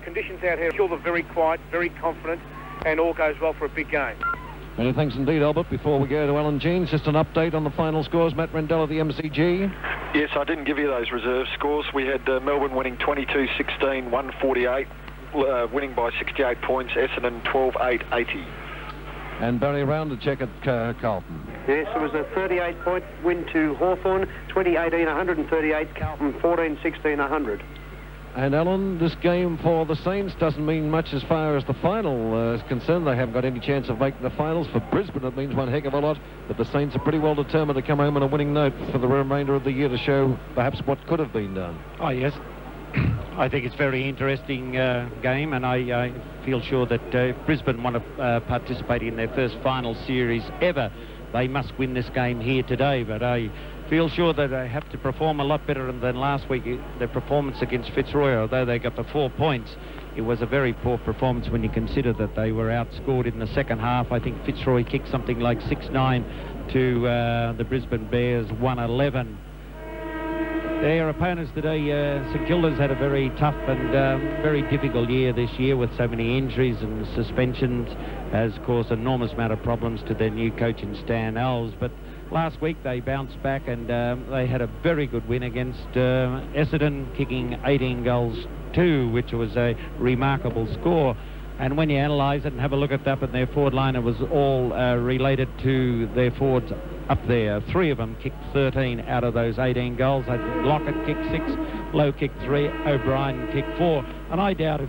Conditions out here, Kilda very quiet, very confident, and all goes well for a big game. Many thanks indeed, Albert. Before we go to Alan Jeans, just an update on the final scores. Matt Rendell of the MCG. Yes, I didn't give you those reserve scores. We had Melbourne winning 22-16, 148, winning by 68 points, Essendon 12-8, 80. And Barry Round to check at Carlton. Yes, it was a 38-point win to Hawthorn, 20-18, 138, Carlton 14-16, 100. And Alan, this game for the Saints doesn't mean much as far as the final is concerned. They haven't got any chance of making the finals. For Brisbane, it means one heck of a lot. But the Saints are pretty well determined to come home on a winning note for the remainder of the year to show perhaps what could have been done. Oh, yes. I think it's a very interesting game, and I feel sure that if Brisbane want to participate in their first final series ever, they must win this game here today. But I feel sure that they have to perform a lot better than last week. Their performance against Fitzroy, although they got the 4 points, it was a very poor performance when you consider that they were outscored in the second half. I think Fitzroy kicked something like 6-9 to the Brisbane Bears 111. Their opponents today, St Kilda's had a very tough and very difficult year this year with so many injuries and suspensions, has caused an enormous amount of problems to their new coach in Stan Alves. But last week they bounced back and they had a very good win against Essendon, kicking 18 goals 2, which was a remarkable score. And when you analyse it and have a look at that and their forward line, it was all related to their forwards up there. 3 of them kicked 13 out of those 18 goals. I think Lockett kicked 6, Lowe kicked 3, O'Brien kicked 4. And I doubt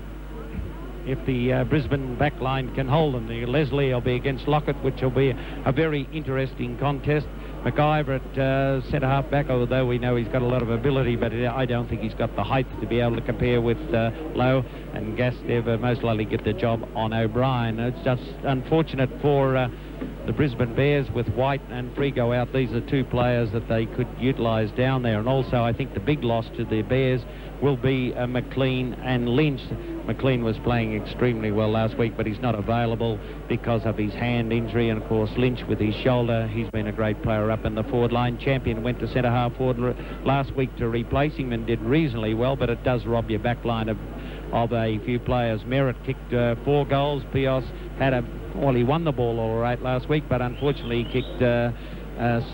if the Brisbane back line can hold them. Leslie will be against Lockett, which will be a very interesting contest. McIver at centre-half back, although we know he's got a lot of ability, but I don't think he's got the height to be able to compare with Lowe. And Gastev most likely get the job on O'Brien. It's just unfortunate for the Brisbane Bears with White and Frigo out. These are 2 players that they could utilise down there. And also I think the big loss to the Bears will be McLean and Lynch. McLean was playing extremely well last week, but he's not available because of his hand injury. And of course Lynch with his shoulder, he's been a great player up in the forward line. Champion went to centre half forward last week to replace him and did reasonably well, but it does rob your back line of a few players. Merritt kicked 4 goals. Pios had he won the ball all right last week, but unfortunately he kicked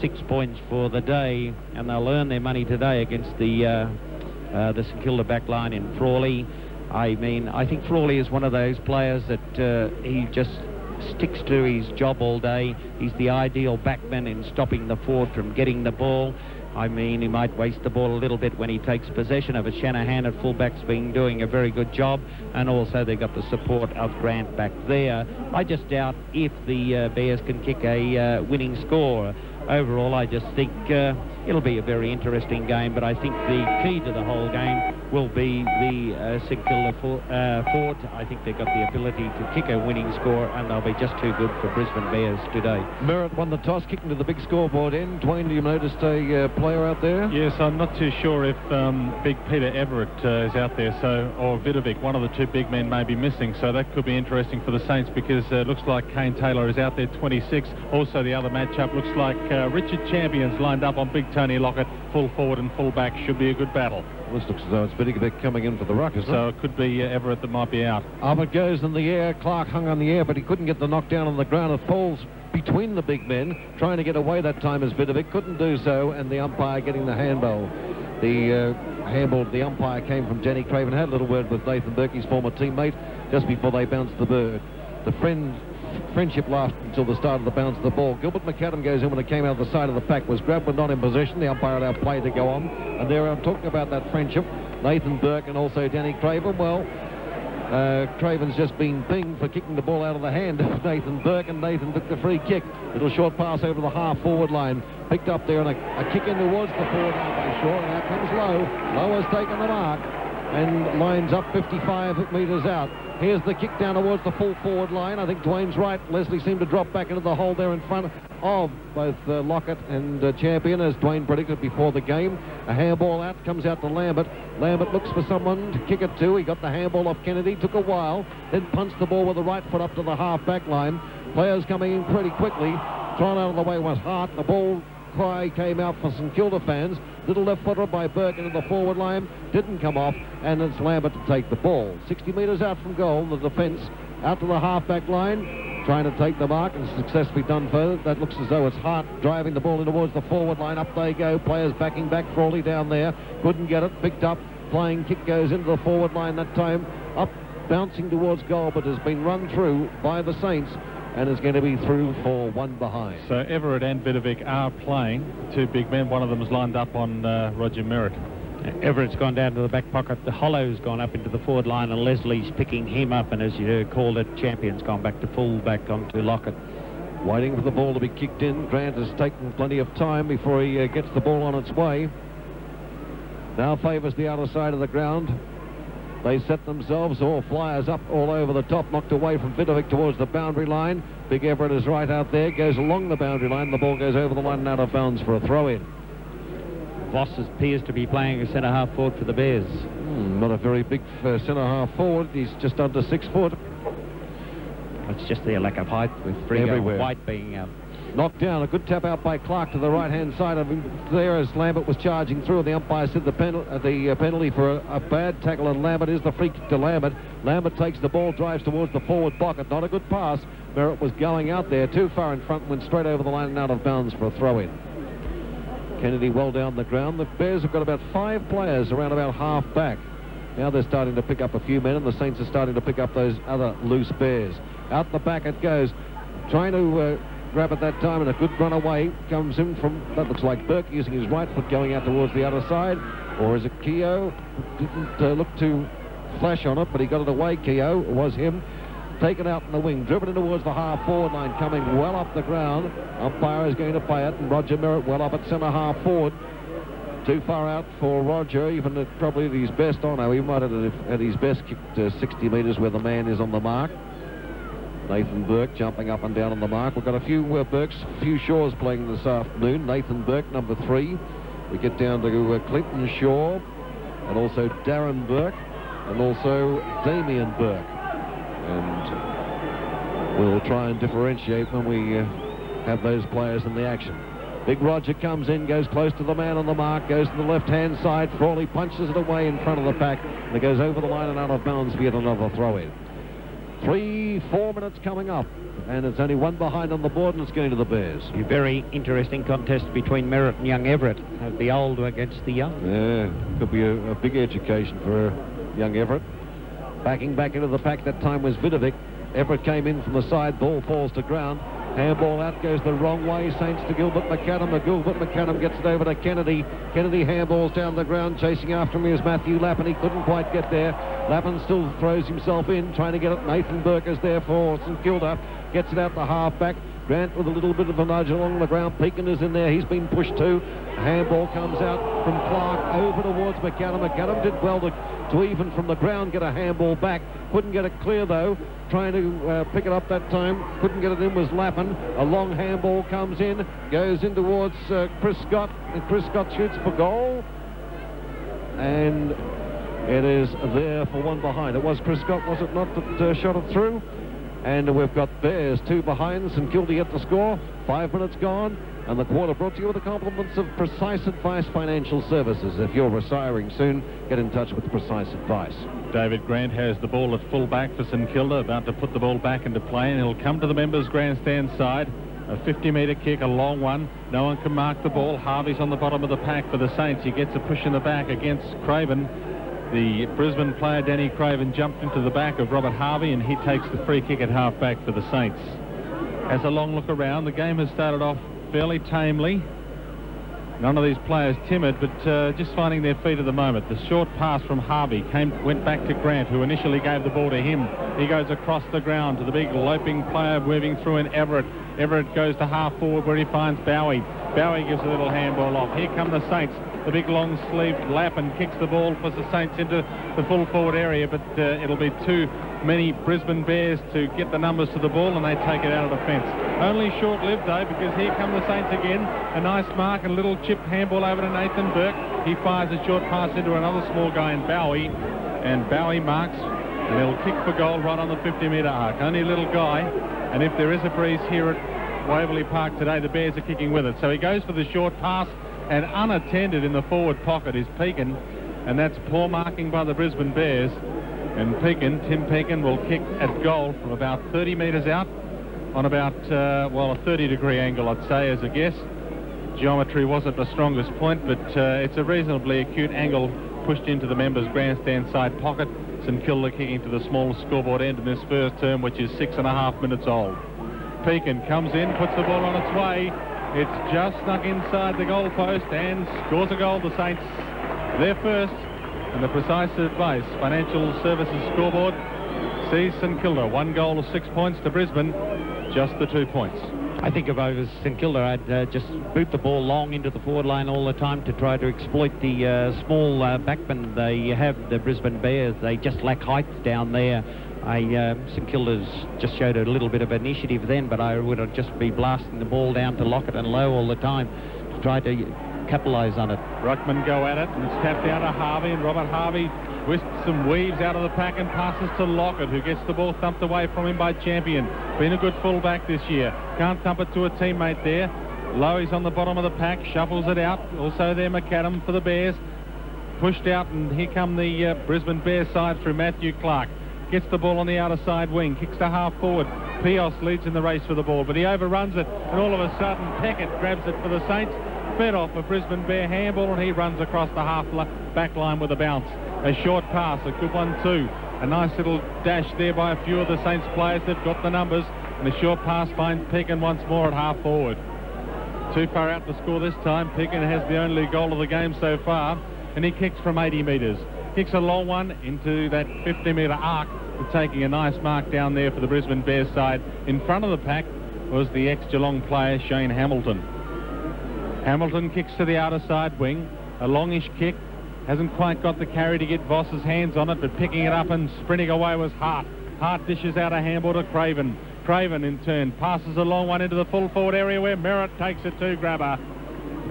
6 points for the day, and they'll earn their money today against the St Kilda back line in Frawley. I mean, I think Frawley is one of those players that he just sticks to his job all day. He's the ideal backman in stopping the forward from getting the ball. I mean, he might waste the ball a little bit when he takes possession of it. Shanahan at fullback's been doing a very good job, and also they've got the support of Grant back there. I just doubt if the Bears can kick a winning score. Overall, I just think it'll be a very interesting game, but I think the key to the whole game will be the St Kilda forward. I think they've got the ability to kick a winning score, and they'll be just too good for Brisbane Bears today. Merritt won the toss, kicking to the big scoreboard end. Dwayne, do you notice a player out there? Yes, I'm not too sure if big Peter Everett is out there, or Vidovic. One of the 2 big men may be missing, so that could be interesting for the Saints, because it looks like Kane Taylor is out there, 26. Also, the other matchup looks like Richard Champion's lined up on Big Tony Lockett, full forward and full back. Should be a good battle. This looks as though it's Vidovic coming in for the ruck, isn't it? So it could be Everett that might be out. Albert goes in the air. Clark hung on the air, but he couldn't get the knockdown on the ground. It falls between the big men, trying to get away that time as Vidovic. Couldn't do so, and the umpire getting the handball. The handball to the umpire came from Jenny Craven. Had a little word with Nathan Burke, his former teammate, just before they bounced the bird. The friendship lasted until the start of the bounce of the ball. Gilbert McAdam goes in when it came out of the side of the pack, was grabbed but not in position. The umpire allowed play to go on, and there I'm talking about that friendship. Nathan Burke and also Danny Craven. Well, Craven's just been pinged for kicking the ball out of the hand of Nathan Burke, and Nathan took the free kick. Little short pass over the half forward line, picked up there, and a kick in towards the forward line by Shaw, and out comes Lowe. Lowe has taken the mark and lines up 55 metres out. Here's the kick down towards the full forward line. I think Dwayne's right. Leslie seemed to drop back into the hole there in front of both Lockett and Champion, as Dwayne predicted before the game. A handball out, comes out to Lambert. Lambert looks for someone to kick it to. He got the handball off Kennedy, took a while, then punched the ball with the right foot up to the half-back line. Players coming in pretty quickly. Thrown out of the way was Hart. The ball cry came out for St Kilda fans. Little left footer by Burke into the forward line, didn't come off, and it's Lambert to take the ball. 60 metres out from goal, the defence out to the half-back line, trying to take the mark, and successfully done further. That looks as though it's Hart driving the ball in towards the forward line. Up they go, players backing back. Frawley down there, couldn't get it, picked up, flying kick goes into the forward line that time, up, bouncing towards goal, but has been run through by the Saints, and is going to be through for one behind. So Everett and Vidovic are playing. Two big men. One of them is lined up on Roger Merritt. Everett's gone down to the back pocket. The Hollow's gone up into the forward line, and Leslie's picking him up. And as you called it, Champion's gone back to full back onto Lockett. Waiting for the ball to be kicked in. Grant has taken plenty of time before he gets the ball on its way. Now favours the outer side of the ground. They set themselves, all flyers up all over the top, knocked away from Vidovic towards the boundary line. Big Everett is right out there, goes along the boundary line. The ball goes over the line and out of bounds for a throw-in. Voss appears to be playing a centre-half forward for the Bears. Not a very big centre-half forward. He's just under 6 foot. It's just their lack of height with Frigo and White being knocked down. A good tap out by Clark to the right-hand side of him there as Lambert was charging through. The umpire said the penalty for a bad tackle, and Lambert is the free kick to Lambert. Lambert takes the ball, drives towards the forward pocket. Not a good pass. Merritt was going out there too far in front, went straight over the line and out of bounds for a throw-in. Kennedy well down the ground. The Bears have got about 5 players around about half back. Now they're starting to pick up a few men, and the Saints are starting to pick up those other loose Bears. Out the back it goes, trying to grab at that time, and a good run away comes in from, that looks like Burke using his right foot going out towards the other side, or is it Keogh? Didn't look to flash on it, but he got it away. Keogh, it was him. Taken out in the wing, driven in towards the half-forward line, coming well up the ground. Umpire is going to play it, and Roger Merritt well up at centre-half forward. Too far out for Roger, even at probably at his best. Oh no, he might have at his best kicked 60 metres where the man is on the mark. Nathan Burke jumping up and down on the mark. We've got a few Burkes, a few Shaws playing this afternoon. Nathan Burke, number 3. We get down to Clinton Shaw, and also Darren Burke, and also Damien Burke. And we'll try and differentiate when we have those players in the action. Big Roger comes in, goes close to the man on the mark, goes to the left-hand side. Frawley punches it away in front of the pack, and it goes over the line and out of bounds for yet another throw-in. 3-4 minutes coming up, and it's only one behind on the board, and it's going to the Bears. A very interesting contest between Merritt and young Everett. The old against the young. Yeah, could be a big education for young Everett. Backing back into the pack that time was Vidovic. Everett came in from the side, ball falls to ground. Handball out goes the wrong way. Saints to Gilbert McAdam. Gilbert McAdam gets it over to Kennedy. Kennedy handballs down the ground. Chasing after him is Matthew Lappin. He couldn't quite get there. Lappin still throws himself in, trying to get it. Nathan Burke is there for St Kilda. Gets it out the half-back. Grant with a little bit of a nudge along the ground. Pekin is in there. He's been pushed too. A handball comes out from Clark over towards McAdam. McAdam did well to even from the ground get a handball back. Couldn't get it clear though. Trying to pick it up that time. Couldn't get it in was Lappin. A long handball comes in. Goes in towards Chris Scott. And Chris Scott shoots for goal. And it is there for one behind. It was Chris Scott, was it not, that shot it through? And we've got Bears 2 behind. St Kilda at the score. 5 minutes gone. And the quarter brought to you with the compliments of Precise Advice Financial Services. If you're retiring soon, get in touch with Precise Advice. David Grant has the ball at full back for St Kilda, about to put the ball back into play, and he'll come to the members' grandstand side. A 50-metre kick, a long one. No one can mark the ball. Harvey's on the bottom of the pack for the Saints. He gets a push in the back against Craven. The Brisbane player, Danny Craven, jumped into the back of Robert Harvey, and he takes the free kick at half-back for the Saints. Has a long look around. The game has started off fairly tamely. None of these players timid, but just finding their feet at the moment. The short pass from Harvey went back to Grant, who initially gave the ball to him. He goes across the ground to the big loping player moving through in Everett. Everett goes to half forward where he finds Bowie. Bowie gives a little handball off. Here come the Saints. The big long-sleeved Lappin kicks the ball for the Saints into the full forward area, but it'll be too many Brisbane Bears to get the numbers to the ball, and they take it out of defence. Only short-lived though, because here come the Saints again. A nice mark and a little chip handball over to Nathan Burke. He fires a short pass into another small guy in Bowie, and Bowie marks, and he'll kick for goal right on the 50-metre arc. Only a little guy, and if there is a breeze here at Waverley Park today. The Bears are kicking with it. So he goes for the short pass, and unattended in the forward pocket is Pekin, and that's poor marking by the Brisbane Bears. And Tim Pekin will kick at goal from about 30 metres out on about, a 30-degree angle, I'd say, as a guess. Geometry wasn't the strongest point, but it's a reasonably acute angle pushed into the members' grandstand side pocket. St Kilda kicking to the small scoreboard end in this first term, which is 6.5 minutes old. Pekin comes in, puts the ball on its way. It's just snuck inside the goal post and scores a goal. The Saints, their first, and the Precise Advice Financial Services scoreboard sees St Kilda 1 goal of 6 points to Brisbane, just the 2 points. I think if I was St Kilda, I'd just boot the ball long into the forward line all the time to try to exploit the small backmen they have, the Brisbane Bears. They just lack height down there. St Kilda's just showed a little bit of initiative then, but I would have just be blasting the ball down to Lockett and Lowe all the time to try to capitalise on it. Ruckman go at it, and it's tapped down to Harvey, and Robert Harvey twists and weaves out of the pack and passes to Lockett, who gets the ball thumped away from him by Champion. Been a good fullback this year. Can't thump it to a teammate there. Lowe's on the bottom of the pack, shuffles it out. Also there McAdam for the Bears. Pushed out, and here come the Brisbane Bears side through Matthew Clark. Gets the ball on the outer side wing, kicks to half forward. Pios leads in the race for the ball, but he overruns it, and all of a sudden Peckett grabs it for the Saints, fed off a Brisbane Bear handball, and he runs across the half back line with a bounce. A short pass, a good one too. A nice little dash there by a few of the Saints players. They've got the numbers, and a short pass finds Pekin once more at half forward. Too far out to score this time. Pekin has the only goal of the game so far, and he kicks from 80 metres. Kicks a long one into that 50-metre arc, taking a nice mark down there for the Brisbane Bears side. In front of the pack was the ex-Geelong player Shane Hamilton. Hamilton kicks to the outer side wing, a longish kick. Hasn't quite got the carry to get Voss's hands on it, but picking it up and sprinting away was Hart. Hart dishes out a handball to Craven. Craven, in turn, passes a long one into the full forward area where Merritt takes it to grabber.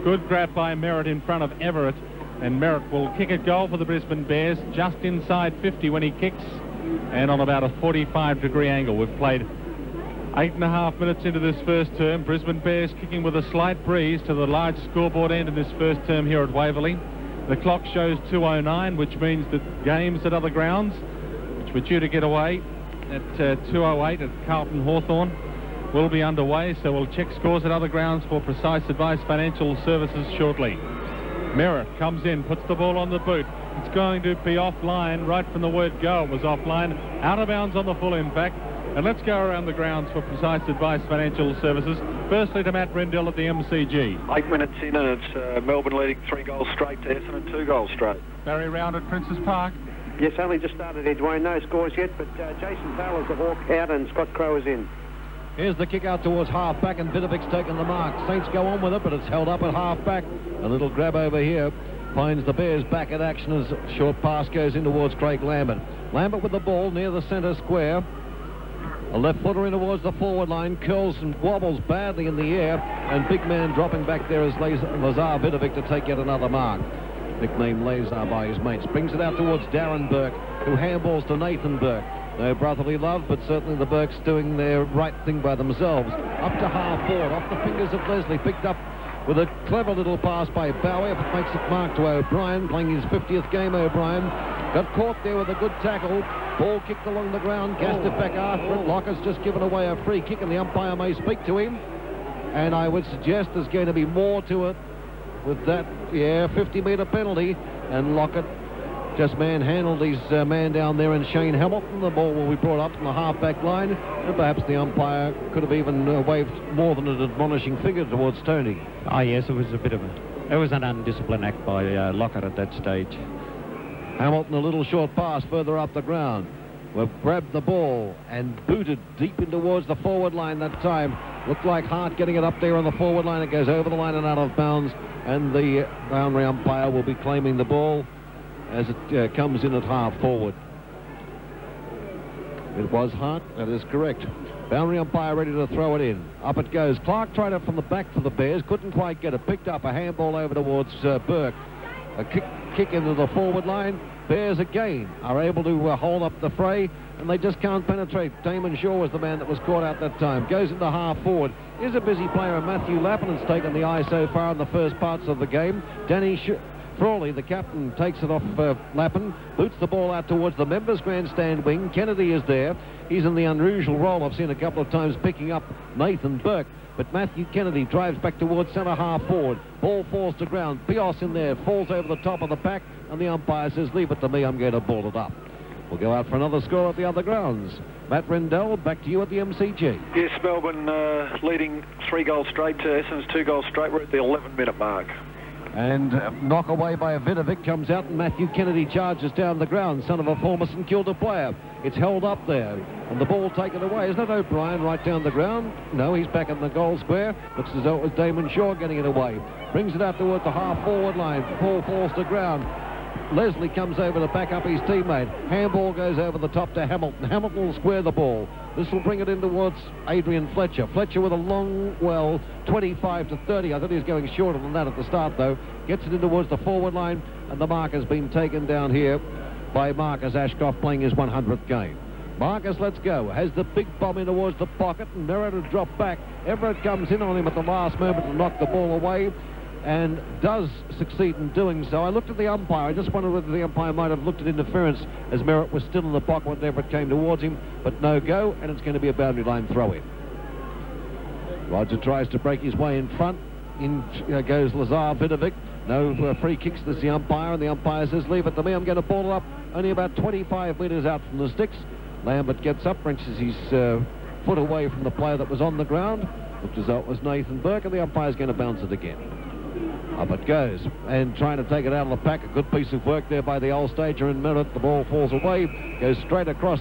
Good grab by Merritt in front of Everett, and Merritt will kick a goal for the Brisbane Bears, just inside 50 when he kicks, and on about a 45-degree angle. We've played 8.5 minutes into this first term. Brisbane Bears kicking with a slight breeze to the large scoreboard end in this first term here at Waverley. The clock shows 2:09, which means that games at other grounds, which were due to get away at 2:08 at Carlton Hawthorn, will be underway. So we'll check scores at other grounds for Precise Advice Financial Services shortly. Merritt comes in, puts the ball on the boot. It's going to be offline right from the word go. It was offline, out of bounds on the full impact. And let's go around the grounds for Precise Advice Financial Services. Firstly to Matt Rendell at the MCG. 8 minutes in, and it's Melbourne leading 3 goals straight to Essendon, 2 goals straight. Barry Round at Princes Park. Yes, only just started here, Dwayne. No scores yet, but Jason Taylor's the Hawk out and Scott Crow is in. Here's the kick out towards half-back, and Vidovic's taken the mark. Saints go on with it, but it's held up at half-back. A little grab over here finds the Bears back at action as short pass goes in towards Craig Lambert. Lambert with the ball near the centre square. A left footer in towards the forward line, curls and wobbles badly in the air, and big man dropping back there is Lazar Vidovic to take yet another mark. Nicknamed Lazar by his mates. Brings it out towards Darren Burke, who handballs to Nathan Burke. No brotherly love, but certainly the Burkes doing their right thing by themselves. Up to half forward, off the fingers of Leslie, picked up with a clever little pass by Bowie. If it makes it mark to O'Brien, playing his 50th game, O'Brien. Got caught there with a good tackle. Ball kicked along the ground, cast it back after it. Lockett's just given away a free kick, and the umpire may speak to him. And I would suggest there's going to be more to it with that, 50-metre penalty. And Lockett just manhandled his man down there, and Shane Hamilton. The ball will be brought up from the half-back line, and perhaps the umpire could have even waved more than an admonishing figure towards Tony. Oh yes, it was an undisciplined act by Lockett at that stage. Hamilton, a little short pass further up the ground. We've grabbed the ball and booted deep in towards the forward line that time. Looked like Hart getting it up there on the forward line. It goes over the line and out of bounds, and the boundary umpire will be claiming the ball as it comes in at half forward. It was Hart, that is correct. Boundary umpire ready to throw it in. Up it goes. Clark tried it from the back for the Bears, couldn't quite get it. Picked up a handball over towards Burke. A kick into the forward line. Bears again are able to hold up the fray, and they just can't penetrate. Damon Shaw was the man that was caught out that time. Goes into half forward. Is a busy player, and Matthew Lappin has taken the eye so far in the first parts of the game. Danny Frawley, the captain, takes it off Lappin, boots the ball out towards the members' grandstand wing. Kennedy is there. He's in the unusual role I've seen a couple of times, picking up Nathan Burke. But Matthew Kennedy drives back towards centre half forward. Ball falls to ground. Pios in there, falls over the top of the pack, and the umpire says, leave it to me, I'm going to ball it up. We'll go out for another score at the other grounds. Matt Rendell, back to you at the MCG. Yes, Melbourne leading 3 goals straight to Essendon's 2 goals straight. We're at the 11-minute mark. And knock away by Vidovic comes out, and Matthew Kennedy charges down the ground, son of a former St Kilda player. It's held up there, and the ball taken away. Isn't it O'Brien right down the ground? No, he's back in the goal square. Looks as though it was Damon Shaw getting it away. Brings it out towards the half-forward line. Ball falls to ground. Leslie comes over to back up his teammate. Handball goes over the top to Hamilton. Hamilton will square the ball. This will bring it in towards Adrian Fletcher. Fletcher with a long, 25 to 30. I thought he was going shorter than that at the start, though. Gets it in towards the forward line, and the mark has been taken down here by Marcus Ashcroft, playing his 100th game. Marcus, let's go. Has the big bomb in towards the pocket, and Merritt has dropped back. Everett comes in on him at the last moment to knock the ball away, and does succeed in doing so. I looked at the umpire. I just wondered whether the umpire might have looked at interference as Merritt was still in the pocket when Everett came towards him, but no go, and it's going to be a boundary line throw-in. Roger tries to break his way in front. In goes Lazar Vidovic. No free kicks. There's the umpire, and the umpire says, leave it to me. I'm going to ball it up only about 25 metres out from the sticks. Lambert gets up, wrenches his foot away from the player that was on the ground. Looked as though it was Nathan Burke, and the umpire's going to bounce it again. Up it goes, and trying to take it out of the pack. A good piece of work there by the old stager in Merritt. The ball falls away, goes straight across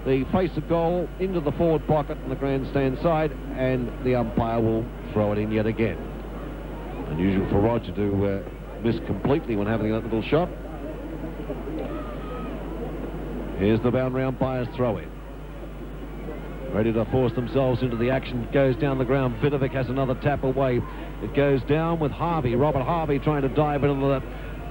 the face of goal into the forward pocket on the grandstand side, and the umpire will throw it in yet again. Unusual for Roger to miss completely when having that little shot. Here's the boundary umpire's throw in. Ready to force themselves into the action. Goes down the ground. Vidovic has another tap away. It goes down with Harvey. Robert Harvey trying to dive into that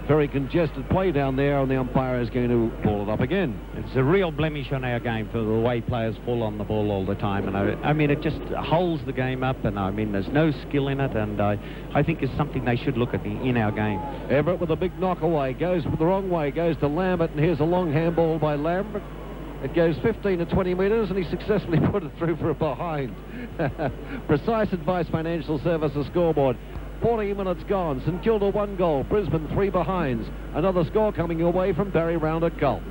very congested play down there, and the umpire is going to ball it up again. It's a real blemish on our game for the way players fall on the ball all the time, and I mean, it just holds the game up, and I mean, there's no skill in it, and I think it's something they should look at in our game. Everett with a big knock away, goes the wrong way, goes to Lambert, and here's a long handball by Lambert. It goes 15 to 20 metres, and he successfully put it through for a behind. Precise Advice Financial Services scoreboard. 40 minutes gone. St Kilda 1 goal. Brisbane 3 behinds. Another score coming your way from Barry Round at Colt.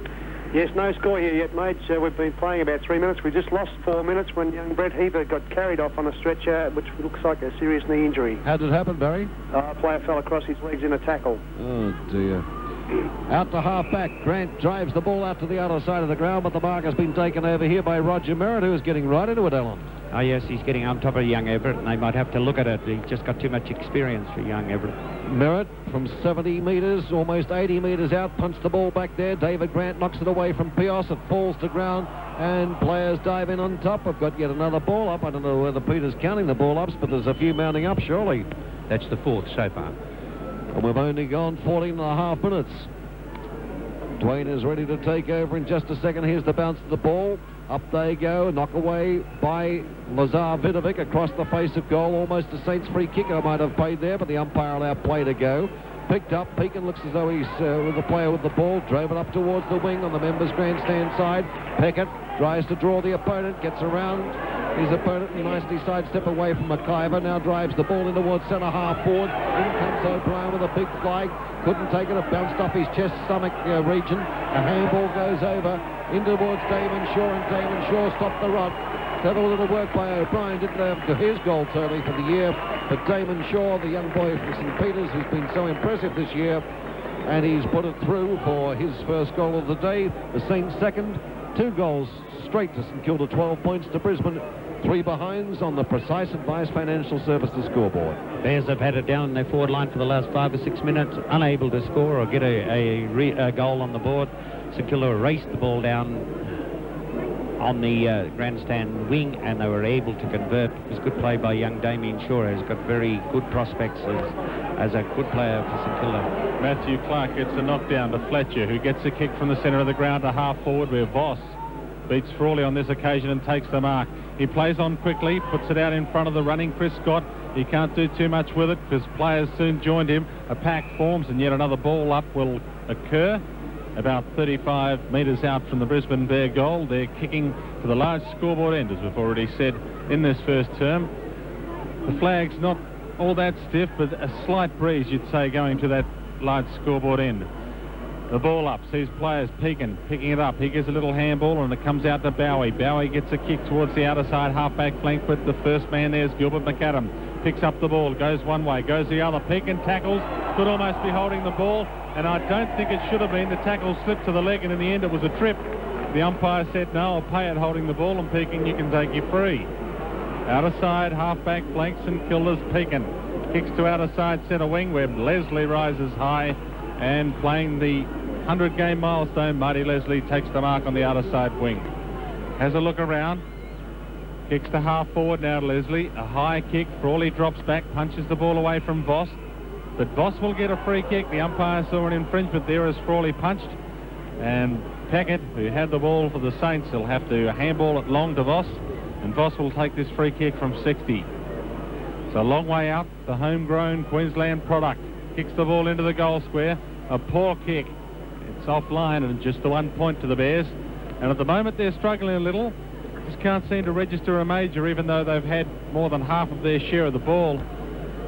Yes, no score here yet, mate. We've been playing about 3 minutes. We just lost 4 minutes when young Brett Heaver got carried off on a stretcher, which looks like a serious knee injury. How did it happen, Barry? A player fell across his legs in a tackle. Oh, dear. Out to half-back. Grant drives the ball out to the other side of the ground, but the mark has been taken over here by Roger Merritt, who is getting right into it, Alan. Oh, yes, he's getting on top of young Everett, and they might have to look at it. He's just got too much experience for young Everett. Merritt from 70 metres, almost 80 metres out, punched the ball back there. David Grant knocks it away from Pios. It falls to ground, and players dive in on top. We've got yet another ball up. I don't know whether Peter's counting the ball ups, but there's a few mounting up, surely. That's the 4th so far. And we've only gone 14 and a half minutes. Dwayne is ready to take over in just a second. Here's the bounce of the ball. Up they go. Knock away by Lazar Vidovic across the face of goal. Almost a Saints free kick I might have paid there, but the umpire allowed play to go. Picked up. Pekin looks as though he's with the player with the ball. Drove it up towards the wing on the members' grandstand side. Peckett tries to draw the opponent. Gets around his opponent and nicely sidestep away from McIver. Now drives the ball in towards centre half forward. In comes O'Brien with a big flag. Couldn't take it. It bounced off his chest stomach region. A handball goes over in towards Damon Shaw, and Damon Shaw stopped the run. Clever little work by O'Brien. Didn't have his goal totally for the year, but Damon Shaw, the young boy from St Peters, who's been so impressive this year, and he's put it through for his first goal of the day. The Saints second. 2 goals straight to St Kilda, 12 points to Brisbane. 3 behinds on the Precise Advice Financial Services scoreboard. Bears have had it down in their forward line for the last 5 or 6 minutes, unable to score or get a goal on the board. St Kilda raced the ball down on the grandstand wing, and they were able to convert. It was good play by young Damien Shaw, who's got very good prospects as as a good player for St Kilda. Matthew Clark gets a knockdown to Fletcher, who gets a kick from the centre of the ground to half forward, where Voss beats Frawley on this occasion and takes the mark. He plays on quickly, puts it out in front of the running Chris Scott. He can't do too much with it because players soon joined him. A pack forms and yet another ball up will occur. About 35 metres out from the Brisbane Bear goal. They're kicking to the large scoreboard end, as we've already said in this first term. The flag's not all that stiff, but a slight breeze, you'd say, going to that large scoreboard end. The ball up, sees players picking it up. He gives a little handball and it comes out to Bowie. Bowie gets a kick towards the outer side half-back flank, but the first man there is Gilbert McAdam. Picks up the ball, goes one way, goes the other. Pekin tackles, could almost be holding the ball, and I don't think it should have been. The tackle slipped to the leg, and in the end it was a trip. The umpire said, no, I'll pay it holding the ball, and Pekin, you can take your free. Outer side, half-back flank, St Kilda's Pekin. Kicks to outer side centre wing, where Leslie rises high, and playing the 100-game milestone, Marty Leslie takes the mark on the outer side wing. Has a look around. Kicks to half forward now to Leslie. A high kick. Frawley drops back, punches the ball away from Voss. But Voss will get a free kick. The umpire saw an infringement there as Frawley punched. And Packett, who had the ball for the Saints, will have to handball it long to Voss. And Voss will take this free kick from 60. It's a long way out. The homegrown Queensland product kicks the ball into the goal square. A poor kick. It's offline and just the 1 point to the Bears. And at the moment they're struggling a little. Just can't seem to register a major, even though they've had more than half of their share of the ball.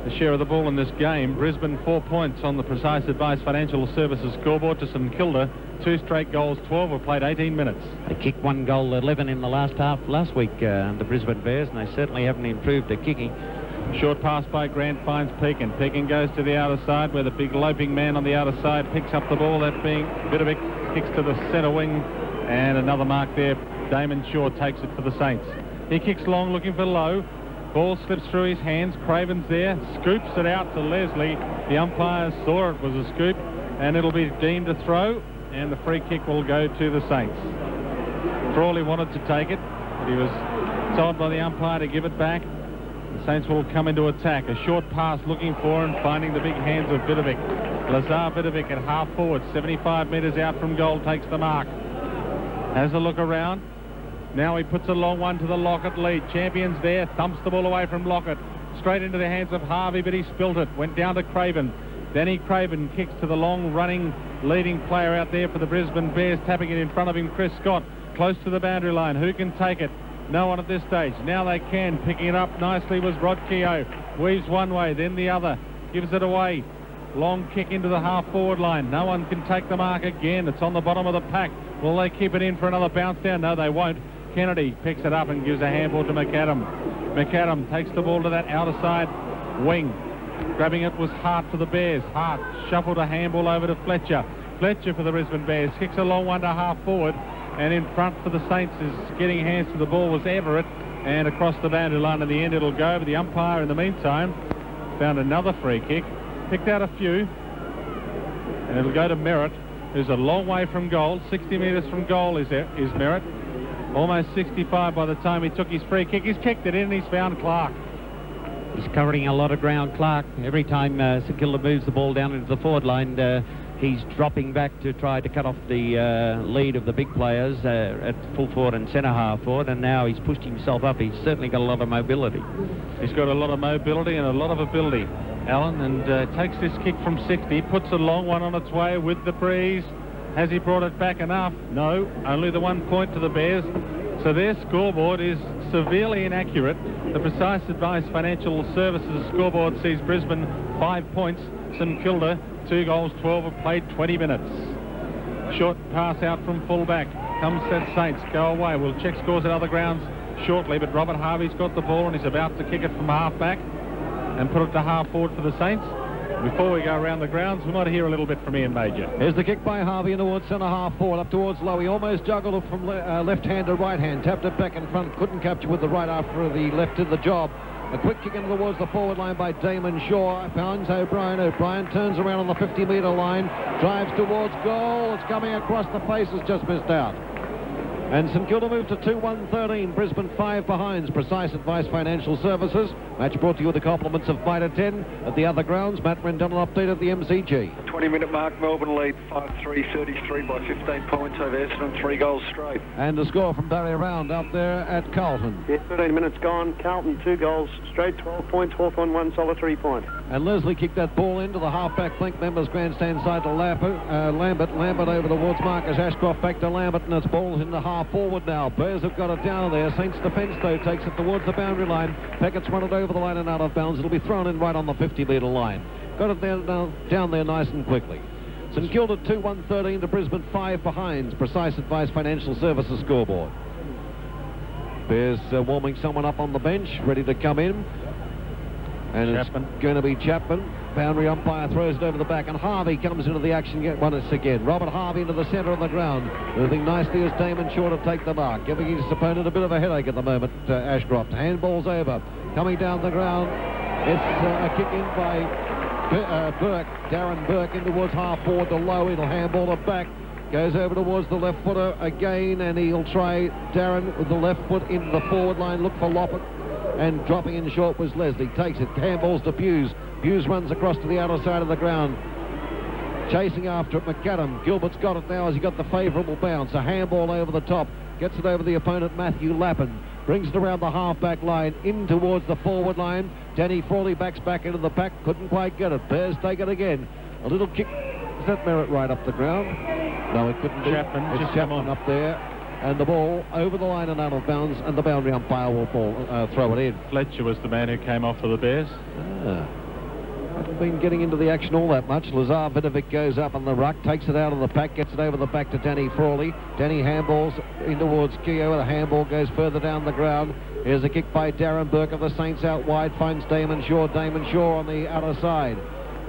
The share of the ball in this game. Brisbane 4 points on the Precise Advice Financial Services scoreboard to St Kilda. 2 straight goals, 12 were played 18 minutes. They kicked 1 goal, 11 in the last half last week, the Brisbane Bears, and they certainly haven't improved their kicking. Short pass by Grant finds Pekin. Pekin goes to the outer side, where the big loping man on the outer side picks up the ball. That being Vidovic, kicks to the centre wing, and another mark there. Damon Shaw takes it for the Saints. He kicks long, looking for low. Ball slips through his hands. Craven's there, scoops it out to Leslie. The umpire saw it was a scoop, and it'll be deemed a throw, and the free kick will go to the Saints. Frawley wanted to take it, but he was told by the umpire to give it back. The Saints will come into attack. A short pass looking for and finding the big hands of Vidovic. Lazar Vidovic at half forward, 75 metres out from goal, takes the mark. Has a look around. Now he puts a long one to the Lockett lead. Champions there, thumps the ball away from Lockett. Straight into the hands of Harvey, but he spilt it. Went down to Craven. Danny Craven kicks to the long running leading player out there for the Brisbane Bears, tapping it in front of him, Chris Scott. Close to the boundary line. Who can take it? No one at this stage. Now they can. Picking it up nicely was Rod Keogh. Weaves one way, then the other. Gives it away. Long kick into the half-forward line. No one can take the mark again. It's on the bottom of the pack. Will they keep it in for another bounce down? No, they won't. Kennedy picks it up and gives a handball to McAdam. McAdam takes the ball to that outer side wing. Grabbing it was Hart for the Bears. Hart shuffled a handball over to Fletcher. Fletcher for the Brisbane Bears. Kicks a long one to half-forward. And in front for the Saints is getting hands to the ball was Everett. And across the boundary line in the end it'll go. But the umpire in the meantime found another free kick. Picked out a few. And it'll go to Merritt, who's a long way from goal. 60 metres from goal is Merritt. Almost 65 by the time he took his free kick. He's kicked it in and he's found Clark. He's covering a lot of ground, Clark. Every time St Kilda moves the ball down into the forward line, he's dropping back to try to cut off the lead of the big players at full forward and centre half forward, and now he's pushed himself up. He's certainly got a lot of mobility. He's got a lot of mobility and a lot of ability, Alan, and takes this kick from 60, puts a long one on its way with the breeze. Has he brought it back enough? No, only the 1 point to the Bears. So their scoreboard is severely inaccurate. The Precise Advice Financial Services scoreboard sees Brisbane 5 points, St Kilda 2 goals, 12 have played 20 minutes. Short pass out from full-back. Comes that Saints, go away. We'll check scores at other grounds shortly, but Robert Harvey's got the ball and he's about to kick it from half-back and put it to half-forward for the Saints. Before we go around the grounds, we might hear a little bit from Ian Major. Here's the kick by Harvey in towards centre half forward, up towards low. He almost juggled it from left hand to right hand, tapped it back in front, couldn't capture with the right after the left did the job. A quick kick in towards the forward line by Damon Shaw. Finds O'Brien. O'Brien turns around on the 50-metre line, drives towards goal. It's coming across the face, has just missed out. And St Kilda moved to 2-1-13. Brisbane 5 behinds. Precise Advice Financial Services. Match brought to you with the compliments of Mitre 10. At the other grounds, Matt Rendon update at the MCG. 20-minute mark, Melbourne lead 5-3, 33 by 15 points over Essendon, 3 goals straight. And a score from Barry Round out there at Carlton. Yeah, 13 minutes gone. Carlton 2 goals straight, 12 points. Hawthorn 1 solitary point. And Leslie kicked that ball into the half-back flank members grandstand side to Lambert. Lambert over towards Marcus Ashcroft, back to Lambert, and it's balls in the half forward now. Bears have got it down there. Saints defence, though, takes it towards the boundary line. Peckett's run it over the line and out of bounds. It'll be thrown in right on the 50-metre line. Got it down there nice and quickly. St Kilda 2-1-13 to Brisbane 5 behinds. Precise Advice Financial Services scoreboard. Bears warming someone up on the bench, ready to come in. And Chapman. It's going to be Chapman. Boundary umpire throws it over the back, and Harvey comes into the action once again. Robert Harvey into the centre of the ground. Moving nicely as Damon Shaw to take the mark. Giving his opponent a bit of a headache at the moment, Ashcroft. Handball's over. Coming down the ground. It's a kick in by Burke. Darren Burke in towards half forward to Lowe. He'll handball it back. Goes over towards the left footer again, and he'll try Darren with the left foot into the forward line. Look for Loppett. And dropping in short was Leslie. Takes it. Handballs to Buse. Buse runs across to the outer side of the ground. Chasing after it, McAdam. Gilbert's got it now as he got the favourable bounce. A handball over the top. Gets it over the opponent, Matthew Lappin. Brings it around the half-back line, in towards the forward line. Danny Frawley backs back into the pack. Couldn't quite get it. Bears take it again. A little kick. Is that Merritt right up the ground? No, it couldn't be. Chapman. It's Chapman up there. And the ball over the line and out of bounds, and the boundary umpire will throw it in. Fletcher was the man who came off for the Bears. Hasn't been getting into the action all that much. Lazar Vidovic goes up on the ruck, takes it out of the pack, gets it over the back to Danny Frawley. Danny handballs in towards Keogh. The handball goes further down the ground. Here's a kick by Darren Burke of the Saints out wide, finds Damon Shaw. Damon Shaw on the outer side.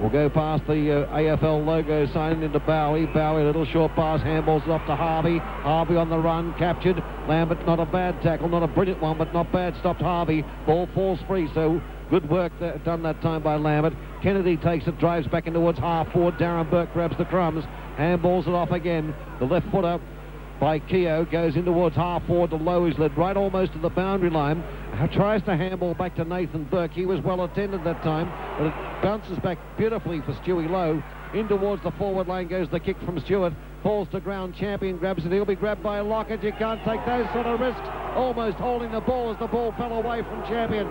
We'll go past the AFL logo sign into Bowie. Bowie, a little short pass, handballs it off to Harvey. Harvey on the run, captured. Lambert, not a bad tackle, not a brilliant one, but not bad. Stopped Harvey. Ball falls free, so good work done that time by Lambert. Kennedy takes it, drives back in towards half forward. Darren Burke grabs the crumbs, handballs it off again. The left footer by Keogh goes in towards half forward to Lowe, who's led right almost to the boundary line. Tries to handball back to Nathan Burke. He was well attended that time, but it bounces back beautifully for Stewie Lowe. In towards the forward line goes the kick from Stewart. Falls to ground, Champion grabs it. He'll be grabbed by Lockett. You can't take those sort of risks. Almost holding the ball as the ball fell away from Champion.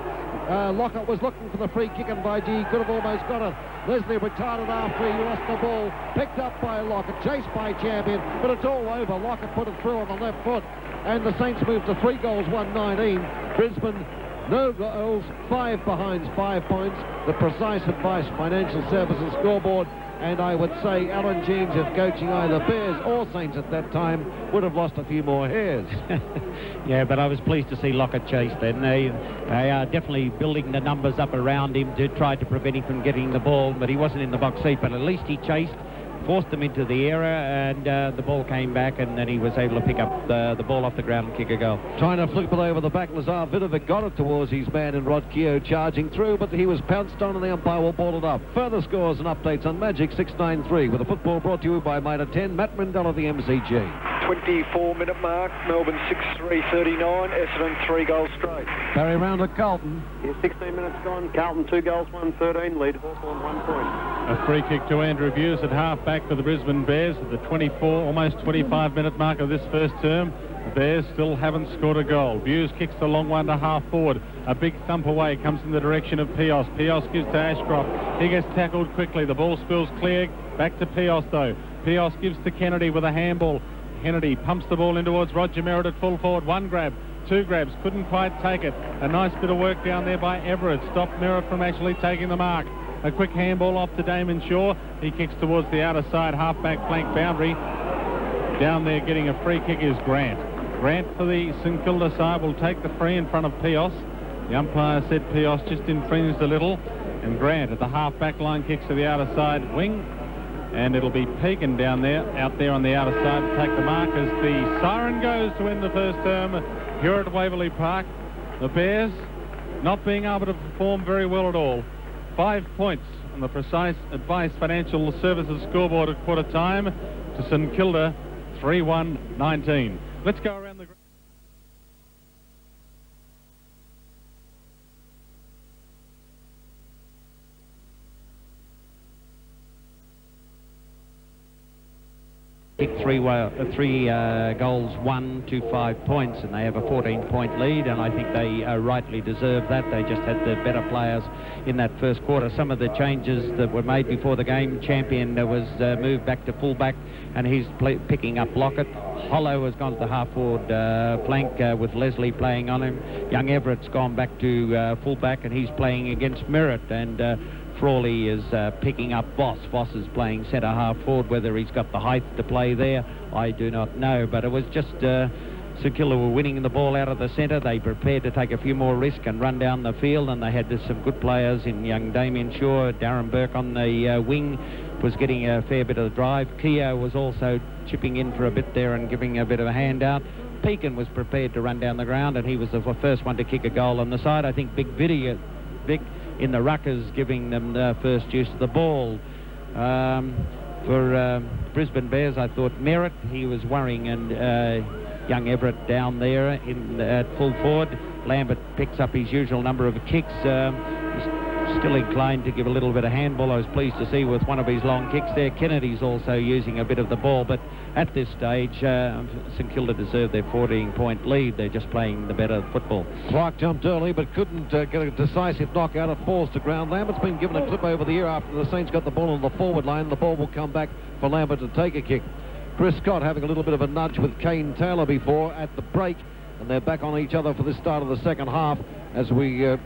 Lockett was looking for the free kick, and by G could have almost got it. Leslie retarded after he lost the ball. Picked up by Lockett, chased by Champion, but it's all over. Lockett put it through on the left foot, and the Saints moved to 3 goals, 1-19. Brisbane, no goals, 5 behinds, 5 points. The Precise Advice Financial Services scoreboard. And I would say Alan Jeans, if coaching either Bears or Saints at that time, would have lost a few more hairs. Yeah, but I was pleased to see Lockett chase then. They are definitely building the numbers up around him to try to prevent him from getting the ball, but he wasn't in the box seat, but at least he chased, forced them into the error, and the ball came back, and then he was able to pick up the ball off the ground and kick a goal. Trying to flip it over the back, Lazar Vidovic got it towards his man in Rod Keogh, charging through, but he was pounced on and the umpire will ball it up. Further scores and updates on Magic 693 with the football brought to you by Mitre 10, Matt Rendell of the MCG. 24-minute mark, Melbourne 6-3, 39, Essendon 3 goals straight. Barry Round at Carlton. Yeah, 16 minutes gone. Carlton 2 goals, 1-13. Lead Hawthorn 1 point. A free kick to Andrew Buse at half-back for the Brisbane Bears at the 24, almost 25-minute mark of this first term. The Bears still haven't scored a goal. Buse kicks the long one to half-forward. A big thump away, comes in the direction of Pios. Pios gives to Ashcroft. He gets tackled quickly. The ball spills clear. Back to Pios, though. Pios gives to Kennedy with a handball. Kennedy pumps the ball in towards Roger Merritt at full forward. 1 grab, 2 grabs, couldn't quite take it. A nice bit of work down there by Everett. Stopped Merritt from actually taking the mark. A quick handball off to Damon Shaw. He kicks towards the outer side, half-back flank boundary. Down there getting a free kick is Grant. Grant for the St Kilda side will take the free in front of Pios. The umpire said Pios just infringed a little. And Grant at the half-back line kicks to the outer side wing. And it'll be Pekin down there, out there on the outer side to take the mark as the siren goes to end the first term here at Waverley Park. The Bears not being able to perform very well at all. 5 points on the Precise Advice Financial Services scoreboard at quarter time to St Kilda, 3-1-19. Let's go around the kicked three goals, 1 to 5 points, and they have a 14-point lead, and I think they rightly deserve that. They just had the better players in that first quarter. Some of the changes that were made before the game, Champion was moved back to fullback, and he's picking up Lockett. Hollow has gone to the half-forward flank with Leslie playing on him. Young Everett's gone back to fullback, and he's playing against Merritt, and Frawley is picking up Voss. Voss is playing centre half forward. Whether he's got the height to play there, I do not know. But it was just St Kilda were winning the ball out of the centre. They prepared to take a few more risks and run down the field, and they had some good players in young Damien Shaw. Darren Burke on the wing was getting a fair bit of the drive. Keogh was also chipping in for a bit there and giving a bit of a handout. Pekin was prepared to run down the ground, and he was the first one to kick a goal on the side. I think Vic in the ruckers giving them the first use of the ball. For Brisbane Bears, I thought Merritt, he was worrying, and young Everett down there at full forward. Lambert picks up his usual number of kicks. Still inclined to give a little bit of handball. I was pleased to see with one of his long kicks there. Kennedy's also using a bit of the ball, but at this stage, St Kilda deserved their 14-point lead. They're just playing the better football. Clark jumped early, but couldn't get a decisive knockout. It falls to ground. Lambert's been given a clip over the ear after the Saints got the ball on the forward line. The ball will come back for Lambert to take a kick. Chris Scott having a little bit of a nudge with Kane Taylor before at the break, and they're back on each other for the start of the second half. As we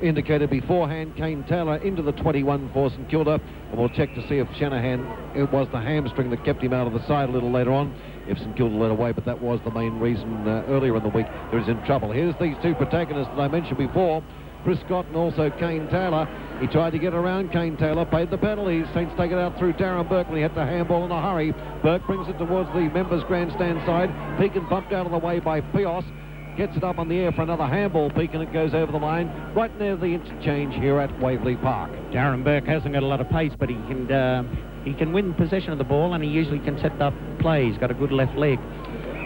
indicated beforehand, Kane Taylor into the 21 for St Kilda, and we'll check to see if Shanahan, it was the hamstring that kept him out of the side a little later on, if St Kilda led away, but that was the main reason earlier in the week. There is in trouble. Here's these two protagonists that I mentioned before, Chris Scott and also Kane Taylor. He tried to get around Kane Taylor, paid the penalties. Saints take it out through Darren Burke when he had to handball in a hurry. Burke brings it towards the members' grandstand side. Pekin bumped out of the way by Pios. Gets it up on the air for another handball peak, and it goes over the line right near the interchange here at Waverley Park. Darren Burke hasn't got a lot of pace, but he can win possession of the ball, and he usually can set up plays. He's got a good left leg.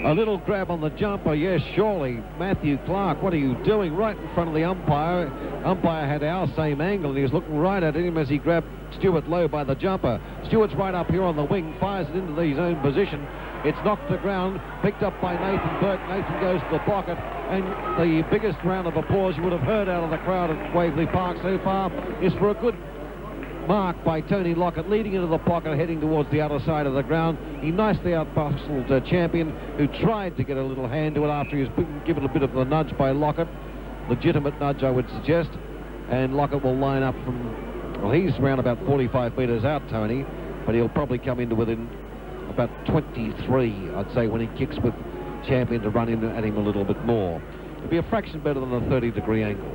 A little grab on the jumper, yes, surely. Matthew Clark, what are you doing? Right in front of the umpire. Umpire had our same angle, and he was looking right at him as he grabbed Stuart Lowe by the jumper. Stuart's right up here on the wing, fires it into his own position. It's knocked to the ground, picked up by Nathan Burke. Nathan goes to the pocket, and the biggest round of applause you would have heard out of the crowd at Waverley Park so far is for a good mark by Tony Lockett, leading into the pocket, heading towards the other side of the ground. He nicely out-bustled Champion, who tried to get a little hand to it after he was given a bit of a nudge by Lockett. Legitimate nudge, I would suggest. And Lockett will line up from, well, he's around about 45 metres out, Tony, but he'll probably come into within about 23, I'd say, when he kicks with Champion to run in at him a little bit more. It'll be a fraction better than a 30-degree angle.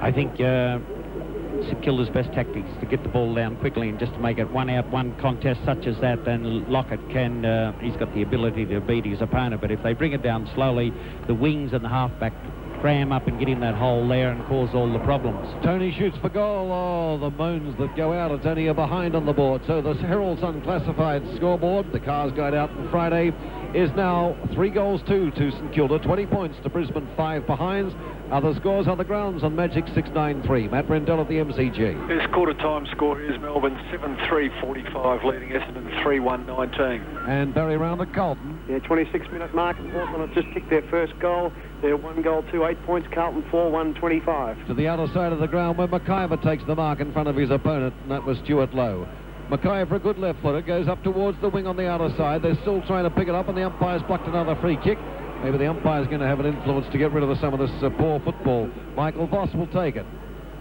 I think St Kilda's best tactics to get the ball down quickly and just to make it one contest such as that, then Lockett can, he's got the ability to beat his opponent, but if they bring it down slowly, the wings and the halfback cram up and get in that hole there and cause all the problems. Tony shoots for goal. Oh, the moans that go out. It's only a behind on the board. So the Herald's unclassified scoreboard, the Cars Guide out on Friday, is now 3-2 to St Kilda, 20 points to Brisbane, 5 behinds. Other scores on the grounds on Magic 693. Matt Brendel at the MCG. This quarter-time score is Melbourne 7-3-45, leading Essendon 3-1-19. And Barry Round at Carlton. Yeah, 26-minute mark, and Hawthorn have just kicked their first goal. They're 1-2, 8 points. Carlton 4-1-25. To the other side of the ground where McIver takes the mark in front of his opponent, and that was Stuart Lowe. McIver, a good left footer, goes up towards the wing on the outer side. They're still trying to pick it up, and the umpire's blocked another free kick. Maybe the umpire's going to have an influence to get rid of some of this poor football. Michael Voss will take it.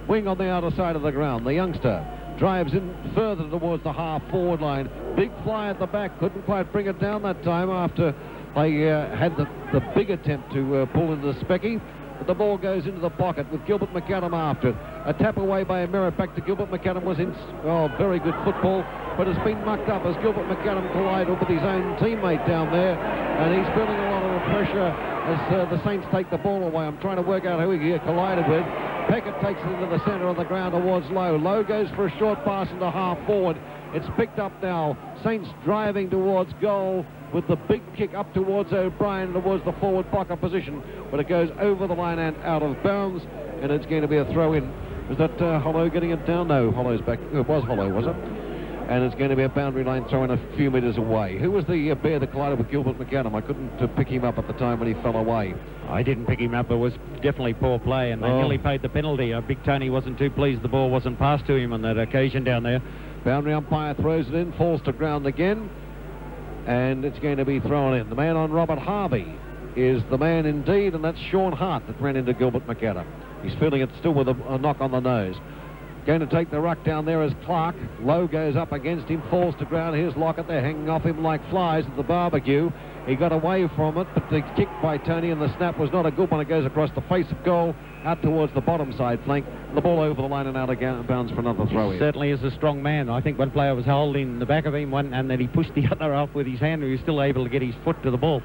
Wing on the outer side of the ground. The youngster drives in further towards the half-forward line. Big fly at the back. Couldn't quite bring it down that time after they had the big attempt to pull into the Specky. But the ball goes into the pocket with Gilbert McAdam after it. A tap away by Merritt back to Gilbert McAdam was in very good football, but has been mucked up as Gilbert McAdam collided with his own teammate down there, and he's feeling a lot of pressure as the Saints take the ball away. I'm trying to work out who he collided with. Peckett takes it into the centre of the ground towards Lowe. Lowe goes for a short pass into half forward. It's picked up now. Saints driving towards goal with the big kick up towards O'Brien, towards the forward pocket position, but it goes over the line and out of bounds, and it's going to be a throw-in. Was that Hollow getting it down? No, Hollow's back. It was Hollow, was it? and it's going to be a boundary line throw in a few metres away. Who was the bear that collided with Gilbert McAdam? I couldn't pick him up at the time when he fell away. I didn't pick him up. It was definitely poor play, and they nearly paid the penalty. Big Tony wasn't too pleased the ball wasn't passed to him on that occasion down there. Boundary umpire throws it in, falls to ground again, and it's going to be thrown in. The man on Robert Harvey is the man indeed, and that's Sean Hart that ran into Gilbert McAdam. He's feeling it still with a knock on the nose. Going to take the ruck down there as Clark. Lowe goes up against him, falls to ground. Here's Lockett. They're hanging off him like flies at the barbecue. He got away from it, but the kick by Tony and the snap was not a good one. It goes across the face of goal, out towards the bottom side flank. The ball over the line and out of bounds for another throw in. Certainly is a strong man. I think one player was holding the back of him, and then he pushed the other off with his hand, and he was still able to get his foot to the ball.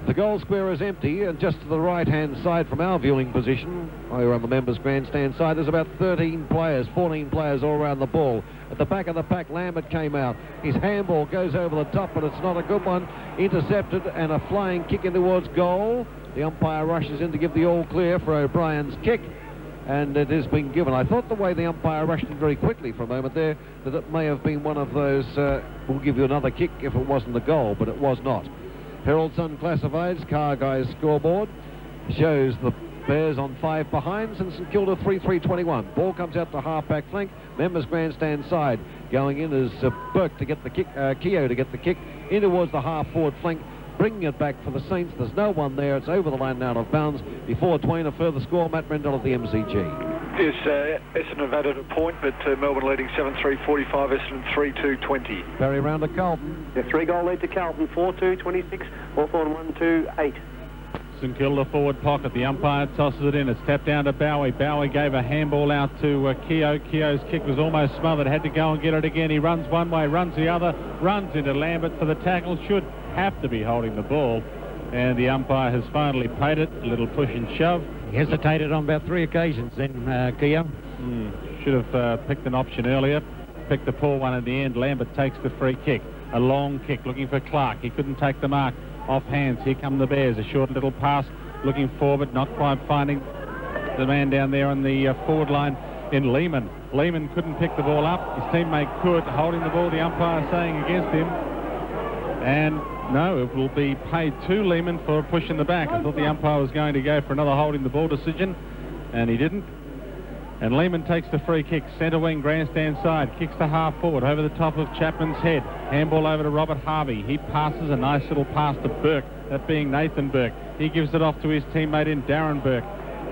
The goal square is empty, and just to the right-hand side from our viewing position, over on the members' grandstand side, there's about 13 players, 14 players all around the ball. At the back of the pack, Lambert came out. His handball goes over the top, but it's not a good one. Intercepted, and a flying kick in towards goal. The umpire rushes in to give the all clear for O'Brien's kick, and it has been given. I thought the way the umpire rushed in very quickly for a moment there, that it may have been one of those, we'll give you another kick if it wasn't a goal, but it was not. Herald Sun Classifieds, Car Guys scoreboard, shows the Bears on 5 behinds and St Kilda 3-3-21. Ball comes out to half-back flank, members grandstand side. Going in is Burke to get the kick, Keogh to get the kick in towards the half-forward flank, bringing it back for the Saints. There's no one there. It's over the line and out of bounds. Before Dwayne, a further score, Matt Rendell at the MCG. Yes, Essendon have added a point, but Melbourne leading 7-3-45, Essendon 3-2-20. Barry round to Carlton. A 3-goal lead to Carlton, 4-2-26, Hawthorn 1-2-8. St Kilda forward pocket. The umpire tosses it in. It's tapped down to Bowie. Bowie gave a handball out to Keogh. Keogh's kick was almost smothered. Had to go and get it again. He runs one way, runs the other, runs into Lambert for the tackle. Should have to be holding the ball. And the umpire has finally paid it. A little push and shove. He hesitated on about 3 occasions then, Keogh. Should have picked an option earlier. Picked the poor one at the end. Lambert takes the free kick. A long kick looking for Clark. He couldn't take the mark. Off hands. Here come the Bears. A short little pass looking forward, not quite finding the man down there on the forward line in Lehman. Lehman couldn't pick the ball up. His teammate could. Holding the ball, the umpire saying against him. And no, it will be paid to Lehman for a push in the back. I thought the umpire was going to go for another holding the ball decision, and he didn't. And Lehman takes the free kick, centre wing, grandstand side, kicks the half forward over the top of Chapman's head. Handball over to Robert Harvey. He passes a nice little pass to Burke, that being Nathan Burke. He gives it off to his teammate in Darren Burke.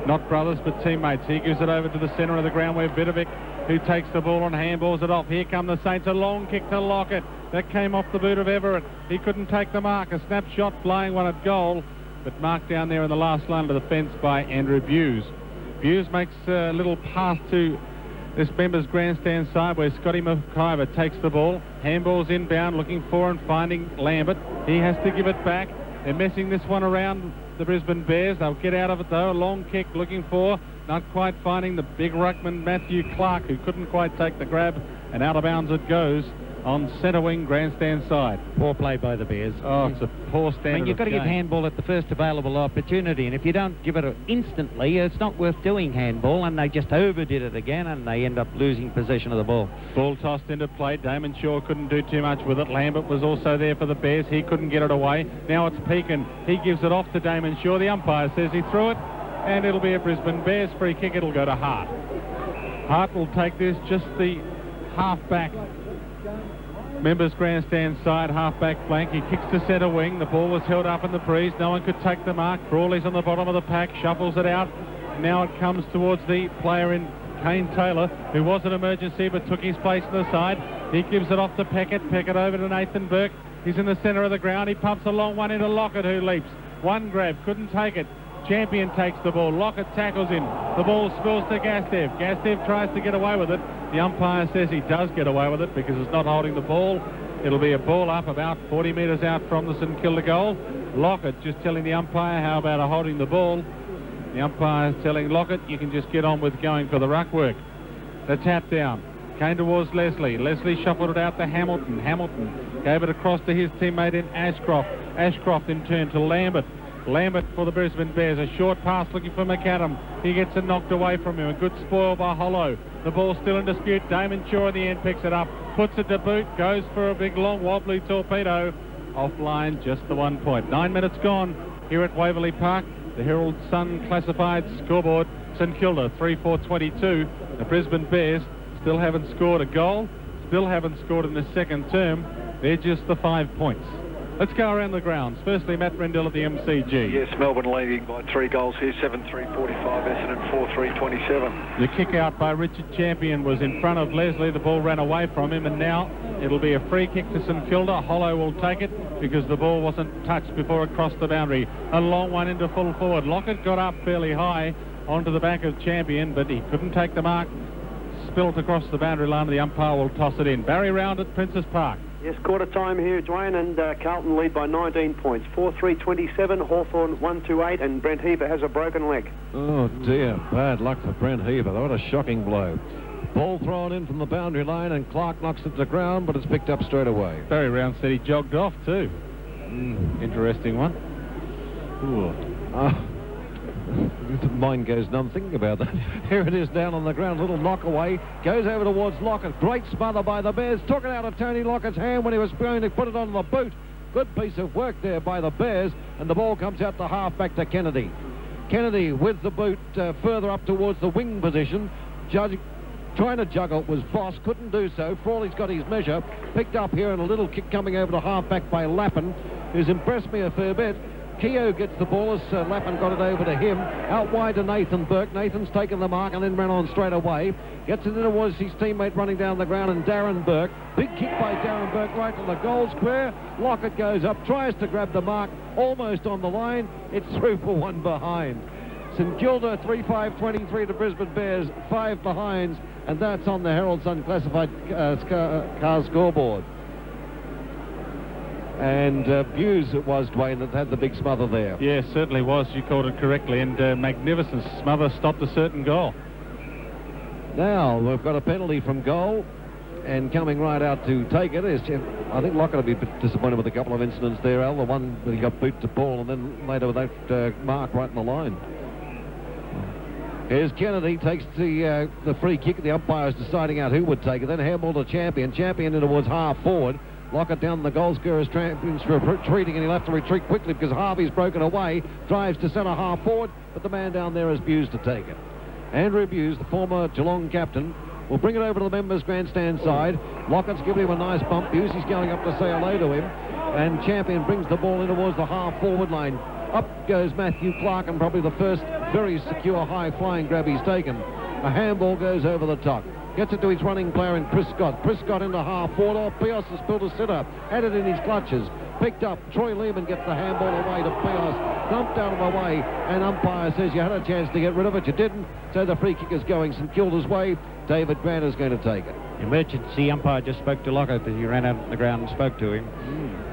Not brothers, but teammates. He gives it over to the centre of the ground where Vidovic, who takes the ball and handballs it off. Here come the Saints, a long kick to Lockett. That came off the boot of Everett. He couldn't take the mark. A snapshot flying one at goal, but marked down there in the last line of the fence by Andrew Buse. Buse makes a little pass to this members grandstand side where Scotty McIver takes the ball. Handballs inbound, looking for and finding Lambert. He has to give it back. They're messing this one around, the Brisbane Bears. They'll get out of it though. A long kick looking for, not quite finding the big ruckman Matthew Clark, who couldn't quite take the grab, and out of bounds it goes on centre wing grandstand side. Poor play by the Bears. Oh, it's a poor standard. I mean, you've got to give handball at the first available opportunity, and if you don't give it instantly, it's not worth doing handball, and they just overdid it again, and they end up losing possession of the ball. Ball tossed into play. Damon Shaw couldn't do too much with it. Lambert was also there for the Bears. He couldn't get it away. Now it's Pekin. He gives it off to Damon Shaw. The umpire says he threw it, and it'll be a Brisbane Bears free kick. It'll go to Hart. Hart will take this, just the half-back members grandstand side, half-back flank. He kicks to centre wing. The ball was held up in the breeze. No one could take the mark. Crawley's on the bottom of the pack, shuffles it out. Now it comes towards the player in Kane Taylor, who was an emergency but took his place on the side. He gives it off to Peckett. Peckett over to Nathan Burke. He's in the centre of the ground. He pumps a long one into Lockett, who leaps. One grab, couldn't take it. Champion takes the ball. Lockett tackles him. The ball spills to Gastev. Gastev tries to get away with it. The umpire says he does get away with it because it's not holding the ball. It'll be a ball up about 40 metres out from the St Kilda goal. Lockett just telling the umpire how about holding the ball. The umpire telling Lockett you can just get on with going for the ruck work. The tap down came towards Leslie. Leslie shuffled it out to Hamilton. Hamilton gave it across to his teammate in Ashcroft. Ashcroft in turn to Lambert. Lambert for the Brisbane Bears. A short pass looking for McAdam. He gets it knocked away from him. A good spoil by Hollow. The ball's still in dispute. Damon Shaw in the end picks it up. puts it to boot, goes for a big long wobbly torpedo. Offline, just the 1 point. 9 minutes gone here at Waverley Park. The Herald Sun classified scoreboard, St Kilda 3-4-22. The Brisbane Bears still haven't scored a goal, still haven't scored in the second term. They're just the 5 points. Let's go around the grounds. Firstly, Matt Rendell at the MCG. Yes, Melbourne leading by 3 goals here, 7-3-45, Essendon 4-3-27. The kick out by Richard Champion was in front of Leslie. The ball ran away from him, and now it'll be a free kick to St Kilda. Hollow will take it because the ball wasn't touched before it crossed the boundary. A long one into full forward. Lockett got up fairly high onto the back of Champion, but he couldn't take the mark. Spilt across the boundary line. The umpire will toss it in. Barry Round at Princess Park. Yes, quarter time here, Dwayne, and Carlton lead by 19 points. 4-3-27, Hawthorn 1-2-8, and Brent Heaver has a broken leg. Oh dear, bad luck for Brent Heaver. What a shocking blow. Ball thrown in from the boundary line, and Clark knocks it to the ground, but it's picked up straight away. Barry Round said he jogged off too. Interesting one. Mine goes numb thinking about that. Here it is down on the ground, little knock away, goes over towards Lockett. Great smother by the Bears, took it out of Tony Lockett's hand when he was going to put it on the boot. Good piece of work there by the Bears, and the ball comes out the half back to Kennedy. Kennedy with the boot further up towards the wing position. Trying to juggle was Voss, couldn't do so. Frawley's got his measure, picked up here, and a little kick coming over to half back by Lappin, who's impressed me a fair bit. Keogh gets the ball as Lappin got it over to him. Out wide to Nathan Burke. Nathan's taken the mark and then ran on straight away. Gets it in towards his teammate running down the ground, and Darren Burke. Big kick by Darren Burke right to the goal square. Lockett goes up, tries to grab the mark, almost on the line. It's through for one behind. St Kilda 3-5-23 to Brisbane Bears, 5 behinds, and that's on the Herald Sun classified car scoreboard. And Hughes it was, Dwayne, that had the big smother there. Yes, certainly was. You called it correctly. And magnificent smother stopped a certain goal. Now, we've got a penalty from goal. And coming right out to take it is, I think Lockett will be a bit disappointed with a couple of incidents there, Al. The one where he got boot to ball, and then later with that mark right in the line. Here's Kennedy, takes the free kick. The umpire's deciding out who would take it. Then handball to Champion. Champion in towards half forward. Lockett down the goal scorer's Champion's retreating, and he'll have to retreat quickly because Harvey's broken away. Drives to centre half forward, but the man down there is Buse to take it. Andrew Buse, the former Geelong captain, will bring it over to the members' grandstand side. Lockett's giving him a nice bump. Buse is going up to say hello to him. And Champion brings the ball in towards the half forward line. Up goes Matthew Clark, and probably the first very secure high-flying grab he's taken. A handball goes over the top. Gets it to his running player in Chris Scott. Chris Scott into half forward. Oh, Pios has spilled a sitter. Had it in his clutches. Picked up. Troy Lehman gets the handball away to Pios. Dumped out of the way. And umpire says you had a chance to get rid of it. You didn't. So the free kick is going St Kilda's way. David Grant is going to take it. Emergency umpire just spoke to Lockett as he ran out on the ground and spoke to him.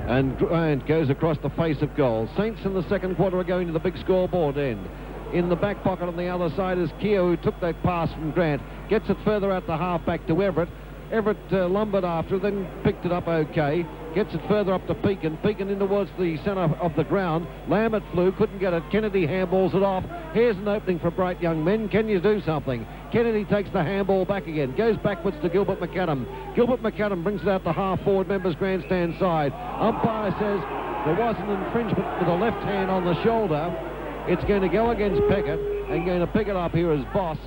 And Grant goes across the face of goal. Saints in the second quarter are going to the big scoreboard end. In the back pocket on the other side is Keogh, who took that pass from Grant. Gets it further out the half back to Everett. Everett lumbered after, then picked it up okay. Gets it further up to Pekin. Pekin in towards the centre of the ground. Lambert flew, couldn't get it. Kennedy handballs it off. Here's an opening for bright young men. Can you do something? Kennedy takes the handball back again. Goes backwards to Gilbert McAdam. Gilbert McAdam brings it out the half forward members grandstand side. Umpire says there was an infringement with a left hand on the shoulder. It's going to go against Peckett and going to pick it up here as Boss.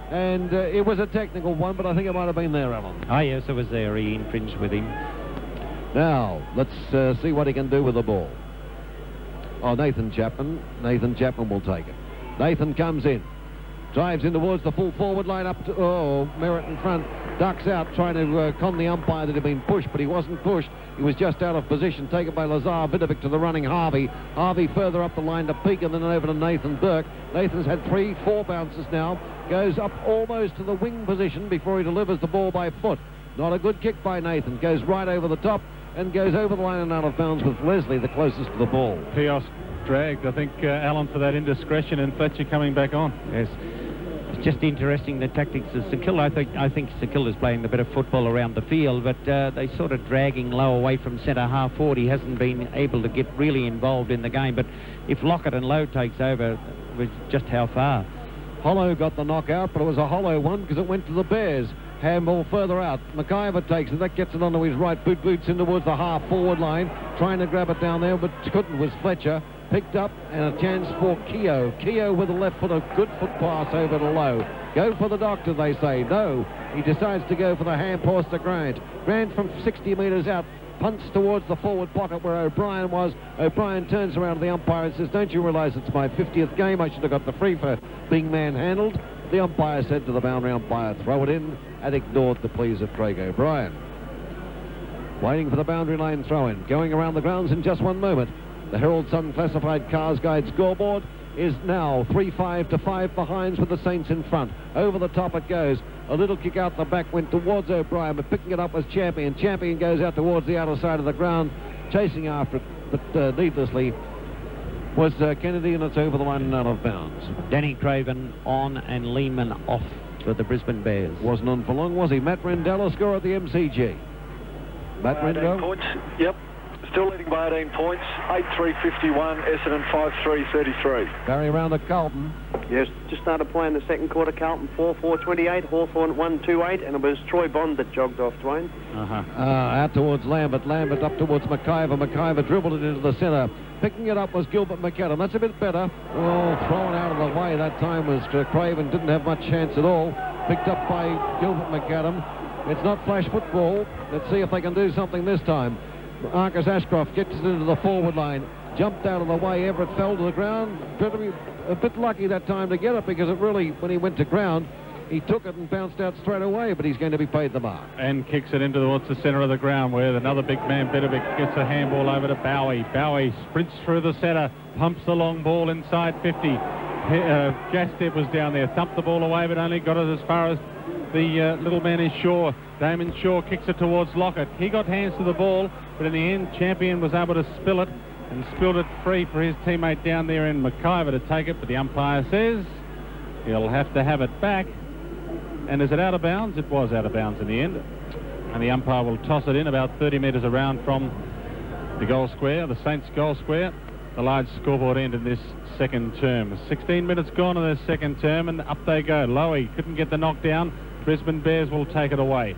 And it was a technical one, but I think it might have been there, Alan. Oh, yes, it was there. He infringed with him. Now, let's see what he can do with the ball. Oh, Nathan Chapman. Nathan Chapman will take it. Nathan comes in. Drives in towards the full forward line up to... Oh, Merritt in front. Ducks out, trying to con the umpire that had been pushed, but he wasn't pushed. He was just out of position, taken by Lazar Vidovic to the running Harvey. Harvey further up the line to Peak, and then over to Nathan Burke. Nathan's had 3-4 bounces now. Goes up almost to the wing position before he delivers the ball by foot. Not a good kick by Nathan. Goes right over the top and goes over the line and out of bounds with Leslie the closest to the ball. Pios dragged, I think, Alan for that indiscretion, and Fletcher coming back on. Yes. It's just interesting, the tactics of St Kilda. I think St Kilda's playing the better football around the field, but they sort of dragging low away from centre half forward. He hasn't been able to get really involved in the game, but if Lockett and Lowe takes over, with just how far? Hollow got the knockout, but it was a hollow one because it went to the Bears. Handball further out. McIver takes it. That gets it onto his right boot. Boots in towards the half-forward line. Trying to grab it down there, but couldn't. Was Fletcher. Picked up, and a chance for Keogh. Keogh with a left foot, a good foot pass over to Lowe. Go for the doctor, they say. No, he decides to go for the hand pass to Grant. Grant from 60 metres out punts towards the forward pocket where O'Brien was. O'Brien turns around to the umpire and says, don't you realise it's my 50th game? I should have got the free for being manhandled. The umpire said to the boundary umpire, throw it in, and ignored the pleas of Craig O'Brien. Waiting for the boundary line throw-in. Going around the grounds in just one moment. The Herald Sun Classified Cars Guide scoreboard is now 3-5 to 5 behinds with the Saints in front. Over the top it goes. A little kick out the back went towards O'Brien, but picking it up was Champion. Champion goes out towards the outer side of the ground, chasing after it, but needlessly was Kennedy, and it's over the line and out of bounds. Danny Craven on and Lehman off for the Brisbane Bears. Wasn't on for long, was he? Matt Rendell a score at the MCG. Matt Rendell? Points, yep. Still leading by 18 points, 8-3-51, Essendon 5-3-33. Barry around at Carlton. Yes, just started playing the second quarter. Carlton 4-4-28, Hawthorn 1-2-8, and it was Troy Bond that jogged off, Dwayne. Out towards Lambert. Lambert up towards McIver. McIver dribbled it into the centre. Picking it up was Gilbert McAdam. That's a bit better. Oh, thrown out of the way that time was Craven. Didn't have much chance at all. Picked up by Gilbert McAdam. It's not flash football. Let's see if they can do something this time. Marcus Ashcroft gets it into the forward line. Jumped out of the way. Everett fell to the ground. Better be a bit lucky that time to get it, because it really, when he went to ground, he took it and bounced out straight away, but he's going to be paid the mark. And kicks it into towards the centre of the ground, where another big man, Bedovic, gets a handball over to Bowie. Bowie sprints through the centre, pumps the long ball inside 50. Jastep was down there, thumped the ball away, but only got it as far as the little man is Shaw. Damon Shaw kicks it towards Lockett. He got hands to the ball, but in the end, Champion was able to spill it and spilled it free for his teammate down there in McIver to take it, but the umpire says he'll have to have it back. And is it out of bounds? It was out of bounds in the end. And the umpire will toss it in about 30 metres around from the goal square, the Saints goal square, the large scoreboard end in this second term. 16 minutes gone in the second term, and up they go. Lowy couldn't get the knockdown. Brisbane Bears will take it away.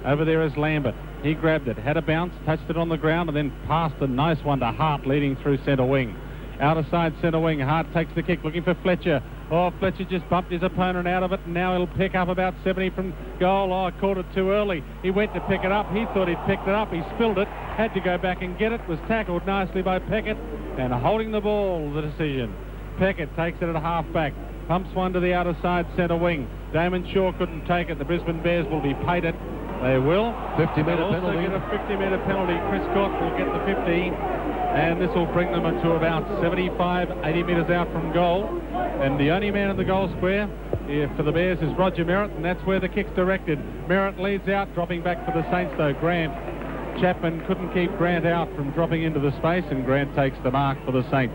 Over there is Lambert. He grabbed it, had a bounce, touched it on the ground, and then passed a nice one to Hart, leading through centre wing. Outer side centre wing. Hart takes the kick, looking for Fletcher. Oh, Fletcher just bumped his opponent out of it, and now he'll pick up about 70 from goal. Oh, I caught it too early. He went to pick it up. He thought he'd picked it up. He spilled it, had to go back and get it. Was tackled nicely by Peckett, and holding the ball, the decision. Peckett takes it at half-back. Pumps one to the outer side centre wing. Damon Shaw couldn't take it. The Brisbane Bears will be paid it. They will. 50-metre penalty. Get a 50-metre penalty. Chris Scott will get the 50. And this will bring them to about 75, 80 metres out from goal. And the only man in the goal square for the Bears is Roger Merritt, and that's where the kick's directed. Merritt leads out, dropping back for the Saints though. Grant. Chapman couldn't keep Grant out from dropping into the space, and Grant takes the mark for the Saints.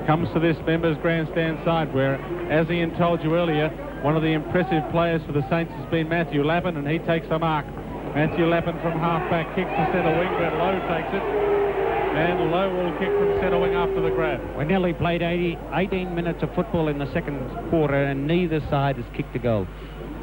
Comes to this members grandstand side, where, as Ian told you earlier, one of the impressive players for the Saints has been Matthew Lappin, and he takes the mark. Matthew Lappin from half-back kicks to centre wing, where Lowe takes it. And Lowe will kick from centre wing after the grab. We nearly played 18 minutes of football in the second quarter, and neither side has kicked a goal.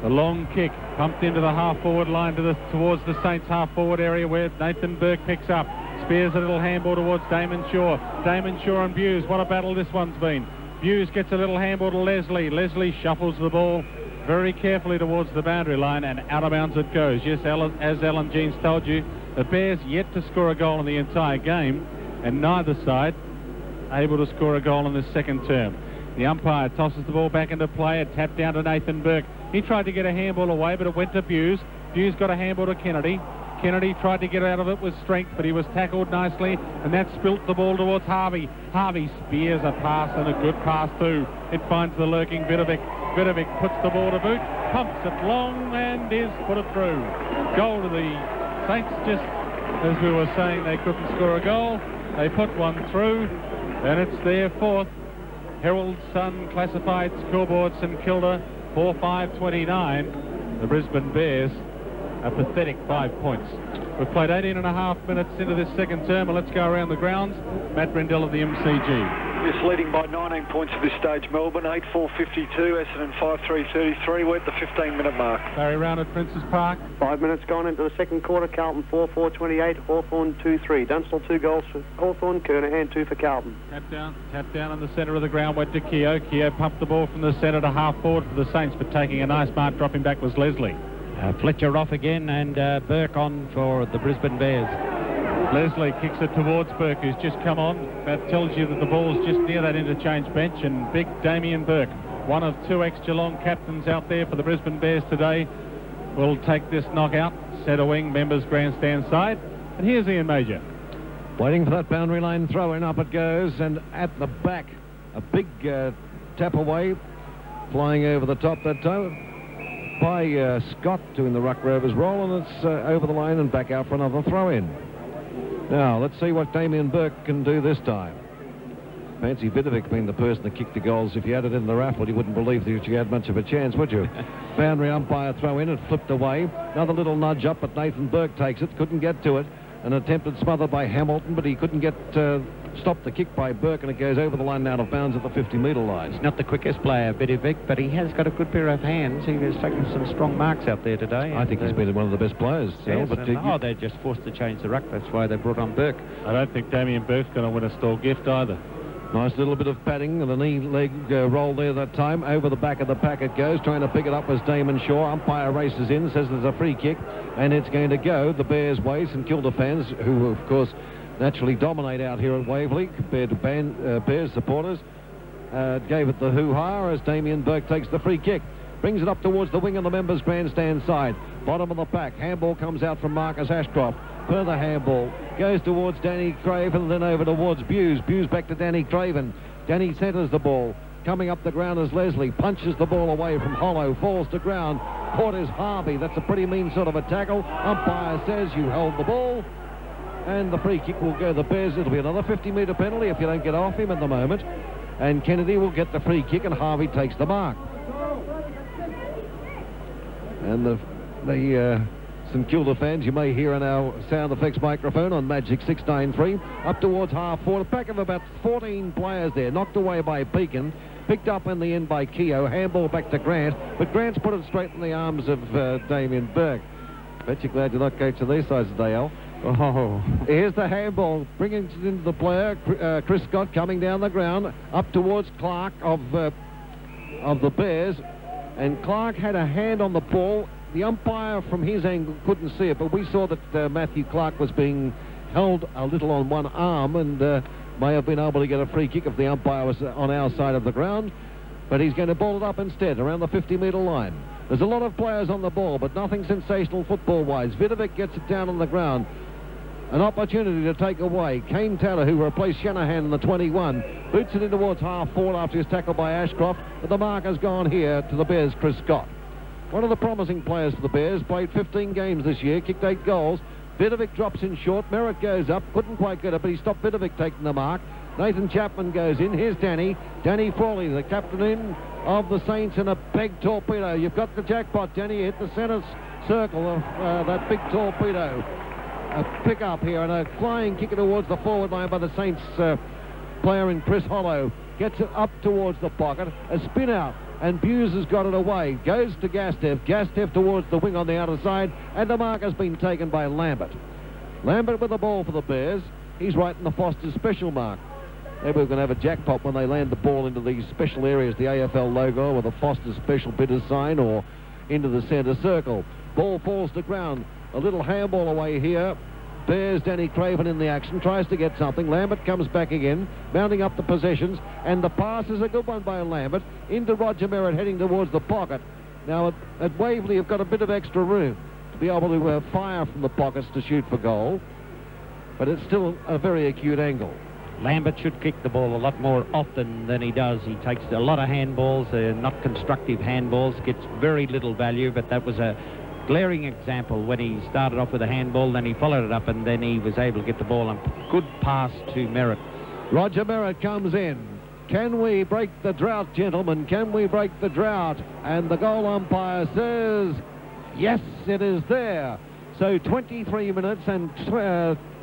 The long kick pumped into the half-forward line towards the Saints half-forward area, where Nathan Burke picks up. Spears a little handball towards Damon Shaw. Damon Shaw and Buse. What a battle this one's been. Buse gets a little handball to Leslie. Leslie shuffles the ball very carefully towards the boundary line, and out of bounds it goes. Yes, as Alan Jeans told you, the Bears yet to score a goal in the entire game, and neither side able to score a goal in this second term. The umpire tosses the ball back into play. A tap down to Nathan Burke. He tried to get a handball away, but it went to Buse. Buse got a handball to Kennedy. Kennedy tried to get out of it with strength, but he was tackled nicely, and that spilt the ball towards Harvey. Harvey spears a pass, and a good pass too. It finds the lurking Bedovic. Bedovic puts the ball to boot, pumps it long, and is put it through. Goal to the Saints. Just as we were saying, they couldn't score a goal. They put one through, and it's their fourth. Herald Sun classified scoreboard, St Kilda 4-5-29. The Brisbane Bears a pathetic 5 points. We've played 18 and a half minutes into this second term, and let's go around the grounds. Matt Rendell of the MCG. It's leading by 19 points at this stage, Melbourne, 8-4-52, Essendon 5-3-33. We're at the 15-minute mark. Barry round at Princes Park. 5 minutes gone into the second quarter. Carlton 4-4-28, Hawthorn 2-3. Dunstall 2 goals for Hawthorn, Kernahan 2 for Carlton. Tap down in the centre of the ground went to Keogh. Keogh pumped the ball from the centre to half forward for the Saints, but taking a nice mark, dropping back was Leslie. Fletcher off again, and Burke on for the Brisbane Bears. Leslie kicks it towards Burke, who's just come on. That tells you that the ball's just near that interchange bench, and big Damien Burke, one of 2 ex-Geelong captains out there for the Brisbane Bears today, will take this knockout. Centre wing, members grandstand side. And here's Ian Major. Waiting for that boundary line throw in, up it goes, and at the back, a big tap away, flying over the top that time by Scott doing the Ruck Rovers roll, and it's over the line and back out for another throw in. Now, let's see what Damien Burke can do this time. Fancy Vidovic being the person that kicked the goals. If you had it in the raffle, you wouldn't believe that you had much of a chance, would you? Boundary umpire throw in, it flipped away. Another little nudge up, but Nathan Burke takes it, couldn't get to it. An attempted smother by Hamilton, but he couldn't get stopped the kick by Burke, and it goes over the line and out of bounds at the 50-metre line. He's not the quickest player, Vidovic, but he has got a good pair of hands. He was taking some strong marks out there today. I think he's been one of the best players. Yes, but they're just forced to change the ruck. That's why they brought on Burke. I don't think Damien Burke's going to win a stall gift either. Nice little bit of padding and a knee-leg roll there that time. Over the back of the pack it goes. Trying to pick it up was Damon Shaw. Umpire races in, says there's a free kick, and it's going to go the Bears' way. St Kilda fans, who of course naturally dominate out here at Waverley compared to Bears supporters, gave it the hoo-ha as Damien Burke takes the free kick. Brings it up towards the wing on the members' grandstand side. Bottom of the pack. Handball comes out from Marcus Ashcroft. Further handball. Goes towards Danny Craven and then over towards Buse. Buse back to Danny Craven. Danny centres the ball. Coming up the ground as Leslie. Punches the ball away from Hollow. Falls to ground. Caught is Harvey. That's a pretty mean sort of a tackle. Umpire says you held the ball. And the free kick will go the Bears. It'll be another 50-metre penalty if you don't get off him at the moment. And Kennedy will get the free kick and Harvey takes the mark. And the St Kilda fans, you may hear in our sound effects microphone on Magic 693, up towards half forward. A pack of about 14 players there, knocked away by Beacon, picked up in the end by Keogh, handball back to Grant, but Grant's put it straight in the arms of Damien Burke. Bet you're glad you're not coaching these sides today, Al. Oh, here's the handball, bringing it into the player, Chris Scott coming down the ground, up towards Clark of the Bears, and Clark had a hand on the ball. The umpire from his angle couldn't see it, but we saw that Matthew Clark was being held a little on one arm and may have been able to get a free kick if the umpire was on our side of the ground, but he's going to ball it up instead around the 50-metre line. There's a lot of players on the ball, but nothing sensational football-wise. Vidovic gets it down on the ground. An opportunity to take away. Kane Taylor, who replaced Shanahan in the 21, boots it in towards half forward after his tackle by Ashcroft, but the mark has gone here to the Bears' Chris Scott. One of the promising players for the Bears, played 15 games this year, kicked 8 goals. Vidovic drops in short, Merritt goes up, couldn't quite get it, but he stopped Vidovic taking the mark. Nathan Chapman goes in, here's Danny Frawley, the captain of the Saints, in a big torpedo. You've got the jackpot, Danny, hit the centre circle of that big torpedo. A pick up here and a flying kick towards the forward line by the Saints player in Chris Hollow. Gets it up towards the pocket, a spin out, and Buse has got it away. Goes to Gastev. Gastev towards the wing on the outer side, and the mark has been taken by Lambert. Lambert with the ball for the Bears. He's right in the Foster's special mark. Maybe we're going to have a jackpot when they land the ball into these special areas, the AFL logo or the Foster's special bidders sign, or into the centre circle. Ball falls to ground. A little handball away here. Bears Danny Craven in the action, tries to get something. Lambert comes back again, mounting up the possessions, and the pass is a good one by Lambert into Roger Merritt heading towards the pocket. Now at Waverley you've got a bit of extra room to be able to fire from the pockets to shoot for goal, but it's still a very acute angle. Lambert should kick the ball a lot more often than he does. He takes a lot of handballs, not constructive handballs, gets very little value, but that was a glaring example when he started off with a handball, then he followed it up, and then he was able to get the ball and good pass to Merritt. Roger Merritt comes in. Can we break the drought, gentlemen? Can we break the drought? And the goal umpire says, yes, it is there. So 23 minutes and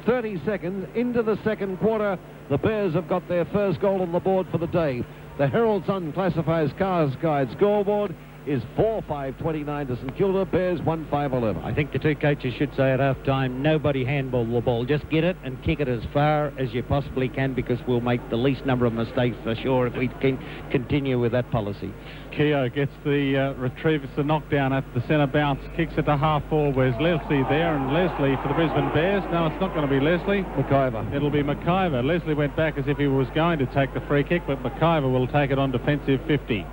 30 seconds into the second quarter. The Bears have got their first goal on the board for the day. The Herald Sun classifies Cars Guide scoreboard is 4-5-29 to St Kilda, Bears 1-5-11. I think the two coaches should say at half-time, nobody handball the ball. Just get it and kick it as far as you possibly can, because we'll make the least number of mistakes for sure if we can continue with that policy. Keogh gets the retrieves the knockdown at the centre bounce, kicks it to half-forward. Where's Leslie there? And Leslie for the Brisbane Bears. No, it's not going to be Leslie. McIver. It'll be McIver. Leslie went back as if he was going to take the free kick, but McIver will take it on defensive 50.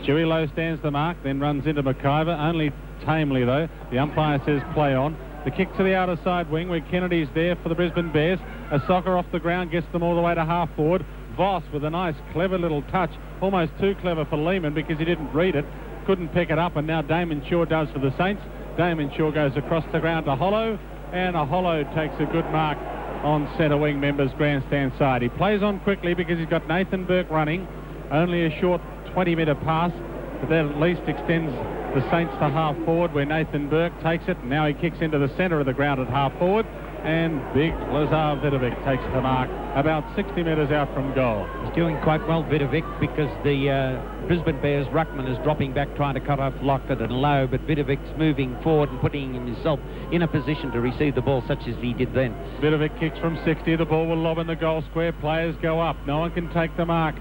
Stewie Lowe stands the mark, then runs into McIver, only tamely though. The umpire says play on. The kick to the outer side wing where Kennedy's there for the Brisbane Bears. A soccer off the ground gets them all the way to half forward. Voss with a nice clever little touch, almost too clever for Lehman because he didn't read it, couldn't pick it up, and now Damon Shaw does for the Saints. Damon Shaw goes across the ground to Hollow, and a Hollow takes a good mark on centre wing members grandstand side. He plays on quickly because he's got Nathan Burke running, only a short 20-metre pass, but that at least extends the Saints to half forward where Nathan Burke takes it. Now he kicks into the centre of the ground at half forward, and big Lazar Vidovic takes the mark about 60 metres out from goal. He's doing quite well, Vidovic, because the Brisbane Bears ruckman is dropping back trying to cut off Lockett and Lowe, but Vidovic's moving forward and putting himself in a position to receive the ball such as he did then. Vidovic kicks from 60, the ball will lob in the goal square, players go up, no one can take the mark.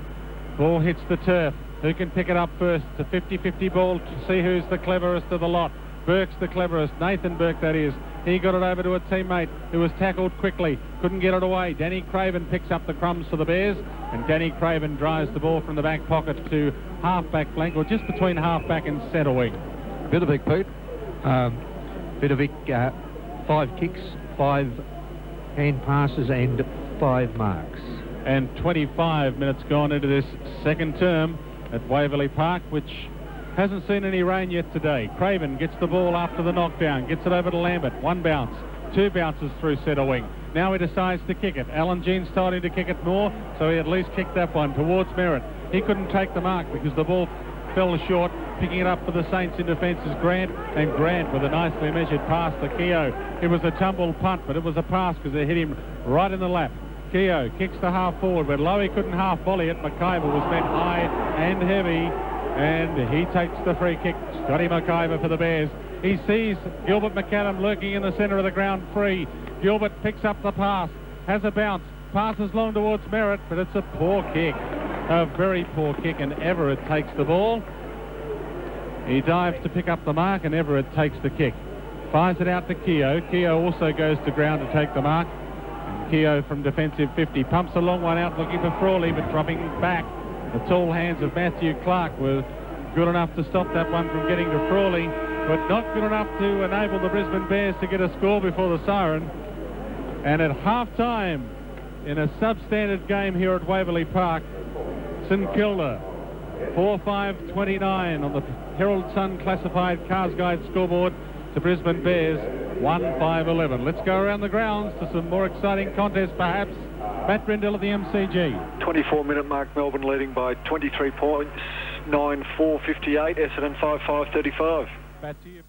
Ball hits the turf. Who can pick it up first? It's a 50-50 ball to see who's the cleverest of the lot. Burke's the cleverest, Nathan Burke that is. He got it over to a teammate who was tackled quickly, couldn't get it away. Danny Craven picks up the crumbs for the Bears, and Danny Craven drives the ball from the back pocket to half-back flank, or just between half-back and centre wing. Vidovic, Pete. Vidovic, 5 kicks, 5 hand passes and 5 marks. And 25 minutes gone into this second term at Waverley Park, which hasn't seen any rain yet today. Craven gets the ball after the knockdown, gets it over to Lambert. 1 bounce, 2 bounces through centre wing. Now he decides to kick it. Alan Jean's starting to kick it more, so he at least kicked that one towards Merritt. He couldn't take the mark because the ball fell short. Picking it up for the Saints in defence is Grant, and Grant with a nicely measured pass to Keogh. It was a tumble punt, but it was a pass because it hit him right in the lap. Keogh kicks to half forward, but Lowe couldn't half volley it. McIver was met high and heavy, and he takes the free kick. Scotty McIver for the Bears. He sees Gilbert McAdam lurking in the centre of the ground free. Gilbert picks up the pass, has a bounce, passes long towards Merritt, but it's a poor kick. A very poor kick, and Everett takes the ball. He dives to pick up the mark, and Everett takes the kick. Fires it out to Keogh. Keogh also goes to ground to take the mark. Keogh from defensive 50 pumps a long one out looking for Frawley, but dropping back. The tall hands of Matthew Clark were good enough to stop that one from getting to Frawley, but not good enough to enable the Brisbane Bears to get a score before the siren. And at half-time in a substandard game here at Waverley Park, St Kilda 4-5-29 on the Herald Sun classified Cars Guide scoreboard to Brisbane Bears 1-5-11. Let's go around the grounds to some more exciting contests perhaps. Matt Brindle at the MCG. 24-minute mark, Melbourne leading by 23 points, 9-4-58, Essendon 5-5-35. Back to you.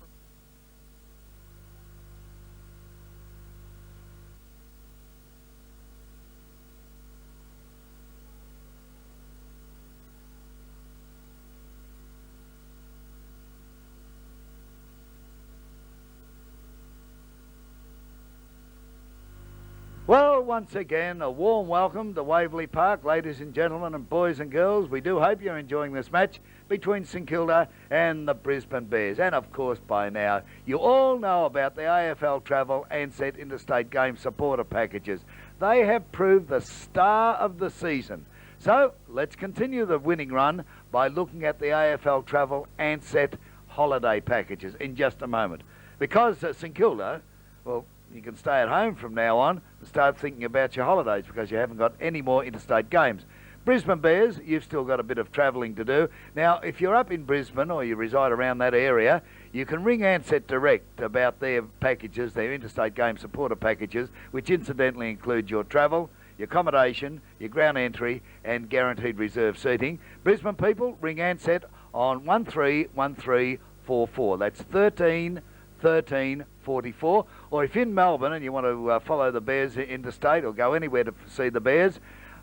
Well, once again, a warm welcome to Waverley Park, ladies and gentlemen and boys and girls. We do hope you're enjoying this match between St Kilda and the Brisbane Bears. And, of course, by now, you all know about the AFL Travel Ansett Interstate Game supporter packages. They have proved the star of the season. So, let's continue the winning run by looking at the AFL Travel Ansett holiday packages in just a moment. Because St Kilda, well, you can stay at home from now on and start thinking about your holidays because you haven't got any more interstate games. Brisbane Bears, you've still got a bit of travelling to do. Now, if you're up in Brisbane or you reside around that area, you can ring Ansett direct about their packages, their interstate game supporter packages, which incidentally include your travel, your accommodation, your ground entry and guaranteed reserve seating. Brisbane people, ring Ansett on 131344. That's 13 13.44. Or if in Melbourne and you want to follow the Bears interstate or go anywhere to see the Bears,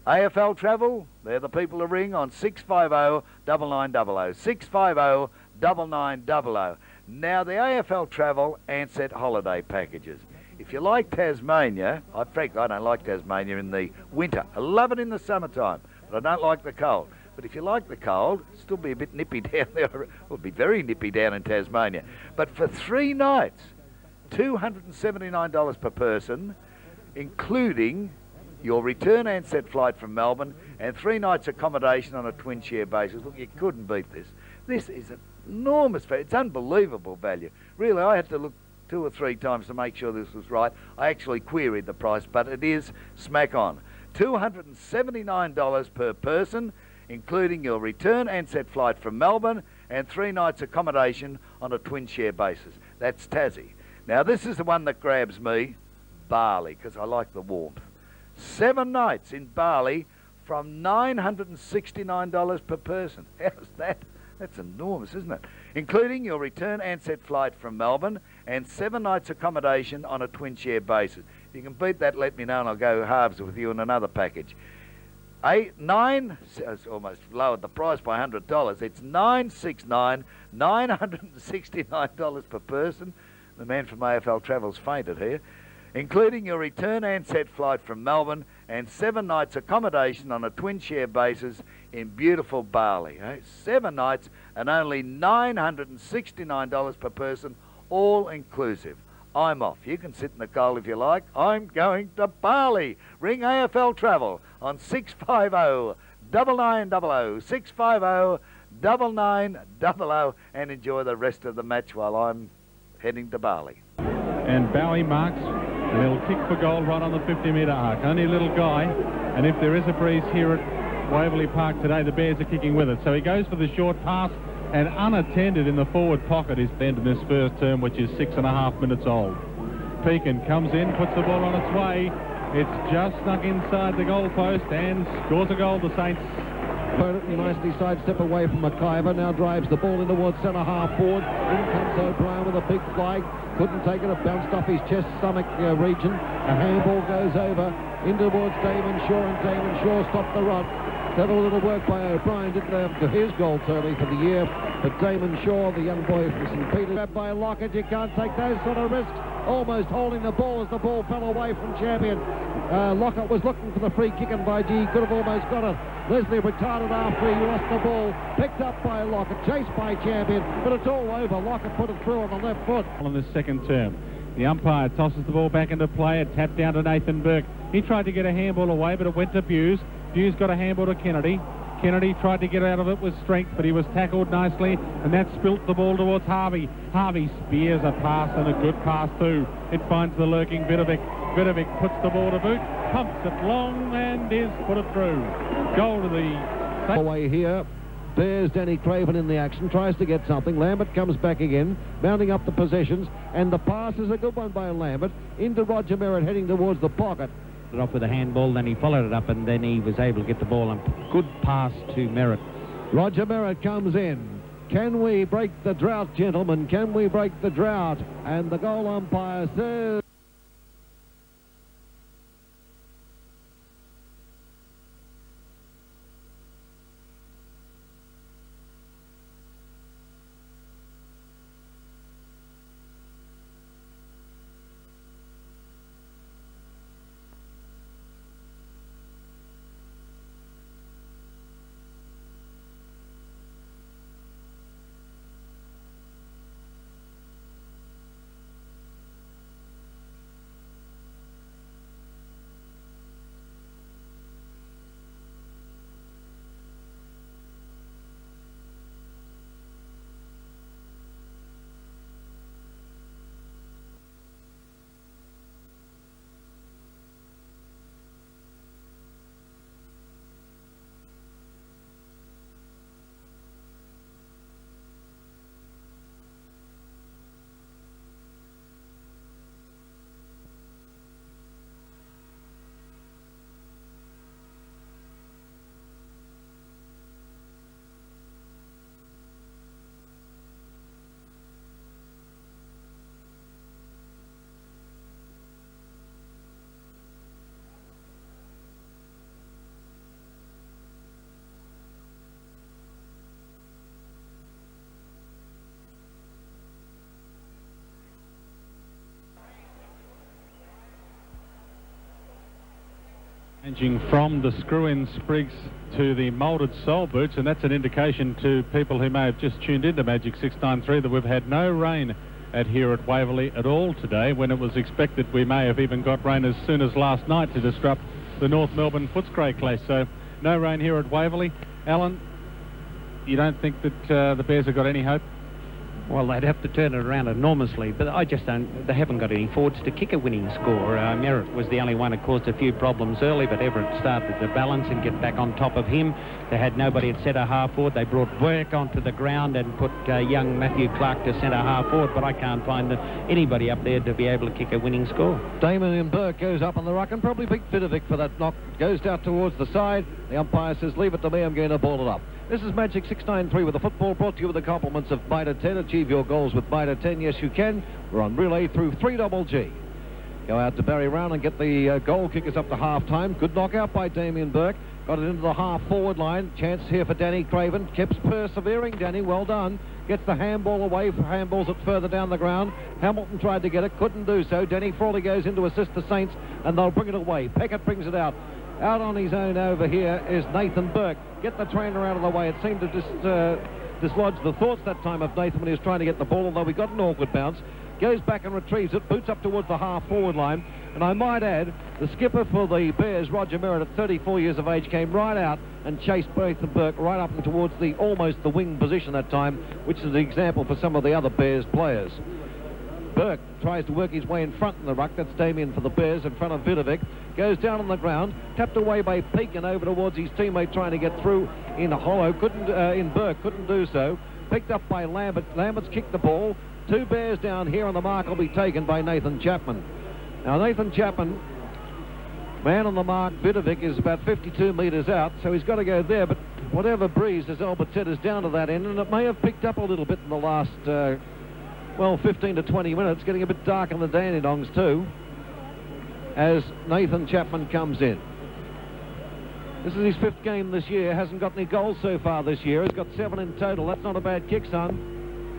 AFL Travel, they're the people to ring on 650 9900. 650 9900. Now, the AFL Travel Ansett holiday packages. If you like Tasmania, frankly, I don't like Tasmania in the winter. I love it in the summertime, but I don't like the cold. But if you like the cold, it'll still be a bit nippy down there. It'll be very nippy down in Tasmania. But for 3 nights, $279 per person, including your return Ansett flight from Melbourne and 3 nights accommodation on a twin share basis. Look, you couldn't beat this. This is an enormous value. It's unbelievable value. Really, I had to look 2 or 3 times to make sure this was right. I actually queried the price, but it is smack on. $279 per person, including your return Ansett flight from Melbourne and 3 nights accommodation on a twin share basis. That's Tassie. Now, this is the one that grabs me, Bali, because I like the warmth. 7 nights in Bali from $969 per person. How's that? That's enormous, isn't it? Including your return Ansett flight from Melbourne and 7 nights accommodation on a twin share basis. If you can beat that, let me know and I'll go halves with you in another package. It's almost lowered the price by $100. It's $969 per person. The man from AFL Travel's fainted here. Including your return Ansett flight from Melbourne and 7 nights accommodation on a twin share basis in beautiful Bali. 7 nights and only $969 per person, all inclusive. I'm off. You can sit in the cold if you like. I'm going to Bali. Ring AFL Travel on 650 9900, 650 9900, and enjoy the rest of the match while I'm heading to Bali. And Bowie marks, and he'll kick for goal right on the 50-metre arc. Only a little guy, and if there is a breeze here at Waverley Park today, the Bears are kicking with it. So he goes for the short pass, and unattended in the forward pocket is Bent in this first term, which is 6.5 minutes old. Pekin comes in, puts the ball on its way. It's just snuck inside the goal post and scores a goal, the Saints. Nicely sidestep away from McIver, now drives the ball in towards centre half forward. In comes O'Brien with a big flag. Couldn't take it, it bounced off his chest stomach region. A handball goes over in towards Damon Shaw, and Damon Shaw stopped the run. Clever little work by O'Brien, didn't have to his goal early for the year, but Damon Shaw, the young boy from St. Peter, grabbed by Lockett. You can't take those sort of risks. Almost holding the ball as the ball fell away from Champion. Lockett was looking for the free kick, and by G, he could have almost got it. Leslie retarded after he lost the ball, picked up by Lockett, chased by Champion, but it's all over. Lockett put it through on the left foot. On this second term, the umpire tosses the ball back into play. It tapped down to Nathan Burke. He tried to get a handball away, but it went to Buse. Buse got a handball to Kennedy. Kennedy tried to get out of it with strength, but he was tackled nicely, and that spilt the ball towards Harvey. Harvey spears a pass, and a good pass too. It finds the lurking Vidovic. Vidovic puts the ball to boot, pumps it long, and is put it through. Goal to the... Away here. Bears Danny Craven in the action, tries to get something. Lambert comes back again, mounting up the possessions, and the pass is a good one by Lambert into Roger Merritt, heading towards the pocket. It off with a handball, then he followed it up, and then he was able to get the ball on. Good pass to Merritt. Roger Merritt comes in. Can we break the drought, gentlemen? Can we break the drought? And the goal umpire says... Changing from the screw-in sprigs to the moulded sole boots, and that's an indication to people who may have just tuned into Magic 693 that we've had no rain here at Waverley at all today, when it was expected we may have even got rain as soon as last night to disrupt the North Melbourne Footscray clash. So no rain here at Waverley. Alan, you don't think that the Bears have got any hope? Well, they'd have to turn it around enormously, but I just don't. They haven't got any forwards to kick a winning score. Merritt was the only one who caused a few problems early, but Everett started to balance and get back on top of him. They had nobody at centre half forward. They brought Burke onto the ground and put young Matthew Clark to centre half forward, but I can't find anybody up there to be able to kick a winning score. Damien Burke goes up on the ruck and probably beat Vidovic for that knock. Goes down towards the side. The umpire says, leave it to me, I'm going to ball it up. This is Magic 693 with the football, brought to you with the compliments of Mitre 10. Achieve your goals with Mitre 10. Yes, you can. We're on relay through 3GG. Go out to Barry Round and get the goal kickers up to half-time. Good knockout by Damien Burke. Got it into the half-forward line. Chance here for Danny Craven. Keeps persevering, Danny. Well done. Gets the handball away. Handballs it further down the ground. Hamilton tried to get it. Couldn't do so. Danny Frawley goes in to assist the Saints, and they'll bring it away. Peckett brings it out. Out on his own over here is Nathan Burke. Get the trainer out of the way. It seemed to dislodge the thoughts that time of Nathan when he was trying to get the ball, although he got an awkward bounce. Goes back and retrieves it, boots up towards the half-forward line. And I might add, the skipper for the Bears, Roger Merritt, at 34 years of age, came right out and chased Nathan Burke right up and towards almost the wing position that time, which is an example for some of the other Bears players. Burke tries to work his way in front in the ruck. That's Damien for the Bears in front of Vidovic. Goes down on the ground, tapped away by Peake and over towards his teammate trying to get through in Hollow. In Burke, couldn't do so. Picked up by Lambert. Lambert's kicked the ball. Two Bears down here, and the mark will be taken by Nathan Chapman. Now, Nathan Chapman, man on the mark, Vidovic is about 52 metres out, so he's got to go there, but whatever breeze, as Albert said, is down to that end, and it may have picked up a little bit in the last 15 to 20 minutes, getting a bit dark on the Dandenongs too, as Nathan Chapman comes in. This is his 5th game this year, hasn't got any goals so far this year. He's got 7 in total. That's not a bad kick, son.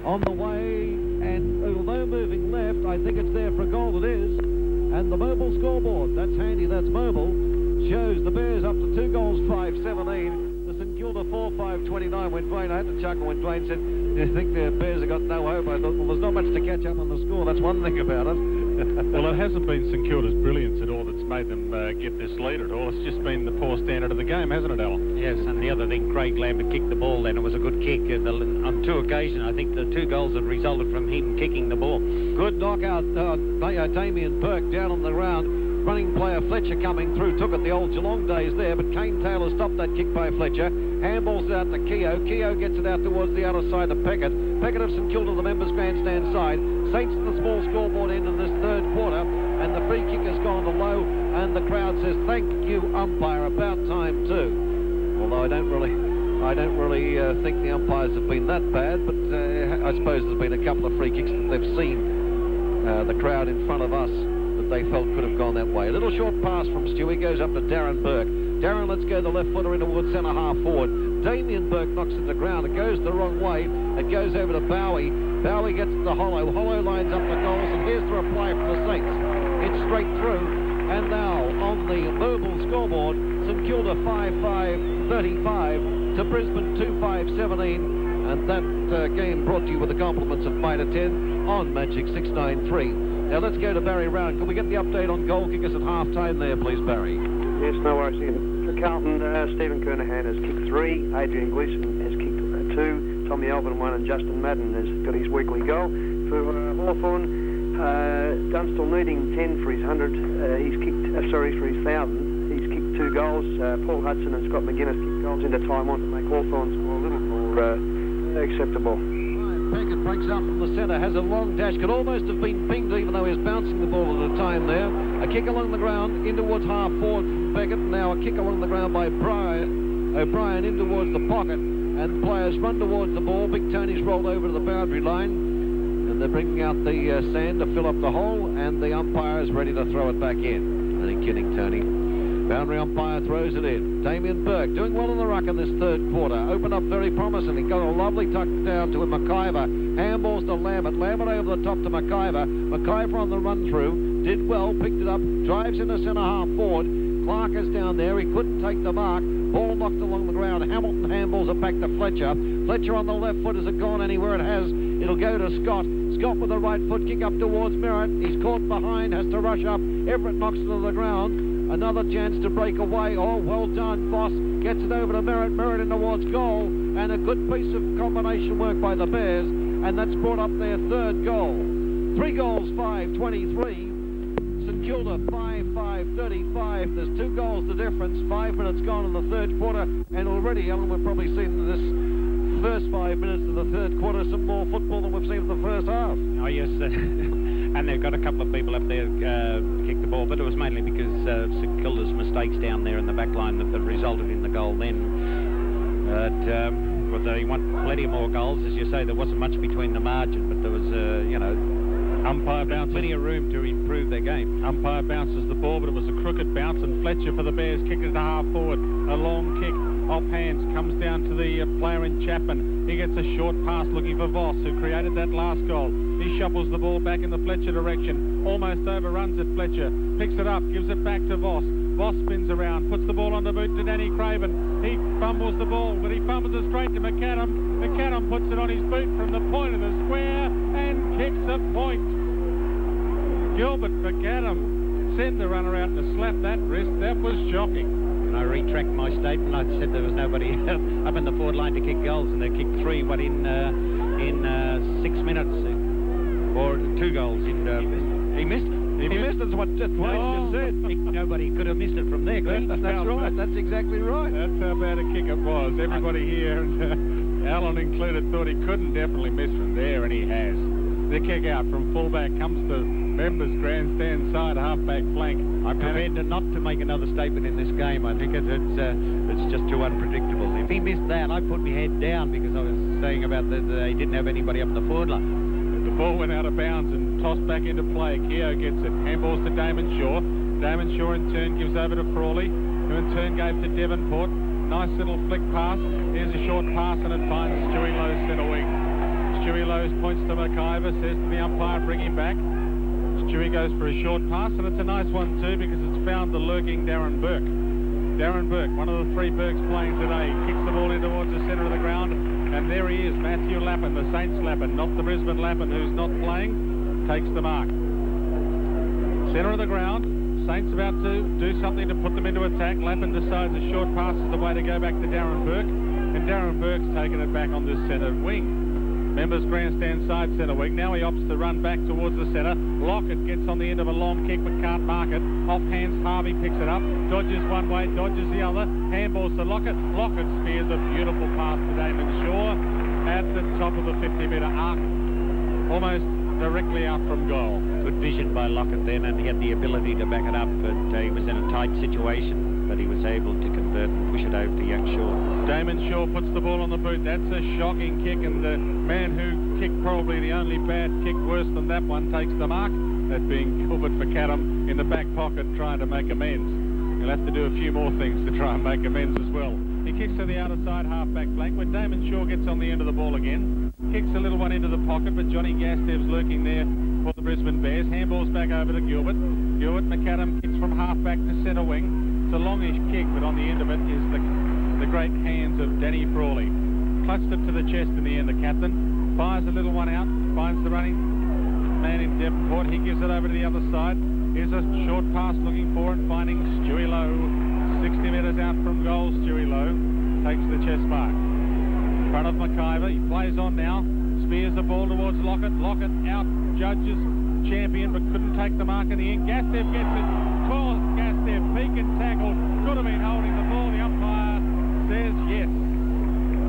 On the way, and although moving left, I think it's there for a goal. It is. And the mobile scoreboard, that's handy, that's mobile, shows the Bears up to 2 goals, 5-17. The St Kilda 4-5-29 when Dwayne, I had to chuckle when Dwayne said, do you think the Bears have got no hope? I thought, well, there's not much to catch up on the score. That's one thing about it. Well, it hasn't been St Kilda's brilliance at all that's made them get this lead at all. It's just been the poor standard of the game, hasn't it, Alan? Yes, and the other thing, Craig Lambert kicked the ball then. It was a good kick. On 2 occasions, I think the 2 goals have resulted from him kicking the ball. Good knockout by Damien Burke down on the ground. Running player Fletcher coming through, took it the old Geelong days there, but Kane Taylor stopped that kick by Fletcher. Handballs it out to Keogh. Keogh gets it out towards the outer side to Peckett. Peckett of St Kilda, the members' grandstand side. Saints at the small scoreboard end of this 3rd quarter, and the free kick has gone to low, and the crowd says, thank you, umpire, about time too. Although I don't really think the umpires have been that bad, but I suppose there's been a couple of free kicks that they've seen the crowd in front of us that they felt could have gone that way. A little short pass from Stewie, goes up to Darren Burke. Darren lets go the left footer in towards centre half forward. Damien Burke knocks it to the ground. It goes the wrong way. It goes over to Bowie. Bowie gets to Hollow. Hollow lines up the goals, and here's the reply from the Saints. It's straight through, and now on the mobile scoreboard, St Kilda 5-5-35 to Brisbane 2-5-17, and that game brought to you with the compliments of Mitre 10 on Magic 693. Now let's go to Barry Round. Can we get the update on goal kickers at half-time there, please, Barry? Yes, no worries, Ian. For Carlton, Stephen Kernahan has kicked 3, Adrian Gleeson has kicked 2, Tommy Alvin 1, and Justin Madden has got his weekly goal. For Hawthorn, Dunstall needing 10 for his 100, for his 1,000, he's kicked 2 goals. Paul Hudson and Scott McGuinness kicked goals into time on to make Hawthorn score a little more acceptable. Peckett breaks out from the centre, has a long dash, could almost have been pinged even though he was bouncing the ball at a time there. A kick along the ground in towards half forward from Peckett, now a kick along the ground by O'Brien in towards the pocket, and players run towards the ball. Big Tony's rolled over to the boundary line, and they're bringing out the sand to fill up the hole, and the umpire is ready to throw it back in. I think kidding, Tony. Boundary umpire throws it in. Damien Burke doing well in the ruck in this 3rd quarter. Opened up very promising. He got a lovely tuck down to McIver. Handballs to Lambert. Lambert over the top to McIver. McIver on the run through. Did well, picked it up, drives into centre half forward. Clark is down there. He couldn't take the mark. Ball knocked along the ground. Hamilton handballs it back to Fletcher. Fletcher on the left foot. Has it gone anywhere? It has. It'll go to Scott. Scott with the right foot. Kick up towards Merritt. He's caught behind. Has to rush up. Everett knocks it to the ground. Another chance to break away. Oh, well done. Voss gets it over to Merritt. Merritt in towards goal. And a good piece of combination work by the Bears. And that's brought up their third goal. 3 goals, 5-23. St Kilda 5-5-35. There's 2 goals the difference. 5 minutes gone in the third quarter, and already, Alan, we've probably seen in this first 5 minutes of the third quarter some more football than we've seen in the first half. Oh yes, and they've got a couple of people up there kick the ball, but it was mainly because St Kilda's mistakes down there in the back line that resulted in the goal then. But they want plenty more goals, as you say. There wasn't much between the margin, but there was umpire bounces. Plenty of room to improve their game. Umpire bounces the ball, but it was a crooked bounce, and Fletcher for the Bears kicked it to half forward. A long kick off hands comes down to the player in Chapman. He gets a short pass looking for Voss, who created that last goal. He shuffles the ball back in the Fletcher direction. Almost overruns it, Fletcher. Picks it up, gives it back to Voss. Voss spins around, puts the ball on the boot to Danny Craven. He fumbles the ball, but he fumbles it straight to McAdam. McAdam puts it on his boot from the point of the square and kicks a point. Gilbert McAdam sent the runner out to slap that wrist. That was shocking. And I retract my statement. I said there was nobody up in the forward line to kick goals, and they kicked 3, but in 6 minutes, or 2 goals. He missed. He missed. That's what Dwayne just said. Nobody could have missed it from there. That's right. That's exactly right. That's how bad a kick it was. Everybody here, Alan included, thought he couldn't definitely miss from there, and he has. The kick out from fullback comes to Members grandstand side, halfback flank. I'm prepared not to make another statement in this game. I think it's just too unpredictable. If he missed that, I put my head down because I was saying about that they didn't have anybody up in the forward line. The ball went out of bounds and tossed back into play. Keogh gets it. Handballs to Damon Shaw. Damon Shaw in turn gives over to Frawley, who in turn gave to Devonport. Nice little flick pass. Here's a short pass and it finds Stewie Lowe's centre wing. Stewie Lowe points to McIver, says to the umpire, bring him back. Stewie goes for a short pass, and it's a nice one too because it's found the lurking Darren Burke. Darren Burke, one of the 3 Burkes playing today, kicks the ball in towards the centre of the ground, and there he is, Matthew Lappin, the Saints Lappin, not the Brisbane Lappin, who's not playing, takes the mark. Centre of the ground, Saints about to do something to put them into attack. Lappin decides a short pass is the way to go back to Darren Burke, and Darren Burke's taken it back on this centre wing. Members grandstand side centre wing. Now he opts to run back towards the centre. Lockett gets on the end of a long kick but can't mark it. Off hands, Harvey picks it up. Dodges one way, dodges the other. Handballs to Lockett. Lockett spears a beautiful pass to Damon Shaw at the top of the 50-metre arc. Almost directly out from goal. Good vision by Lockett then, and he had the ability to back it up, but he was in a tight situation, but he was able to convert and push it over to young Shaw. Damon Shaw puts the ball on the boot. That's a shocking kick, and the man who kicked probably the only bad kick worse than that one takes the mark. That being Gilbert McAdam in the back pocket trying to make amends. He'll have to do a few more things to try and make amends as well. He kicks to the outer side half-back flank where Damon Shaw gets on the end of the ball again. Kicks a little one into the pocket, but Johnny Gastev's lurking there for the Brisbane Bears. Handballs back over to Gilbert. Gilbert, McAdam kicks from half-back to centre wing. It's a longish kick, but on the end of it is the great hands of Danny Frawley. Clutched it to the chest in the end, the captain. Fires a little one out, finds the running man in Devonport. He gives it over to the other side. Here's a short pass looking for and finding Stewie Lowe. 60 metres out from goal, Stewie Lowe takes the chest mark. In front of McIver, he plays on now. Spears the ball towards Lockett. Lockett out, judges champion, but couldn't take the mark in the end. Gastev gets it. Calls Gastev, peek and tackle. Could have been holding the ball. The umpire says yes.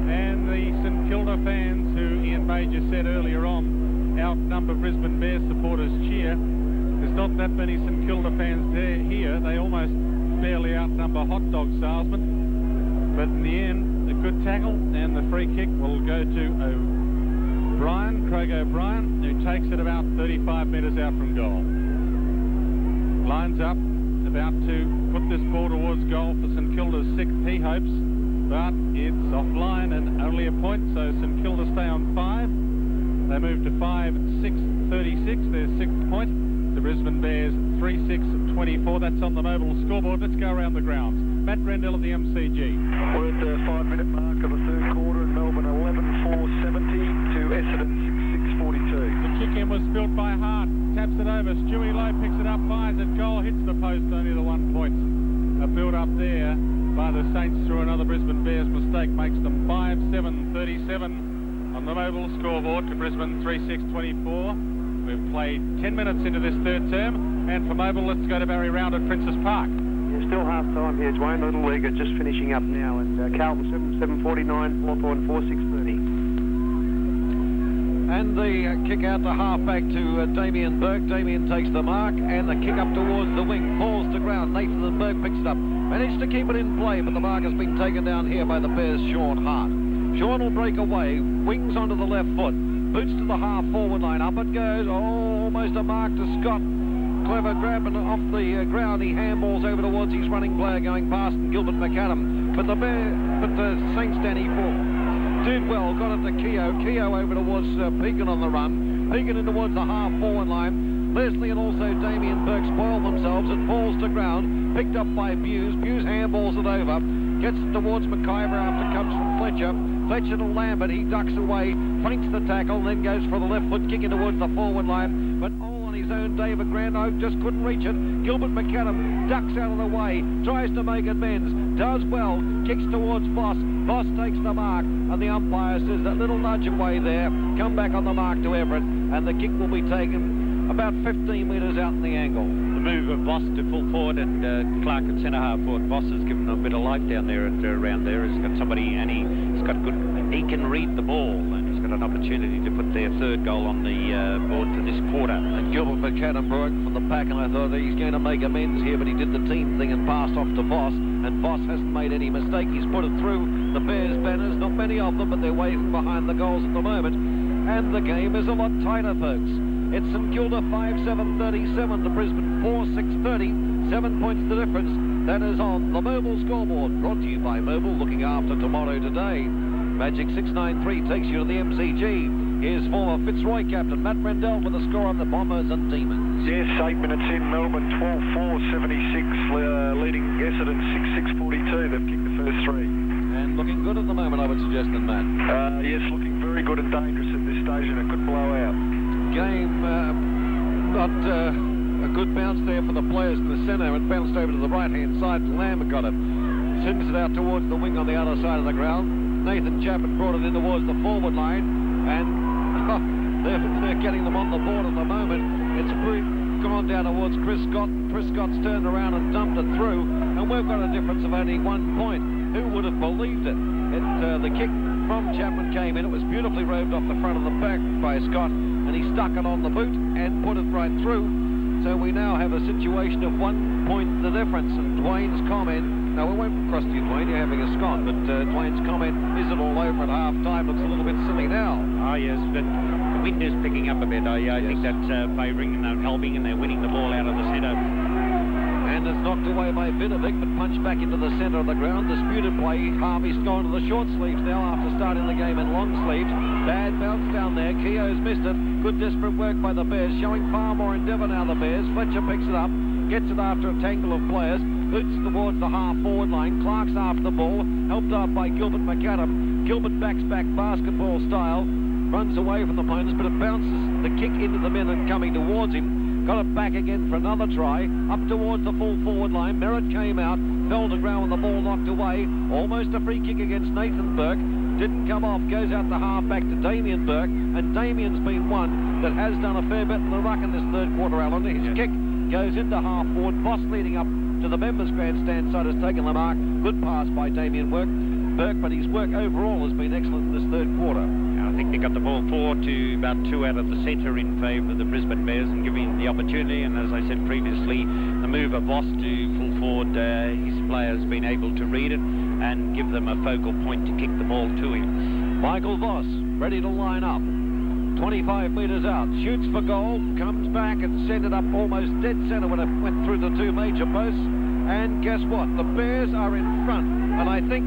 And the St Kilda fans, who Ian Major said earlier on, outnumber Brisbane Bears supporters cheer. There's not that many St Kilda fans there here. They almost barely outnumber hot dog salesmen. But in the end, a good tackle, and the free kick will go to Craig O'Brien, who takes it about 35 metres out from goal. Lines up, about to put this ball towards goal for St Kilda's 6th, he hopes, but it's offline and only a point, so St Kilda stay on 5. They move to 5-6-36, their 6th point. The Brisbane Bears 3-6-20. 36.24. That's on the mobile scoreboard. Let's go around the grounds. Matt Rendell at the MCG. We're at the 5-minute mark of the third quarter in Melbourne, 11.470 to Essendon 6.642. The kick-in was built by Hart. Taps it over. Stewie Lowe picks it up, fires it. Goal hits the post, only the 1 point. A build-up there by the Saints through another Brisbane Bears mistake makes them 5-7-37 on the mobile scoreboard to Brisbane 3-6-24. We've played 10 minutes into this third term, and for mobile, let's go to Barry Round at Princes Park. Yeah, still half-time here, Dwayne. Little League are just finishing up now, and Carlton 7.49, Hawthorn 4.630. And the kick out to half-back to Damien Burke. Damien takes the mark, and the kick up towards the wing. Falls to ground. Nathan Burke picks it up. Managed to keep it in play, but the mark has been taken down here by the Bears' Sean Hart. Sean will break away. Wings onto the left foot. Boots to the half-forward line. Up it goes. Oh, almost a mark to Scott. Clever grab, and off the ground he handballs over towards his running player going past Gilbert McAdam. But the Saints Danny Bull did well, got it to Keogh. Keogh over towards Pekin on the run. Pekin in towards the half-forward line. Leslie and also Damien Burke spoil themselves. It falls to ground. Picked up by Buse. Buse handballs it over. Gets towards McIver after it comes from Fletcher. Fletcher to Lambert. He ducks away. Feints the tackle. Then goes for the left foot, kicking towards the forward line. But all on his own. David Grandhope just couldn't reach it. Gilbert McAdam ducks out of the way. Tries to make amends. Does well. Kicks towards Voss. Voss takes the mark, and the umpire says that little nudge away there. Come back on the mark to Everett, and the kick will be taken about 15 metres out in the angle. The move of Voss to full forward and Clark at centre half forward. Voss has given a bit of life down there around there. He's got somebody, and he's got good. He can read the ball, and he's got an opportunity to put their third goal on the board for this quarter. And Gilbert McAdam broke from the pack, and I thought he's going to make amends here, but he did the team thing and passed off to Voss. And Voss hasn't made any mistake. He's put it through the Bears' banners. Not many of them, but they're waving behind the goals at the moment. And the game is a lot tighter, folks. It's St Kilda 5-7-37 to Brisbane 4-6-30. 7 points the difference. That is on the mobile scoreboard. Brought to you by Mobile, looking after tomorrow today. Magic 693 takes you to the MCG. Here's former Fitzroy captain Matt Rendell with a score on the Bombers and Demons. Yes, 8 minutes in, Melbourne 12-4-76, leading Essendon 6-6-42. They've kicked the first three. And looking good at the moment, I would suggest, Matt. Yes, looking very good and dangerous at this stage, and a good blowout. Game, not a good bounce there for the players in the centre. It bounced over to the right-hand side. Lambert got it. Sends it out towards the wing on the other side of the ground. Nathan Chapman brought it in towards the forward line, and they're getting them on the board at the moment. It's gone down towards Chris Scott. Chris Scott's turned around and dumped it through, and we've got a difference of only 1 point. Who would have believed it? The kick from Chapman came in. It was beautifully roved off the front of the back by Scott, and he stuck it on the boot and put it right through. So we now have a situation of 1 point the difference. And Dwayne's comment, now we won't cross to you, Dwayne, you're having a scone, but Dwayne's comment, is it all over at half-time, looks a little bit silly now. Oh, yes, but the wind is picking up a bit. I think that's favouring and they're helping, and they're winning the ball out of the centre. And it's knocked away by Vidovic, but punched back into the centre of the ground. Disputed play. Harvey's gone to the short sleeves now after starting the game in long sleeves. Bad bounce down there. Keogh's missed it. Good desperate work by the Bears, showing far more endeavour now, the Bears. Fletcher picks it up, gets it after a tangle of players. Boots towards the half-forward line. Clark's after the ball, helped up by Gilbert McAdam. Gilbert backs back basketball style, runs away from the opponents, but it bounces the kick into the men and coming towards him. Got it back again for another try, up towards the full forward line. Merritt came out, fell to ground with the ball knocked away. Almost a free kick against Nathan Burke. Didn't come off, goes out the half back to Damien Burke, and Damien's been one that has done a fair bit in the ruck in this third quarter, Alan. His kick goes into half forward. Voss leading up to the members' grandstand side has taken the mark. Good pass by Damien Burke, but his work overall has been excellent in this third quarter. I think they got the ball 4 to about 2 out of the centre in favour of the Brisbane Bears and giving the opportunity. And as I said previously, the move of Voss to full forward, his players been able to read it and give them a focal point to kick the ball to him. Michael Voss ready to line up. 25 metres out, shoots for goal, comes back and sent it up almost dead centre when it went through the two major posts. And guess what? The Bears are in front, and I think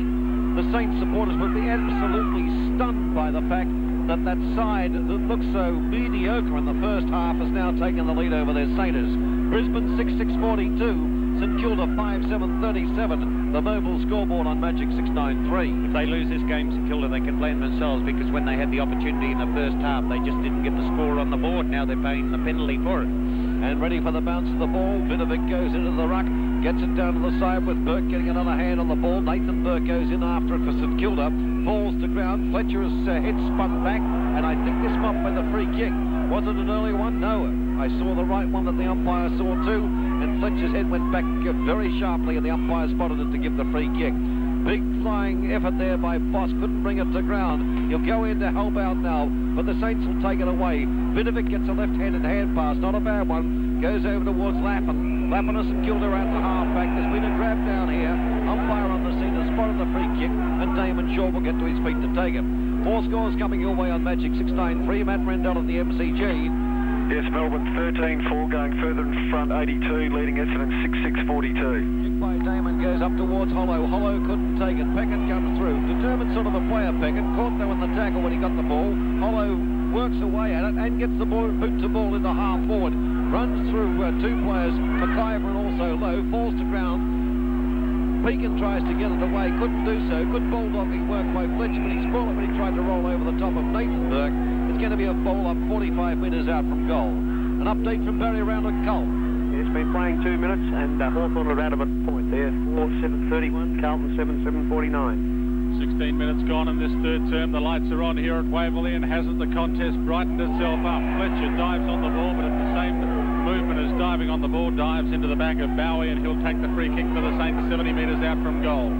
the Saints supporters would be absolutely stunned by the fact that that side that looked so mediocre in the first half has now taken the lead over their Saints. Brisbane 6-6-42. St Kilda 5-7-37. The mobile scoreboard on Magic 6-9-3. If they lose this game, St Kilda, they can blame themselves, because when they had the opportunity in the first half, they just didn't get the score on the board. Now they're paying the penalty for it. And ready for the bounce of the ball. Vidovic goes into the ruck, gets it down to the side with Burke getting another hand on the ball. Nathan Burke goes in after it for St Kilda, falls to ground. Fletcher's head spun back, and I think this might be the free kick. Was it an early one? No. I saw the right one that the umpire saw too, and Fletcher's head went back very sharply, and the umpire spotted it to give the free kick. Big flying effort there by Foss, couldn't bring it to ground. He'll go in to help out now, but the Saints will take it away. Vidovic gets a left-handed hand pass, not a bad one. Goes over towards Lappin. Lappin and St Kilda out to half-back. There's been a grab down here. Umpire on the scene has spotted the free kick, and Damon Shaw will get to his feet to take it. More scores coming your way on Magic 6-9-3. Matt Rendell at the MCG. Yes, Melbourne 13-4, going further in front, 82, leading Essendon 6-6-42. Kick by Damon goes up towards Hollow. Hollow couldn't take it. Peckett comes through. Determined sort of a player, Peckett. Caught though in the tackle when he got the ball. Hollow works away at it and gets the ball, boots the ball into half forward. Runs through two players, McIver and also Lowe. Falls to ground. Pekin tries to get it away. Couldn't do so. Good bulldogging work by Fletcher, but he spoiled it when he tried to roll over the top of Nathan Burke. It's going to be a ball up 45 metres out from goal. An update from Barry Round at Cull. It's been playing 2 minutes, and Hawthorn are out of a point there. 4-7-31, Carlton 7-7-49. 16 minutes gone in this third term. The lights are on here at Waverley, and hasn't the contest brightened itself up? Fletcher dives on the ball, but at the same movement as diving on the ball, dives into the back of Bowie, and he'll take the free kick for the Saints 70 metres out from goal.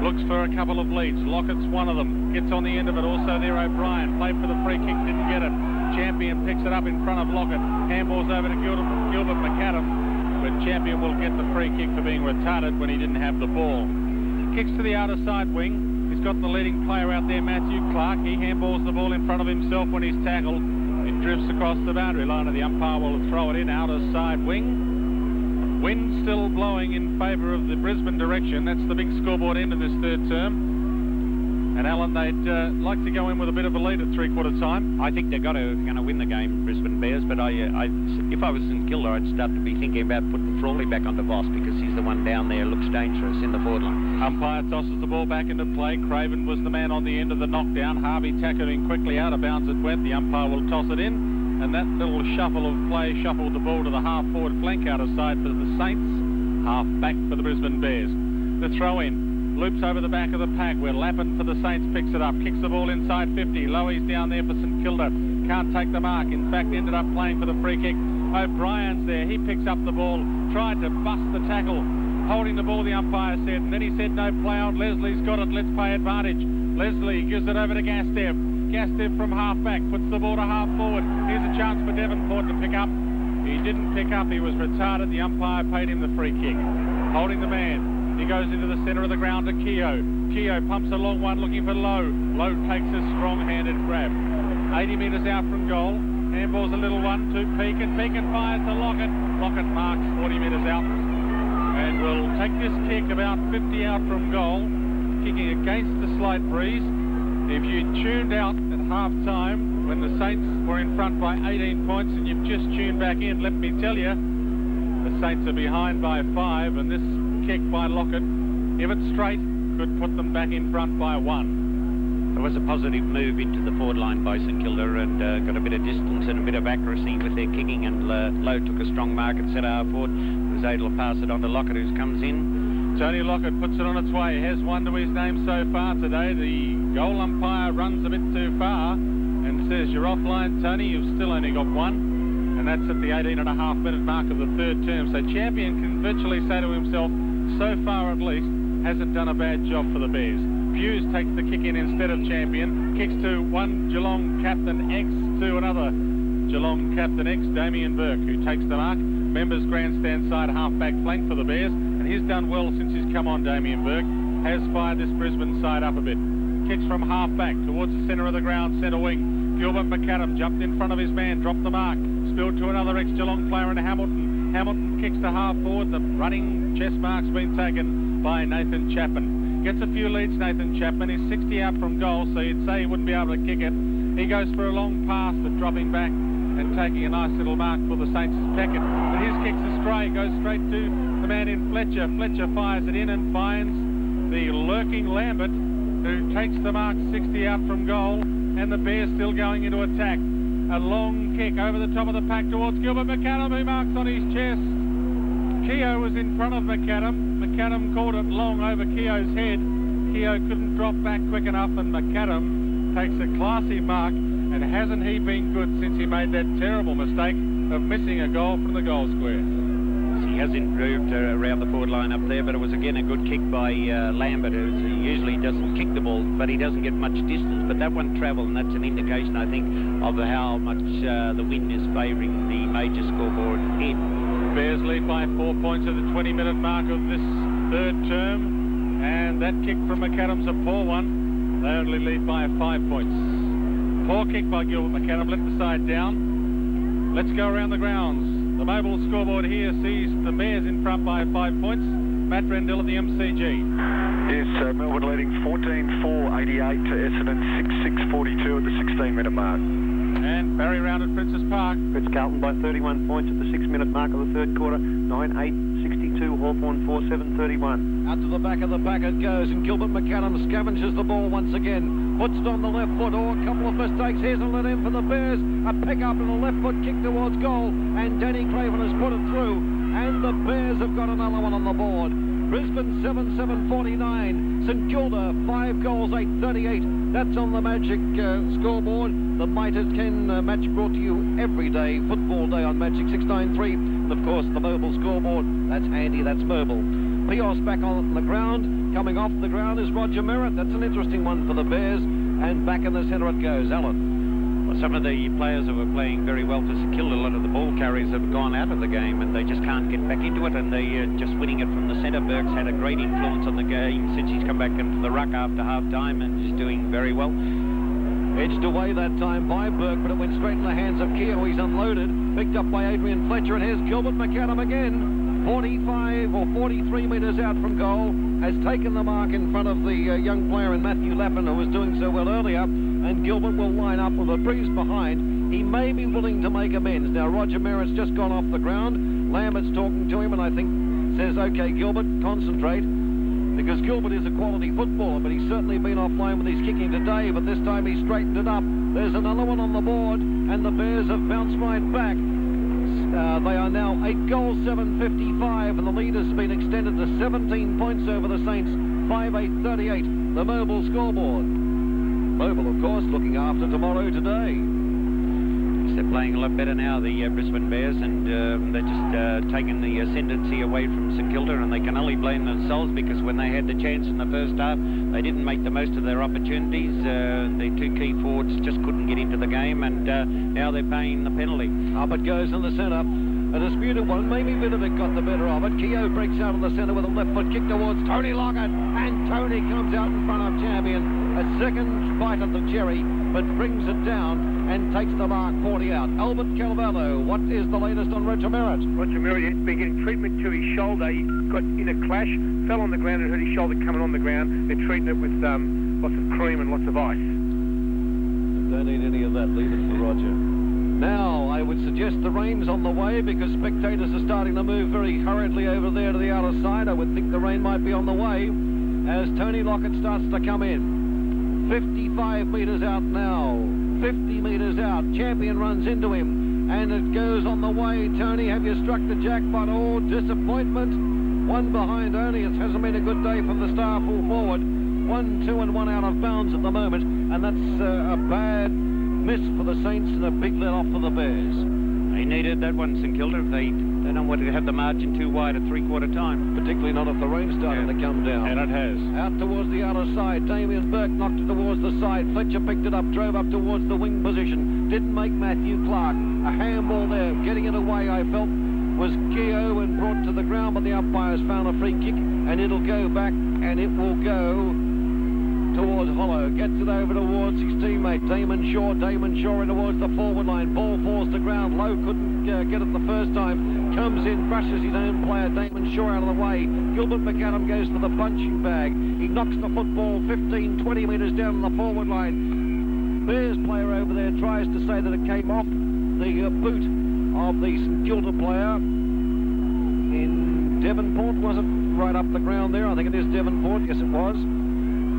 Looks for a couple of leads. Lockett's one of them. Gets on the end of it. Also there, O'Brien. Played for the free kick, didn't get it. Champion picks it up in front of Lockett. Handballs over to Gilbert McAdam. But Champion will get the free kick for being retarded when he didn't have the ball. Kicks to the outer side wing. He's got the leading player out there, Matthew Clark. He handballs the ball in front of himself when he's tackled. It drifts across the boundary line, and the umpire will throw it in outer side wing. Wind still blowing in favour of the Brisbane direction. That's the big scoreboard end of this third term. And Alan, they'd like to go in with a bit of a lead at three-quarter time. I think they're going to win the game, Brisbane Bears, but if I was St Kilda, I'd start to be thinking about putting Frawley back onto Voss, because he's the one down there looks dangerous in the forward line. Umpire tosses the ball back into play. Craven was the man on the end of the knockdown. Harvey tackling quickly out of bounds it went. The umpire will toss it in. And that little shuffle of play shuffled the ball to the half-forward flank outer side for the Saints. Half-back for the Brisbane Bears. The throw-in. Loops over the back of the pack where Lappin for the Saints picks it up. Kicks the ball inside 50. Lowy's down there for St Kilda. Can't take the mark. In fact, ended up playing for the free kick. O'Brien's there. He picks up the ball. Tried to bust the tackle. Holding the ball, the umpire said. And then he said, no play on. Leslie's got it. Let's pay advantage. Leslie gives it over to Gastev. Gastev from half-back. Puts the ball to half-forward. Here's a chance for Devonport to pick up. He didn't pick up. He was retarded. The umpire paid him the free kick. Holding the man. He goes into the centre of the ground to Keogh. Keogh pumps a long one looking for Lowe. Lowe takes a strong-handed grab. 80 metres out from goal. Handballs a little one to Pekin. Pekin fires to Lockett. Lockett marks 40 metres out. And will take this kick about 50 out from goal. Kicking against the slight breeze. If you tuned out at half-time when the Saints were in front by 18 points and you've just tuned back in, let me tell you, the Saints are behind by 5, and this kick by Lockett, if it's straight, could put them back in front by 1. There was a positive move into the forward line by St Kilda, and got a bit of distance and a bit of accuracy with their kicking, and Lowe took a strong mark at centre forward, was able to pass it on to Lockett, who comes in. Tony Lockett puts it on its way, has one to his name so far today. The goal umpire runs a bit too far and says, you're offline, Tony, you've still only got one. And that's at the 18.5-minute mark of the third term. So Champion can virtually say to himself, so far at least, hasn't done a bad job for the Bears. Hughes takes the kick in instead of Champion. Kicks to one Geelong captain X to another Geelong captain X, Damien Burke, who takes the mark. Members grandstand side half-back flank for the Bears. And he's done well since he's come on, Damien Burke. Has fired this Brisbane side up a bit. Kicks from half-back towards the centre of the ground, centre wing. Gilbert McAdam jumped in front of his man, dropped the mark. Spilled to another ex-Geelong player in Hamilton. Hamilton kicks to half-forward. The running chest mark's been taken by Nathan Chapman. Gets a few leads, Nathan Chapman. He's 60 out from goal, so you'd say he wouldn't be able to kick it. He goes for a long pass, but dropping back and taking a nice little mark for the Saints is Peckett. But here's kicks astray, goes straight to the man in Fletcher. Fletcher fires it in and finds the lurking Lambert, who takes the mark 60 out from goal, and the Bears still going into attack. A long kick over the top of the pack towards Gilbert McAdam, who marks on his chest. Keogh was in front of McAdam. McAdam caught it long over Keogh's head. Keogh couldn't drop back quick enough, and McAdam takes a classy mark. And hasn't he been good since he made that terrible mistake of missing a goal from the goal square? He has improved around the forward line up there, but it was again a good kick by Lambert, who usually doesn't kick the ball, but he doesn't get much distance. But that one travelled, and that's an indication, I think, of how much the wind is favouring the major scoreboard in. Bears lead by 4 points at the 20-minute mark of this third term, and that kick from McAdam's a poor one. They only lead by 5 points. Poor kick by Gilbert McAdam, let the side down. Let's go around the grounds. The mobile scoreboard here sees the Bears in front by 5 points. Matt Rendell at the MCG. Yes, Melbourne leading 14-4-88 to Essendon 6-6-42 at the 16-minute mark. And Barry Round at Princess Park. Ritz-Carlton by 31 points at the 6-minute mark of the third quarter. 9-8-62, Hawthorn 4-7-31. Out to the back of the pack it goes, and Gilbert McAdam scavenges the ball once again. Puts it on the left foot. Oh, a couple of mistakes. Here's a let in for the Bears. A pick up and a left foot kick towards goal. And Danny Craven has put it through. And the Bears have got another one on the board. Brisbane 7-7-49. St Kilda 5 goals 8-38. That's on the Magic scoreboard. The Mitre 10 match brought to you every day. Football day on Magic 693. And of course the mobile scoreboard. That's handy, that's mobile. Pios back on the ground. Coming off the ground is Roger Merritt. That's an interesting one for the Bears. And back in the centre it goes. Alan. Well, some of the players who were playing very well for St Kilda, a lot of the ball carriers have gone out of the game and they just can't get back into it, and they're just winning it from the centre. Burke's had a great influence on the game since he's come back into the ruck after half-time and is doing very well. Edged away that time by Burke, but it went straight in the hands of Keogh. He's unloaded. Picked up by Adrian Fletcher, and here's Gilbert McAdam again. 45 or 43 metres out from goal, has taken the mark in front of the young player in Matthew Lappin, who was doing so well earlier, and Gilbert will line up with a breeze behind. He may be willing to make amends. Now, Roger Merritt's just gone off the ground. Lambert's talking to him, and I think says, OK, Gilbert, concentrate, because Gilbert is a quality footballer, but he's certainly been offline with his kicking today, but this time he straightened it up. There's another one on the board, and the Bears have bounced right back. They are now 8 goals, 7-55, and the lead has been extended to 17 points over the Saints, 5-8-38, the mobile scoreboard. Mobile, of course, looking after tomorrow today. They're playing a lot better now, the Brisbane Bears, and they're just taking the ascendancy away from St Kilda, and they can only blame themselves because when they had the chance in the first half, they didn't make the most of their opportunities. The two key forwards just couldn't get into the game, and now they're paying the penalty. Up it goes in the centre. A disputed one. Maybe Vidovic got the better of it. Keogh breaks out in the centre with a left foot kick towards Tony Lockett, and Tony comes out in front of champion. A second bite at the cherry, but brings it down and takes the mark 40 out. Albert Calvallo, what is the latest on Roger Merritt? Roger Merritt has been getting treatment to his shoulder. He got in a clash, fell on the ground and hurt his shoulder coming on the ground. They're treating it with lots of cream and lots of ice. Don't need any of that. Leave it for Roger. Now, I would suggest the rain's on the way because spectators are starting to move very hurriedly over there to the outer side. I would think the rain might be on the way as Tony Lockett starts to come in. 55 metres out now. 50 metres out. Champion runs into him. And it goes on the way. Tony, have you struck the jackpot? Oh, disappointment. One behind only. It hasn't been a good day from the star full forward. 1, 2 and 1 out of bounds at the moment. And that's a bad miss for the Saints and a big let-off for the Bears. They needed that one, St Kilda. They don't want to have the margin too wide at three-quarter time. Particularly not if the rain's starting to come down. And it has. Out towards the outer side. Damien Burke knocked it towards the side. Fletcher picked it up, drove up towards the wing position. Didn't make Matthew Clark. A handball there. Getting it away, I felt, was Keogh and brought to the ground, but the umpires found a free kick, and it'll go back, and it will go towards Hollow. Gets it over towards his teammate, Damon Shaw. Damon Shaw in towards the forward line. Ball falls to ground. Lowe couldn't get it the first time. Comes in, brushes his own player, Damon Shaw, out of the way. Gilbert McAdam goes for the punching bag. He knocks the football 15, 20 metres down the forward line. Bears player over there tries to say that it came off the boot of the St Kilda player. in Devonport, was it? Right up the ground there. I think it is Devonport. Yes, it was.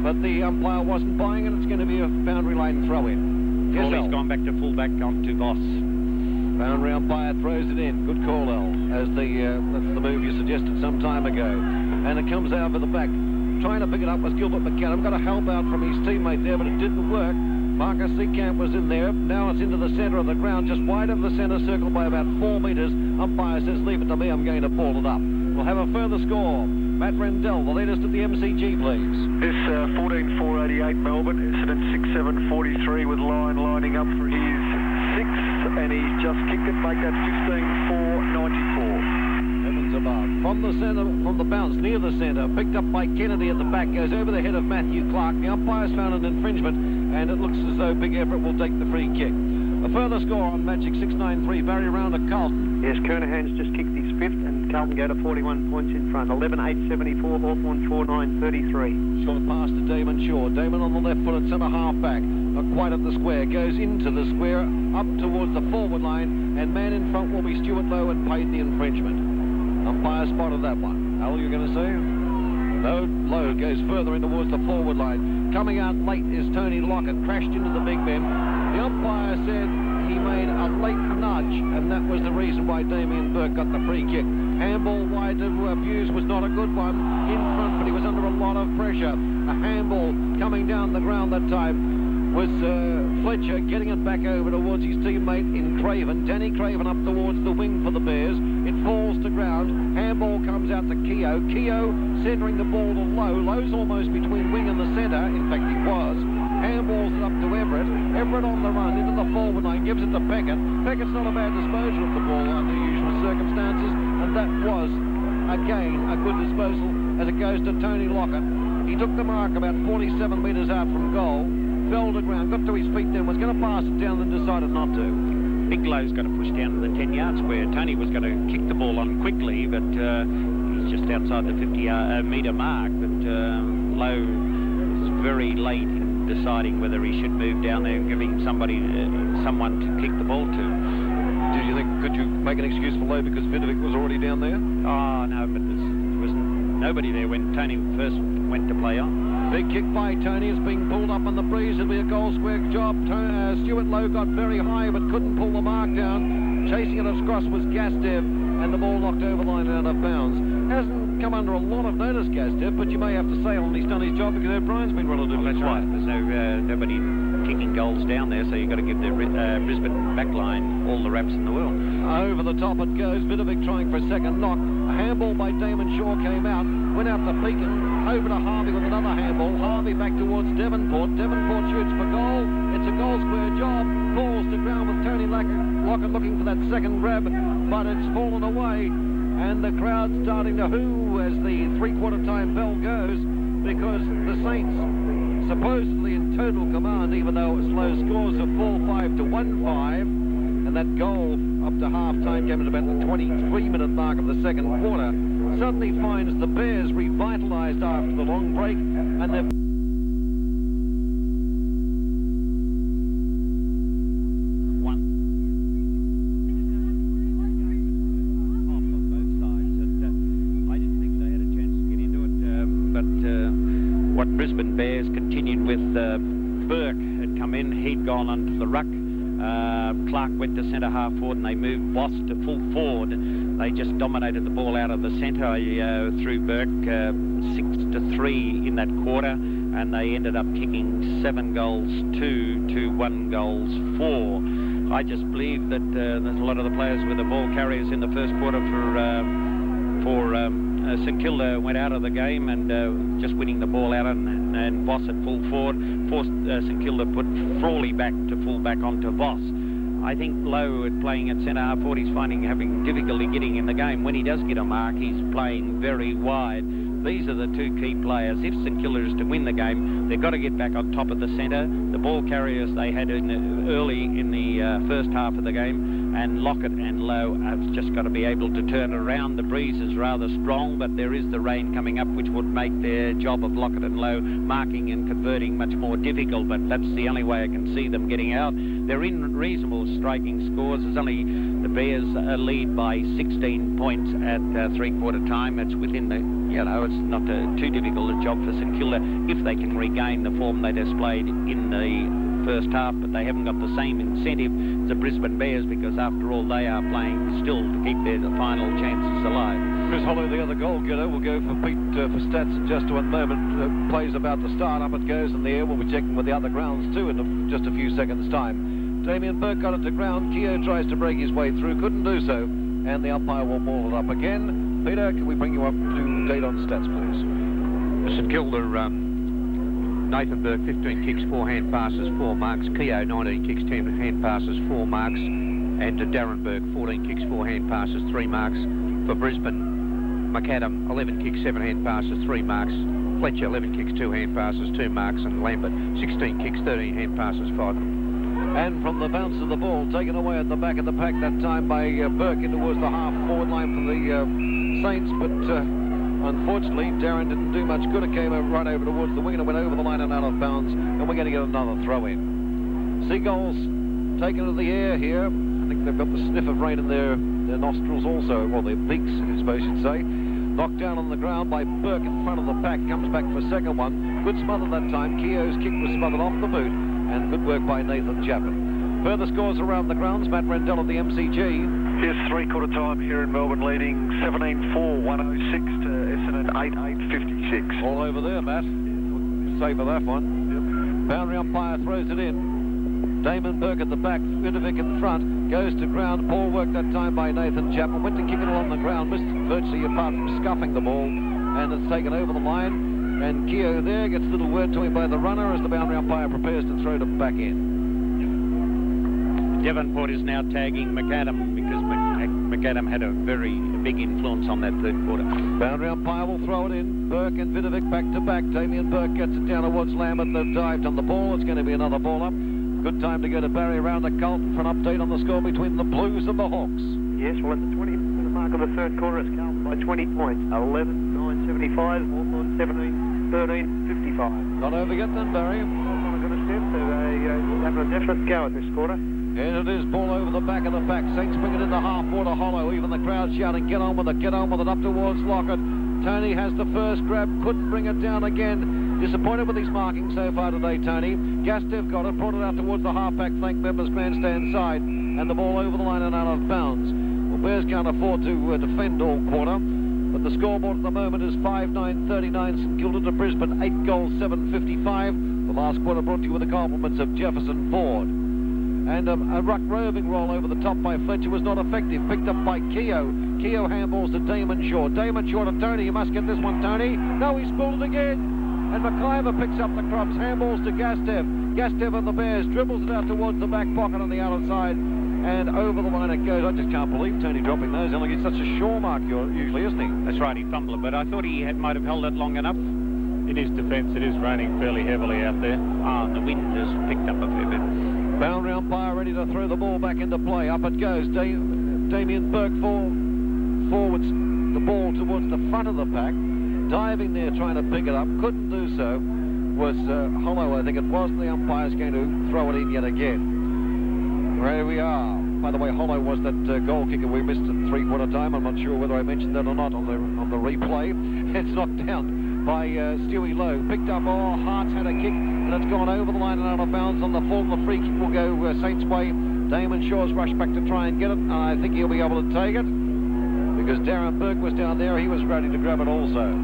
But the umpire wasn't buying it. It's going to be a boundary lane throw-in. He's gone back to full-back onto Voss. Boundary umpire throws it in. Good call, El. As that's the move you suggested some time ago. And it comes out for the back. Trying to pick it up was Gilbert McCallum. Got a help out from his teammate there, but it didn't work. Marcus Seekamp was in there. Now it's into the centre of the ground, just wide of the centre circle by about 4 metres. Umpire says, leave it to me, I'm going to ball it up. We'll have a further score. Matt Rendell, the latest at the MCG, please. This 14.488 Melbourne, incident 6.743 with lining up for his sixth, and he's just kicked it, make that 15.494. From the centre, from the bounce near the centre, picked up by Kennedy at the back, goes over the head of Matthew Clark. The umpire's found an infringement, and it looks as though Big Everett will take the free kick. A further score on Magic 6.93, Barry Round at Carlton. Yes, Kernahan's just kicked his fifth, and Carlton go to 41 points in front. 11.874, Hawthorn 4.933. Short pass to Damon Shaw. Damon on the left foot at centre half back. Not quite at the square. Goes into the square, up towards the forward line, and man in front will be Stuart Lowe and paid the infringement. Umpire spotted that one. Al, you're going to say? No, Lowe goes further in towards the forward line. Coming out late is Tony Lockett, crashed into the big men. The umpire said he made a late nudge, and that was the reason why Damien Burke got the free kick. Handball wide to Hughes was not a good one in front, but he was under a lot of pressure. A handball coming down the ground that time was Fletcher getting it back over towards his teammate in Craven. Danny Craven up towards the wing for the Bears. It falls to ground. Handball comes out to Keogh. Keogh centering the ball to Lowe. Lowe's almost between wing and the centre. In fact, he was. Handballs it up to Everett. Everett on the run into the forward line. Gives it to Peckett. Peckett's not a bad disposal of the ball under usual circumstances. And that was, again, a good disposal as it goes to Tony Lockett. He took the mark about 47 metres out from goal. Fell to ground, got to his feet then, was going to pass it down, then decided not to. Big Lowe's going to push down to the 10-yard square. Tony was going to kick the ball on quickly, but he's just outside the 50-metre mark. But Lowe was very late in deciding whether he should move down there and giving someone to kick the ball to. Do you think, could you make an excuse for Lowe because Vidovic was already down there? Oh, no, but there was nobody there when Tony first went to play on. Big kick by Tony. It's being pulled up on the breeze. It'll be a goal square job. Stuart Lowe got very high but couldn't pull the mark down. Chasing it across was Gastev, and the ball knocked over line out of bounds. Hasn't come under a lot of notice, Gastev, but you may have to say he's done his job because O'Brien's been relatively That's right. There's nobody kicking goals down there, so you've got to give the Brisbane backline all the raps in the world. Over the top it goes. Vidovic trying for a second knock. A handball by Damon Shaw came out. Went out to Beacon. Over to Harvey with another handball. Harvey back towards Devonport. Devonport shoots for goal. It's a goal square job. Falls to ground with Tony Lockett looking for that second grab, but it's fallen away. And the crowd's starting to hoo as the three-quarter time bell goes because the Saints supposedly in total command, even though it's low scores of 4-5 to 1-5. And that goal up to half-time came at about the 23-minute mark of the second quarter. Suddenly finds the Bears revitalised after the long break, and they've won off on both sides. And I didn't think they had a chance to get into it, but what Brisbane Bears continued with Burke had come in. He'd gone onto the ruck. Clark went to centre half forward and they moved Boss to full forward. They just dominated the ball out of the centre through Burke 6-3 in that quarter, and they ended up kicking 7 goals 2 to 1 goals 4. I just believe that there's a lot of the players with the ball carriers in the first quarter for St Kilda went out of the game and just winning the ball out and Voss at full forward forced St Kilda put Frawley back to full back onto Voss. I think Lowe at playing at centre half forward, he's having difficulty getting in the game. When he does get a mark, he's playing very wide. these are the two key players. If St Kilda is to win the game, they've got to get back on top of the centre. The ball carriers they had early in the first half of the game, and Lockett and Lowe have just got to be able to turn around. The breeze is rather strong, but there is the rain coming up, which would make their job of Lockett and Lowe marking and converting much more difficult, but that's the only way I can see them getting out. They're in reasonable striking scores. There's only the Bears lead by 16 points at three-quarter time. It's within the, it's not too difficult a job for St Kilda if they can regain the form they displayed in the first half, but they haven't got the same incentive as the Brisbane Bears, because after all they are playing still to keep their final chances alive. Chris Hollow, the other goal getter, will go for Pete for stats in just one moment. Plays about to start. Up it goes in the air. We'll be checking with the other grounds too in just a few seconds' time. Damien Burke got it to ground. Keogh tries to break his way through. Couldn't do so. And the umpire will ball it up again. Peter, can we bring you up to date on stats, please? St Kilda, Nathan Burke, 15 kicks, 4 hand passes, 4 marks. Keogh, 19 kicks, 10 hand passes, 4 marks. And Darren Burke, 14 kicks, 4 hand passes, 3 marks. For Brisbane, McAdam, 11 kicks, 7 hand passes, 3 marks. Fletcher, 11 kicks, 2 hand passes, 2 marks. And Lambert, 16 kicks, 13 hand passes, 5. And from the bounce of the ball, taken away at the back of the pack that time by Burke in towards the half-forward line for the Saints, but unfortunately Darren didn't do much good. It came right over towards the wing and it went over the line and out of bounds, and we're going to get another throw-in. Seagulls taken to the air here. I think they've got the sniff of rain in their nostrils also, well, their beaks, I suppose you'd say. Knocked down on the ground by Burke in front of the pack, comes back for a second one. Good smother that time. Keogh's kick was smothered off the boot, and good work by Nathan Chapman. Further scores around the grounds. Matt Rendell of the MCG. Here's three-quarter time here in Melbourne, leading 17-4, 106 to Essendon 8-8, 56. All over there, Matt. Safe for that one. Yep. Boundary umpire throws it in. Damon Burke at the back, Vidovic in front, goes to ground. Ball work that time by Nathan Chapman. Went to kick it along the ground, missed virtually apart from scuffing the ball, and it's taken over the line. And Keogh there gets a little word to him by the runner as the boundary umpire prepares to throw it back in. Devonport is now tagging McAdam because McAdam had a very big influence on that third quarter. Boundary umpire will throw it in. Burke and Vidovic back to back. Damien Burke gets it down towards Lambert. They've dived on the ball. It's going to be another ball up. Good time to go to Barry around to Carlton for an update on the score between the Blues and the Hawks. Yes, well, at the 20-minute mark of the third quarter, it's Carlton by 20 points. 11-9-75, Hawthorn 17-13-55. Not over yet then, Barry. Hawthorn are going to step. They're having a definite go at this quarter. And it is ball over the back of the pack. Saints bring it in the half-water hollow. Even the crowd shouting, get on with it, up towards Lockett. Tony has the first grab, couldn't bring it down again. Disappointed with his marking so far today, Tony. Gastev got it, brought it out towards the half-back flank members' grandstand side, and the ball over the line and out of bounds. Well, Bears can't afford to defend all quarter, but the scoreboard at the moment is 5-9-39 St Kilda to Brisbane, 8 goals, 7-55. The last quarter brought to you with the compliments of Jefferson Ford. And a ruck roving roll over the top by Fletcher was not effective. Picked up by Keogh. Keogh handballs to Damon Shaw. Damon Shaw to Tony. You must get this one, Tony. No, he's pulled it again. And McIver picks up the crumbs. Handballs to Gastev. Gastev and the Bears dribbles it out towards the back pocket on the outer side. And over the line it goes. I just can't believe Tony dropping those. Like it's such a Shaw mark usually, isn't he? That's right, he fumbled it, but I thought he might have held it long enough. In his defence, it is raining fairly heavily out there. The wind has picked up a fair bit. Boundary umpire ready to throw the ball back into play. Up it goes. Damien Burke forwards the ball towards the front of the pack. Diving there, trying to pick it up. Couldn't do so. Was Hollow, I think it was. The umpire's going to throw it in yet again. There we are. By the way, Hollow was that goal kicker we missed at three-quarter time. I'm not sure whether I mentioned that or not on the replay. It's knocked down by Stewie Lowe. Picked up, Hart's had a kick, and it's gone over the line and out of bounds on the full. The free kick will go Saints' way. Damon Shaw's rushed back to try and get it, and I think he'll be able to take it, because Darren Burke was down there. He was ready to grab it also.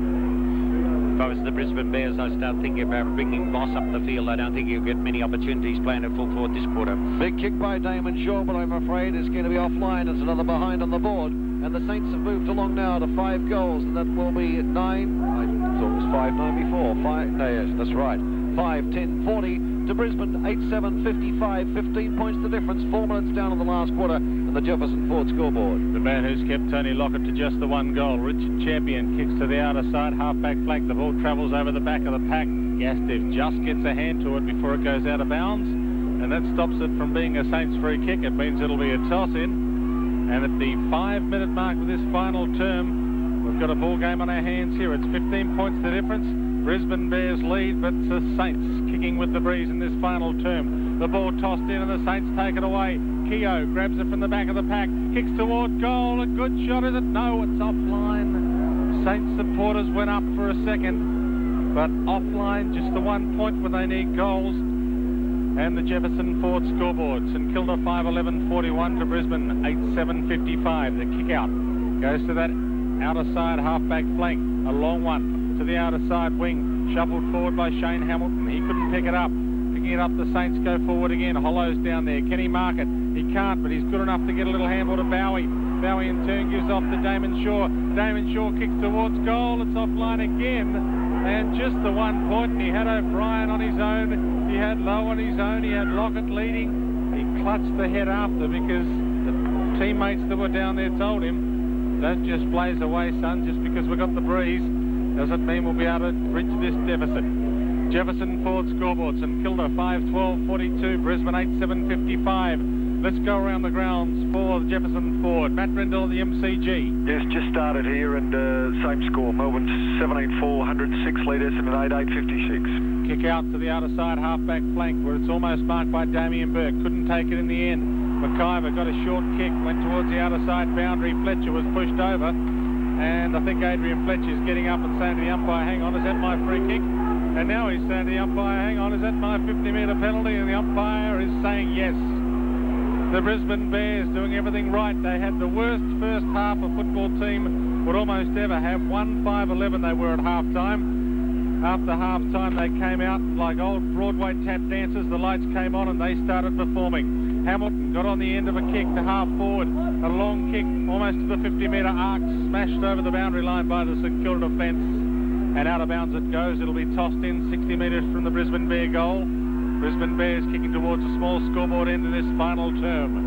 If I was the Brisbane Bears, I'd start thinking about bringing Boss up the field. I don't think he'll get many opportunities playing at full forward this quarter. Big kick by Damon Shaw, but I'm afraid it's going to be offline. It's another behind on the board. And the Saints have moved along now to 5 goals, and that will be 9. I thought it was 5-9 before. 5. No, yes, that's right. 5:10.40 to Brisbane 8:7.55. 15 points the difference. 4 minutes down in the last quarter and the Jefferson Ford scoreboard. The man who's kept Tony Lockett to just the one goal, Richard Champion, kicks to the outer side, half-back flank. The ball travels over the back of the pack. Gastiff just gets a hand to it before it goes out of bounds, and that stops it from being a Saints free kick. It means it'll be a toss-in. And at the 5-minute mark of this final term, we've got a ball game on our hands here. It's 15 points the difference. Brisbane Bears lead, but the Saints kicking with the breeze in this final term. The ball tossed in and the Saints take it away. Keogh grabs it from the back of the pack, kicks toward goal. A good shot, is it? No, it's offline. Saints supporters went up for a second, but offline, just the 1 point when they need goals. And the Jefferson Ford scoreboard. St Kilda 5:11.41 to Brisbane 8:7.55. The kick out goes to that outer side half-back flank. A long one to the outer side wing. Shuffled forward by Shane Hamilton. He couldn't pick it up. Picking it up, the Saints go forward again. Hollow's down there. Can he mark it? He can't, but he's good enough to get a little handball to Bowie. Bowie in turn gives off to Damon Shaw. Damon Shaw kicks towards goal. It's offline again. And just the 1 point. He had O'Brien on his own. He had Lowe on his own. He had Lockett leading. He clutched the head after because the teammates that were down there told him, don't just blaze away, son, just because we've got the breeze doesn't mean we'll be able to bridge this deficit. Jefferson Ford scoreboard. St Kilda 5:12.42. Brisbane 8:7.55. Let's go around the grounds for Jefferson Ford. Matt Rendell at the MCG. Yes, just started here and same score. Melbourne 17-4, 106 lead Essendon 8-8-56. Kick out to the outer side half-back flank where it's almost marked by Damien Burke. Couldn't take it in the end. McIver got a short kick, went towards the outer side boundary. Fletcher was pushed over. And I think Adrian Fletcher's getting up and saying to the umpire, hang on, is that my free kick? And now he's saying to the umpire, hang on, is that my 50-metre penalty? And the umpire is saying yes. The Brisbane Bears doing everything right. They had the worst first half a football team would almost ever have. 1-5-11 they were at half-time. After half-time they came out like old Broadway tap dancers. The lights came on and they started performing. Hamilton got on the end of a kick to half forward. A long kick almost to the 50-metre arc, smashed over the boundary line by the St Kilda defence. And out of bounds it goes. It'll be tossed in 60 metres from the Brisbane Bear goal. Brisbane Bears kicking towards a small scoreboard end of this final term.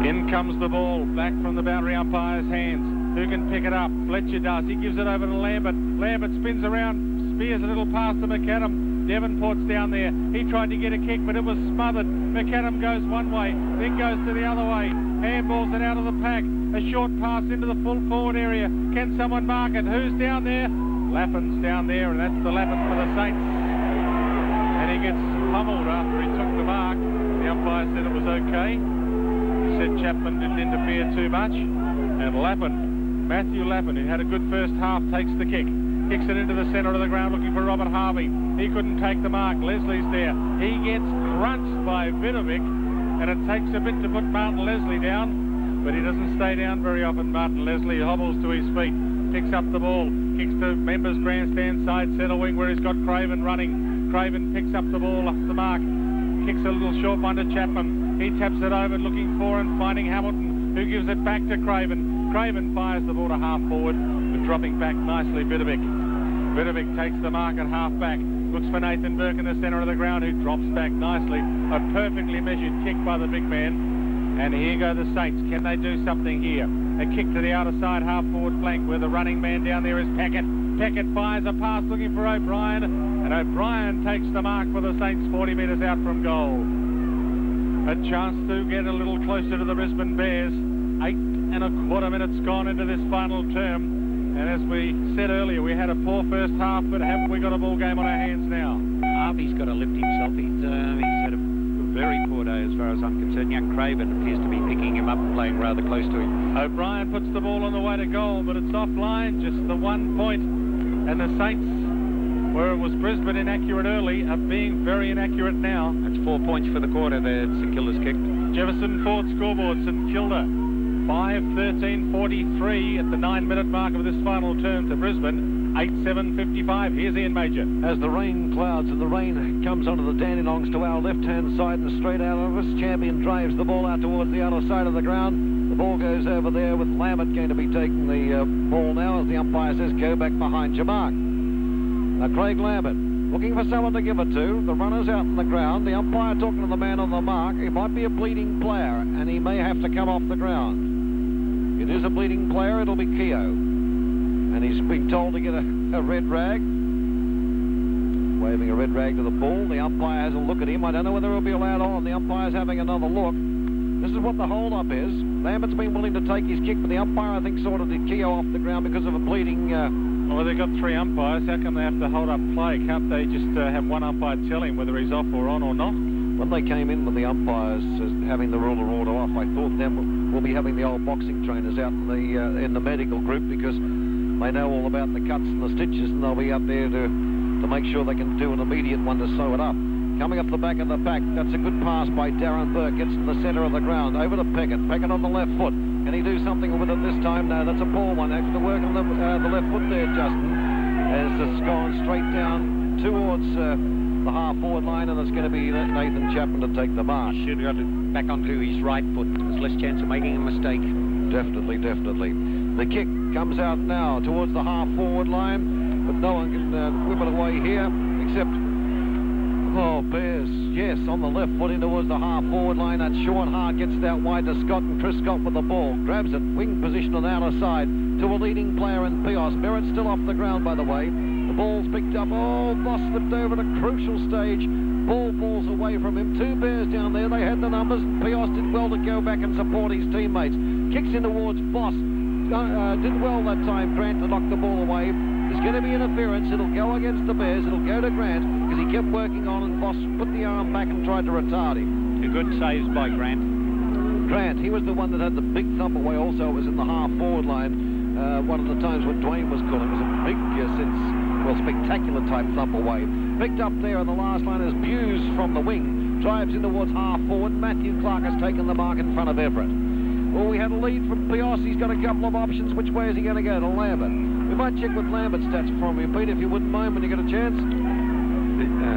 In comes the ball, back from the boundary umpire's hands. Who can pick it up? Fletcher does. He gives it over to Lambert. Lambert spins around, spears a little past to McAdam. Devonport's down there. He tried to get a kick, but it was smothered. McAdam goes one way, then goes to the other way. Handballs it out of the pack. A short pass into the full forward area. Can someone mark it? Who's down there? Lapin's down there, and that's the Lapin for the Saints. And he gets pummeled after he took the mark. The umpire said it was okay. He said Chapman didn't interfere too much. And Lapin, Matthew Lapin, who had a good first half, takes the kick. Kicks it into the centre of the ground looking for Robert Harvey. He couldn't take the mark. Leslie's there. He gets crunched by Vidovic, and it takes a bit to put Martin Leslie down, but he doesn't stay down very often. Martin Leslie hobbles to his feet, picks up the ball, kicks to members grandstand side centre wing where he's got Craven running. Craven picks up the ball off the mark, kicks a little short one to Chapman. He taps it over looking for and finding Hamilton, who gives it back to Craven. Craven fires the ball to half forward, but dropping back nicely Vidovic. Vidovic takes the mark at half back, looks for Nathan Burke in the centre of the ground, who drops back nicely. A perfectly measured kick by the big man. And here go the Saints. Can they do something here? A kick to the outer side half forward flank where the running man down there is Peckett. Peckett fires a pass looking for O'Brien, and O'Brien takes the mark for the Saints 40 metres out from goal. A chance to get a little closer to the Brisbane Bears. 8 1/4 minutes gone into this final term. And as we said earlier, we had a poor first half, but haven't we got a ball game on our hands now? Harvey's got to lift himself. He's had a very poor day as far as I'm concerned. Young Craven appears to be picking him up and playing rather close to him. O'Brien puts the ball on the way to goal, but it's offline, just the 1 point. And the Saints, where it was Brisbane inaccurate early, are being very inaccurate now. That's 4 points for the quarter there. St Kilda's kicked. Jefferson Ford scoreboard, St Kilda 5:13.43 at the 9-minute mark of this final term to Brisbane 8:7.55. Here's Ian Major. As the rain clouds and the rain comes onto the Dandenongs to our left-hand side and straight out of us, Champion drives the ball out towards the outer side of the ground. The ball goes over there with Lambert going to be taking the ball now as the umpire says go back behind your mark. Now Craig Lambert looking for someone to give it to. The runner's out on the ground. The umpire talking to the man on the mark. It might be a bleeding player, and he may have to come off the ground. It is a bleeding player. It'll be Keogh. And he's been told to get a red rag. Waving a red rag to the bull. The umpire has a look at him. I don't know whether he'll be allowed on. The umpire's having another look. This is what the hold-up is. Lambert's been willing to take his kick, but the umpire, I think, sort of did Keogh off the ground because of a bleeding... Well, they've got 3 umpires. How come they have to hold up play? Can't they just have one umpire tell him whether he's off or on or not? When they came in with the umpires having the rule of order off, I thought then we'll be having the old boxing trainers out in the medical group, because they know all about the cuts and the stitches, and they'll be up there to make sure they can do an immediate one to sew it up. Coming up the back of the pack, that's a good pass by Darren Burke. Gets to the centre of the ground, over to Peckett. Peckett on the left foot. Can he do something with it this time? No, that's a poor one. Has to work on the left foot there, Justin. As it's gone straight down towards the half-forward line, and it's going to be Nathan Chapman to take the mark. He should have got it back onto his right foot. There's less chance of making a mistake. Definitely, definitely. The kick comes out now towards the half-forward line, but no one can whip it away here, except... Oh, Bears, yes, on the left foot in towards the half-forward line. That Sean Hart gets it out wide to Scott, and Chris Scott with the ball. Grabs it, wing position on the outer side to a leading player in Pios. Merritt's still off the ground, by the way. The ball's picked up. Oh, Voss slipped over at a crucial stage. Ball falls away from him. 2 Bears down there. They had the numbers. Pios did well to go back and support his teammates. Kicks in towards Voss. Did well that time, Grant, to knock the ball away. There's going to be interference. It'll go against the Bears. It'll go to Grant because he kept working on, and Voss put the arm back and tried to retard him. 2 good saves by Grant. Grant, he was the one that had the big thump away. Also, it was in the half-forward line. One of the times when Dwayne was calling, it was a big, spectacular type thump away. Picked up there on the last line is Buse from the wing. Drives in towards half-forward. Matthew Clark has taken the mark in front of Everett. Well, we had a lead from Pios. He's got a couple of options. Which way is he going to go? To Lambert. We might check with Lambert's stats from him, Pete, if you wouldn't mind, when you get a chance.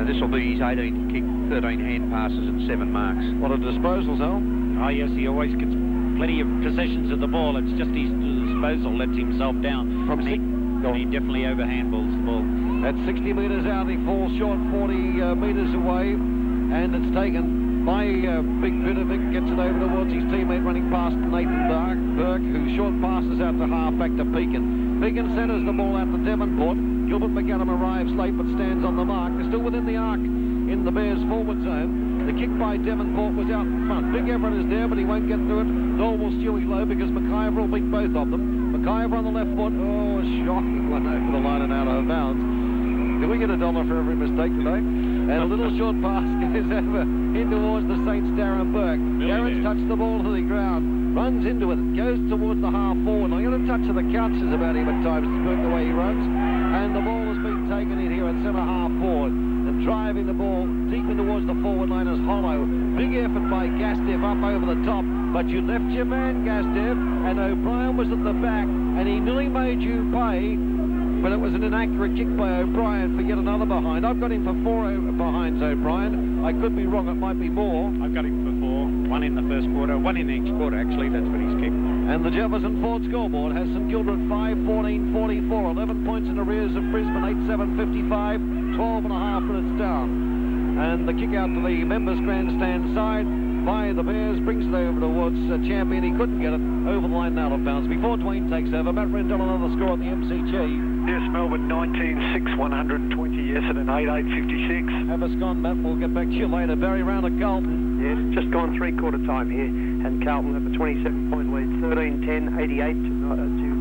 This will be his 18th kick, 13 hand passes and 7 marks. What a disposal, Al. Oh, yes, he always gets plenty of possessions of the ball. It's just his disposal lets himself down. And he definitely overhandballs the ball. At 60 metres out, he falls short 40 metres away, and it's taken by Big Vidovic. Gets it over towards his teammate running past Nathan Burke, who short passes out to half back to Pekin. Pekin centres the ball out to Devonport. Gilbert McAdam arrives late but stands on the mark. They're still within the arc in the Bears' forward zone. The kick by Devonport was out in front. Big Everett is there, but he won't get through it. Nor will Stewie Lowe, because McIver will beat both of them. McIver on the left foot. Oh, a shocking one over the line and out of bounds. Did we get $1 for every mistake today? And a little short pass goes over in towards the Saints' Darren Burke. Darren's touched the ball to the ground, runs into it, goes towards the half-forward. I'm going to touch of the couches about him at times, the way he runs. And the ball has been taken in here at centre half-forward. And driving the ball deep in towards the forward line is Hollow. Big effort by Gastev up over the top. But you left your man, Gastev, and O'Brien was at the back, and he nearly made you pay. But it was an inaccurate kick by O'Brien for yet another behind. I've got him for 4 behinds, O'Brien. I could be wrong, it might be more. I've got him for 4. 1 in the first quarter, 1 in each quarter, actually. That's what he's kicked. And the Jefferson Ford scoreboard has St Kilda at 5-14-44. 11 points in arrears of Brisbane, 8-7-55. 12 and a half minutes down. And the kick out to the members' grandstand side by the Bears brings it over towards Champion. He couldn't get it over the line, out of bounds. Before Dwayne takes over, Matt Rendell another score at the MCG. Yes, Melbourne 19-6, 120 Essendon 8-8-56. Have us gone, Matt. We'll get back to you later. Barry round at Carlton. Yes, just gone 3/4 time here, and Carlton have a 27-point lead, 13-10, 88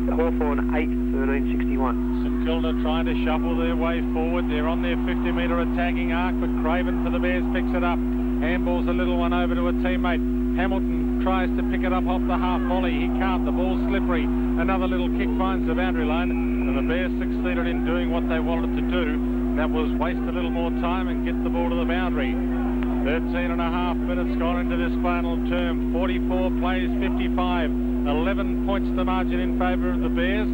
to Hawthorn 8-13-61. St Kilda trying to shuffle their way forward. They're on their 50-metre attacking arc, but Craven for the Bears picks it up. Handballs a little one over to a teammate. Hamilton tries to pick it up off the half volley. He can't. The ball's slippery. Another little kick finds the boundary line, and the Bears succeeded in doing what they wanted to do. That was waste a little more time and get the ball to the boundary. 13 and a half minutes gone into this final term. 44 plays, 55. 11 points the margin in favour of the Bears.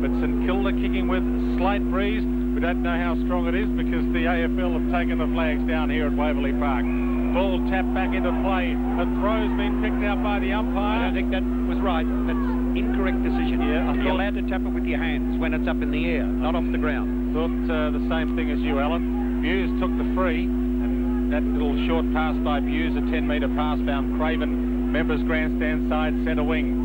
But St Kilda kicking with slight breeze. We don't know how strong it is because the AFL have taken the flags down here at Waverley Park. Ball tapped back into play. A throw's been picked out by the umpire. I don't think that was right. That's incorrect decision. Yeah, You're allowed to tap it with your hands when it's up in the air, not off the ground. thought the same thing as you, Alan. Buse took the free, and that little short pass by Buse, a 10-metre pass, found Craven, members grandstand side, centre wing.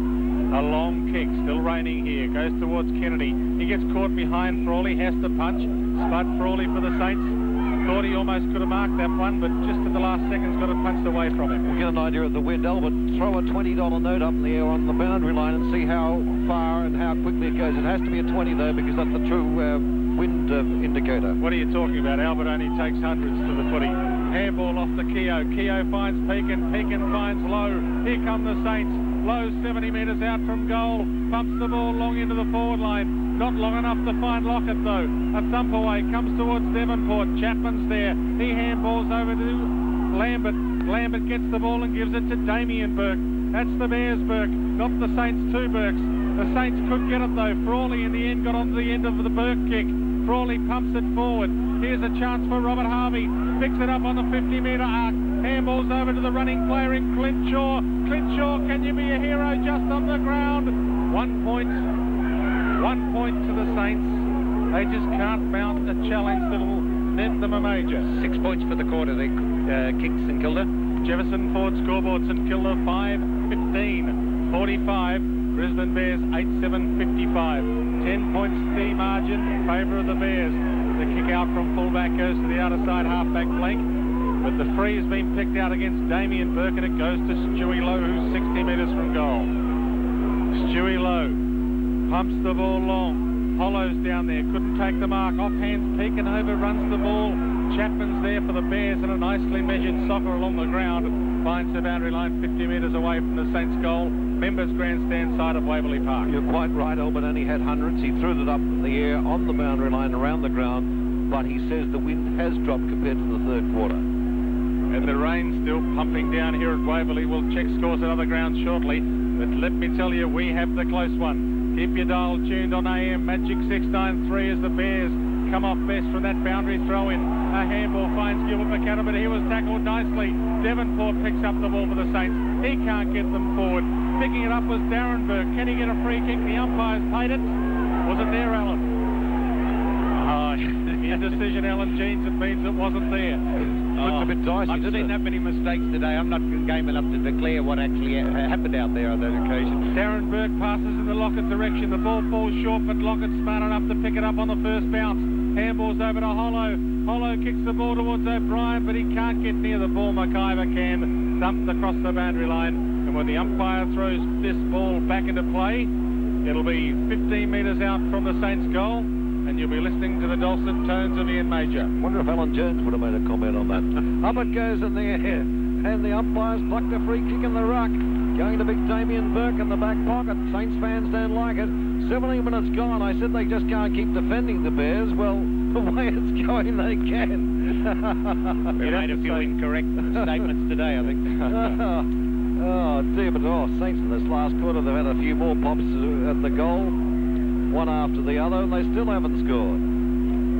A long kick, still raining here, goes towards Kennedy. He gets caught behind Frawley, has to punch. Spud Frawley for the Saints. Thought he almost could have marked that one, but just at the last seconds got it punched away from him. We'll get an idea of the wind. Albert, throw a $20 note up in the air on the boundary line and see how far and how quickly it goes. It has to be a 20 though, because that's the true wind indicator. What are you talking about? Albert only takes hundreds to the footy. Handball off the Keogh. Keogh finds Pekin. Pekin finds Lowe. Here come the Saints. Lowe 70 metres out from goal. Pumps the ball long into the forward line. Not long enough to find Lockett though. A thump away. Comes towards Devonport. Chapman's there. He handballs over to Lambert. Lambert gets the ball and gives it to Damien Burke. That's the Bears Burke, not the Saints 2 Burks. The Saints could get it though. Frawley in the end got onto the end of the Burke kick. Frawley pumps it forward. Here's a chance for Robert Harvey. Picks it up on the 50-metre arc. Handballs over to the running player in Clint Shaw. Clint Shaw, can you be a hero just on the ground? 1 point. 1 point to the Saints. They just can't mount a challenge that'll net them a major. 6 points for the quarter, the kicks in Kilda. Jefferson Ford scoreboard, St Kilda 5-15, 45. Brisbane Bears 8-7-55. 10 points the margin in favour of the Bears. The kick out from fullback goes to the outer side halfback flank. But the free has been picked out against Damien Burke, and it goes to Stewie Lowe, who's 60 metres from goal. Stewie Lowe pumps the ball long. Hollow's down there, couldn't take the mark. Offhands Pekin overruns the ball. Chapman's there for the Bears, and a nicely measured soccer along the ground finds the boundary line 50 metres away from the Saints goal. Members grandstand side of Waverley Park. You're quite right, Albert only had hundreds. He threw it up in the air on the boundary line around the ground, but he says the wind has dropped compared to the third quarter. And the rain still pumping down here at Waverley. We'll check scores at other grounds shortly, but let me tell you, we have the close one. Keep your dial tuned on AM. Magic 693 as the Bears come off best from that boundary throw-in. A handball finds Gilbert McAdam, but he was tackled nicely. Devonport picks up the ball for the Saints. He can't get them forward. Picking it up was Darren Burke. Can he get a free kick? The umpires paid it. Was it there, Alan? Indecision, Alan Jeans, it means it wasn't there. Looked a bit dicey, I've seen that many mistakes today. I'm not game enough to declare what actually happened out there on that occasion. Darren Burke passes in the Lockett direction. The ball falls short, but Lockett's smart enough to pick it up on the first bounce. Handballs over to Hollow. Hollow kicks the ball towards O'Brien, but he can't get near the ball. McIver can. Dumped across the boundary line. And when the umpire throws this ball back into play, it'll be 15 metres out from the Saints goal, and you'll be listening to the dulcet tones of Ian Major. Wonder if Alan Jones would have made a comment on that. Up it goes in the air, and the umpires plucked a free kick in the ruck. Going to big Damien Burke in the back pocket. Saints fans don't like it. 17 minutes gone. I said they just can't keep defending the Bears. Well, the way it's going, they can. We made a few incorrect statements today, I think. Oh dear, but Saints in this last quarter, they've had a few more pops at the goal, one after the other, and they still haven't scored.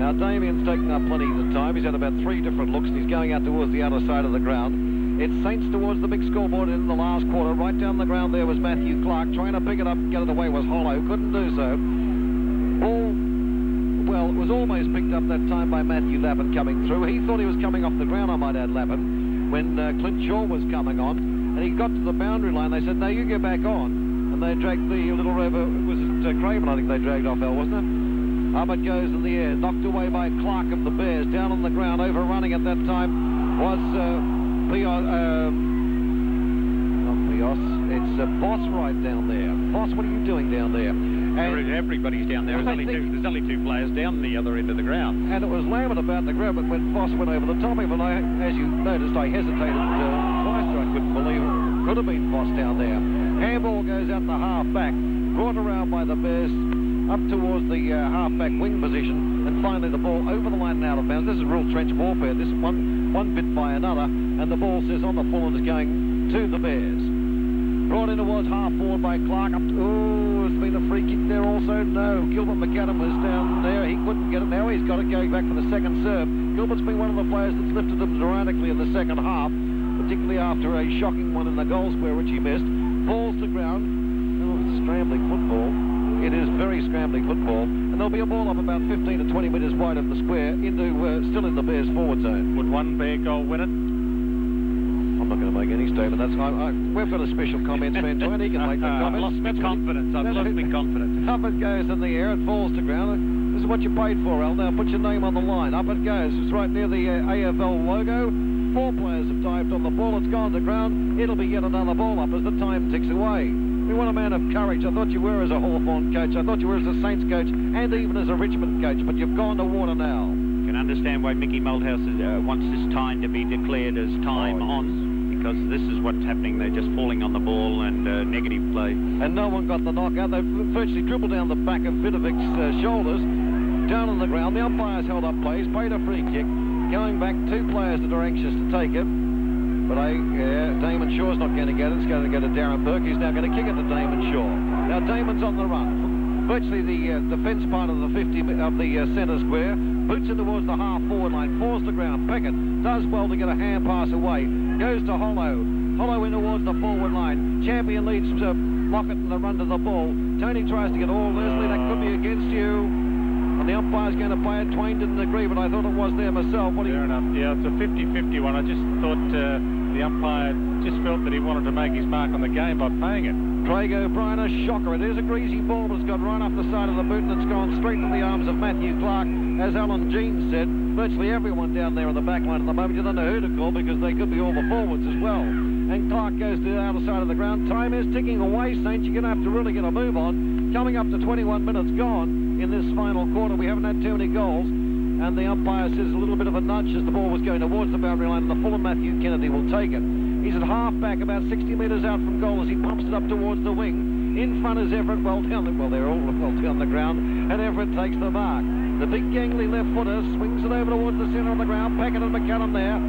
Now Damien's taken up plenty of the time. He's had about 3 different looks, and he's going out towards the outer side of the ground. It's Saints towards the big scoreboard in the last quarter. Right down the ground there was Matthew Clark. Trying to pick it up and get it away was Hollow. Couldn't do so. Well, it was almost picked up that time by Matthew Lappin coming through. He thought he was coming off the ground, I might add, Lappin, when Clint Shaw was coming on. And he got to the boundary line. They said, no, you get back on. And they dragged the little rover, was it Craven, I think they dragged off, Al, wasn't it? Up it goes in the air, knocked away by Clark of the Bears. Down on the ground, overrunning at that time was it's Boss right down there. Boss, what are you doing down there? And everybody's down there. There's only 2 players down the other end of the ground. And it was Lambert about the ground, but when Boss went over the top of him, and as you noticed, I hesitated twice. I couldn't believe it. Could have been Boss down there. Handball goes out the half-back, brought around by the Bears, up towards the half-back wing position, and finally the ball over the line and out of bounds. This is real trench warfare. This one bit by another, and the ball says on the full and is going to the Bears. Brought in towards half forward by Clark. There's been a free kick there also. No, Gilbert McAdam was down there. He couldn't get it. Now he's got it going back for the second serve. Gilbert's been one of the players that's lifted them dramatically in the second half, particularly after a shocking one in the goal square, which he missed. Falls to ground. Oh, it's scrambling football. It is very scrambling football. And and there'll be a ball up about 15 to 20 metres wide of the square into still in the Bears forward zone. Would one Bear goal win it? I'm not going to make any statement. We've got a special comments man, Dwayne. He can make the comments. I've lost my confidence. I've lost my confidence. Up it goes in the air. It falls to ground. This is what you paid for, Al. Now put your name on the line. Up it goes. It's right near the AFL logo. 4 players have dived on the ball. It's gone to ground. It'll be yet another ball up as the time ticks away. We want a man of courage. I thought you were as a Hawthorn coach. I thought you were as a Saints coach and even as a Richmond coach. But you've gone to water now. You can understand why Mickey Malthouse wants this time to be declared as time on. Because this is what's happening. They're just falling on the ball and negative play. And no one got the knockout. They virtually dribbled down the back of Vidovic's shoulders, down on the ground. The umpires held up plays, paid a free kick. Going back, 2 players that are anxious to take it. But Damon Shaw's not going to get it. It's going to go to Darren Burke. He's now going to kick it to Damon Shaw. Now Damon's on the run from virtually the defence part of the 50 of the centre square. Boots it towards the half-forward line, falls to ground. Peckett does well to get a hand pass away. Goes to Hollow. Hollow in towards the forward line. Champion leads Lockett in the run to the ball. Tony tries to get all Leslie. That could be against you. And the umpire's going to play it. Twain didn't agree, but I thought it was there myself. Fair enough. Yeah, it's a 50-50 one. I just thought the umpire just felt that he wanted to make his mark on the game by paying it. Craig O'Brien, a shocker. It is a greasy ball, but it's got right off the side of the boot, and it's gone straight to the arms of Matthew Clark. As Alan Jean said, virtually everyone down there on the back line at the moment, you don't know who to call because they could be all the forwards as well. And Clark goes to the outer side of the ground. Time is ticking away, Saints. You're going to have to really get a move on. Coming up to 21 minutes gone in this final quarter. We haven't had too many goals. And the umpire says a little bit of a nudge as the ball was going towards the boundary line, and the full Matthew Kennedy will take it. He's at half-back, about 60 metres out from goal as he pumps it up towards the wing. In front is Everett, well, they're all well down the ground, and Everett takes the mark. The big gangly left footer swings it over towards the centre of the ground. Peckett and McCallum there.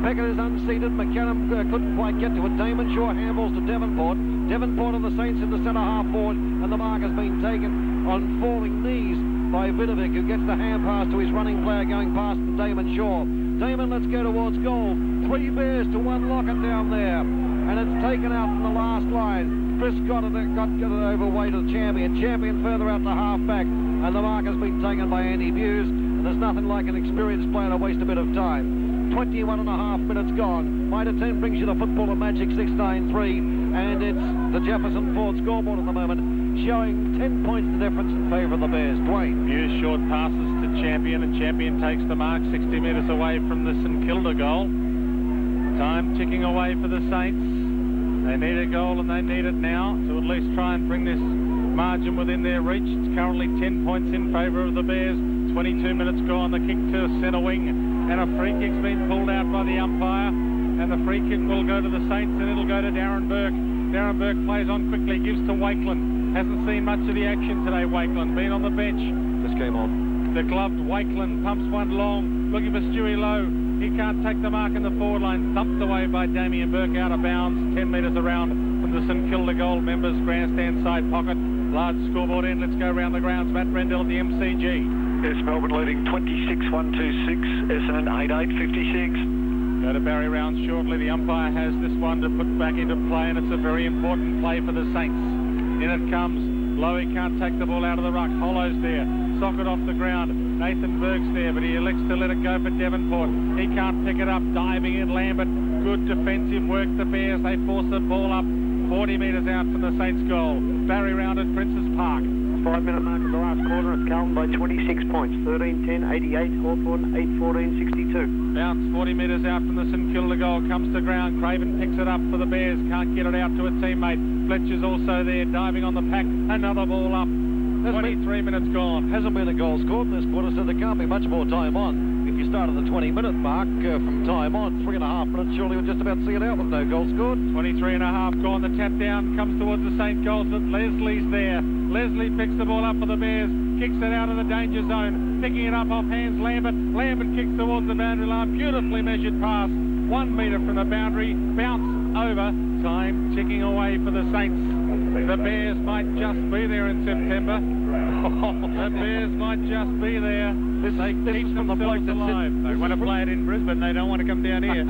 Peckett is unseated. McCallum couldn't quite get to it. Damon Shaw handballs to Devonport. Devonport and the Saints in the centre half forward, and the mark has been taken on falling knees by Vidovic, who gets the hand pass to his running player going past Damon Shaw. Damon, let's go towards goal. 3 Bears to 1 Lockett down there. And it's taken out from the last line. Chris got it overweight to the champion. Champion further out to half-back. And the mark has been taken by Andy Buse. And there's nothing like an experienced player to waste a bit of time. 21 and a half minutes gone. Mitre 10 brings you the football of Magic 693. And it's the Jefferson Ford scoreboard at the moment, showing 10 points to difference in favour of the Bears. Dwayne. Buse short passes to Champion, and Champion takes the mark 60 metres away from the St Kilda goal. Time ticking away for the Saints. They need a goal, and they need it now to at least try and bring this margin within their reach. It's currently 10 points in favour of the Bears. 22 minutes gone. The kick to centre wing, and a free kick's been pulled out by the umpire. And the free kick will go to the Saints, and it'll go to Darren Burke. Darren Burke plays on quickly, gives to Wakeland. Hasn't seen much of the action today, Wakeland. Been on the bench. Just came on. The gloved Wakeland pumps one long, looking for Stewie Lowe. He can't take the mark in the forward line. Thumped away by Damien Burke out of bounds, 10 metres around from the St Kilda Gold members' grandstand side pocket. Large scoreboard in. Let's go around the grounds. Matt Rendell at the MCG. Yes, Melbourne leading 26-126, Essendon 88-56. Go to Barry Rounds shortly. The umpire has this one to put back into play, and it's a very important play for the Saints. In it comes. Lowe can't take the ball out of the ruck. Hollow's there. Socket off the ground. Nathan Berg's there, but he elects to let it go for Devonport. He can't pick it up. Diving in Lambert. Good defensive work. The Bears, they force the ball up 40 metres out from the Saints goal. Barry Round at Princes Park. 5-minute mark of the last quarter. It's Carlton by 26 points. 13-10, 88. Hawthorn 8-14, 62. Bounce 40 metres out from the St Kilda goal. Comes to ground. Craven picks it up for the Bears. Can't get it out to a teammate. Fletcher's also there, diving on the pack. Another ball up. 23 minutes gone. Hasn't been a goal scored in this quarter, so there can't be much more time on. If you start at the 20-minute mark from time on, 3.5 minutes, surely we'll just about see it out with no goal scored. 23 and a half gone. The tap down comes towards the Saint goals, but Leslie's there. Leslie picks the ball up for the Bears, kicks it out of the danger zone, picking it up off hands Lambert. Lambert kicks towards the boundary line. Beautifully measured pass. 1 metre from the boundary. Bounce over. Time ticking away for the Saints. The Bears might just be there in September. The Bears might just be there. They keep themselves alive. They want to play it in Brisbane. They don't want to come down here.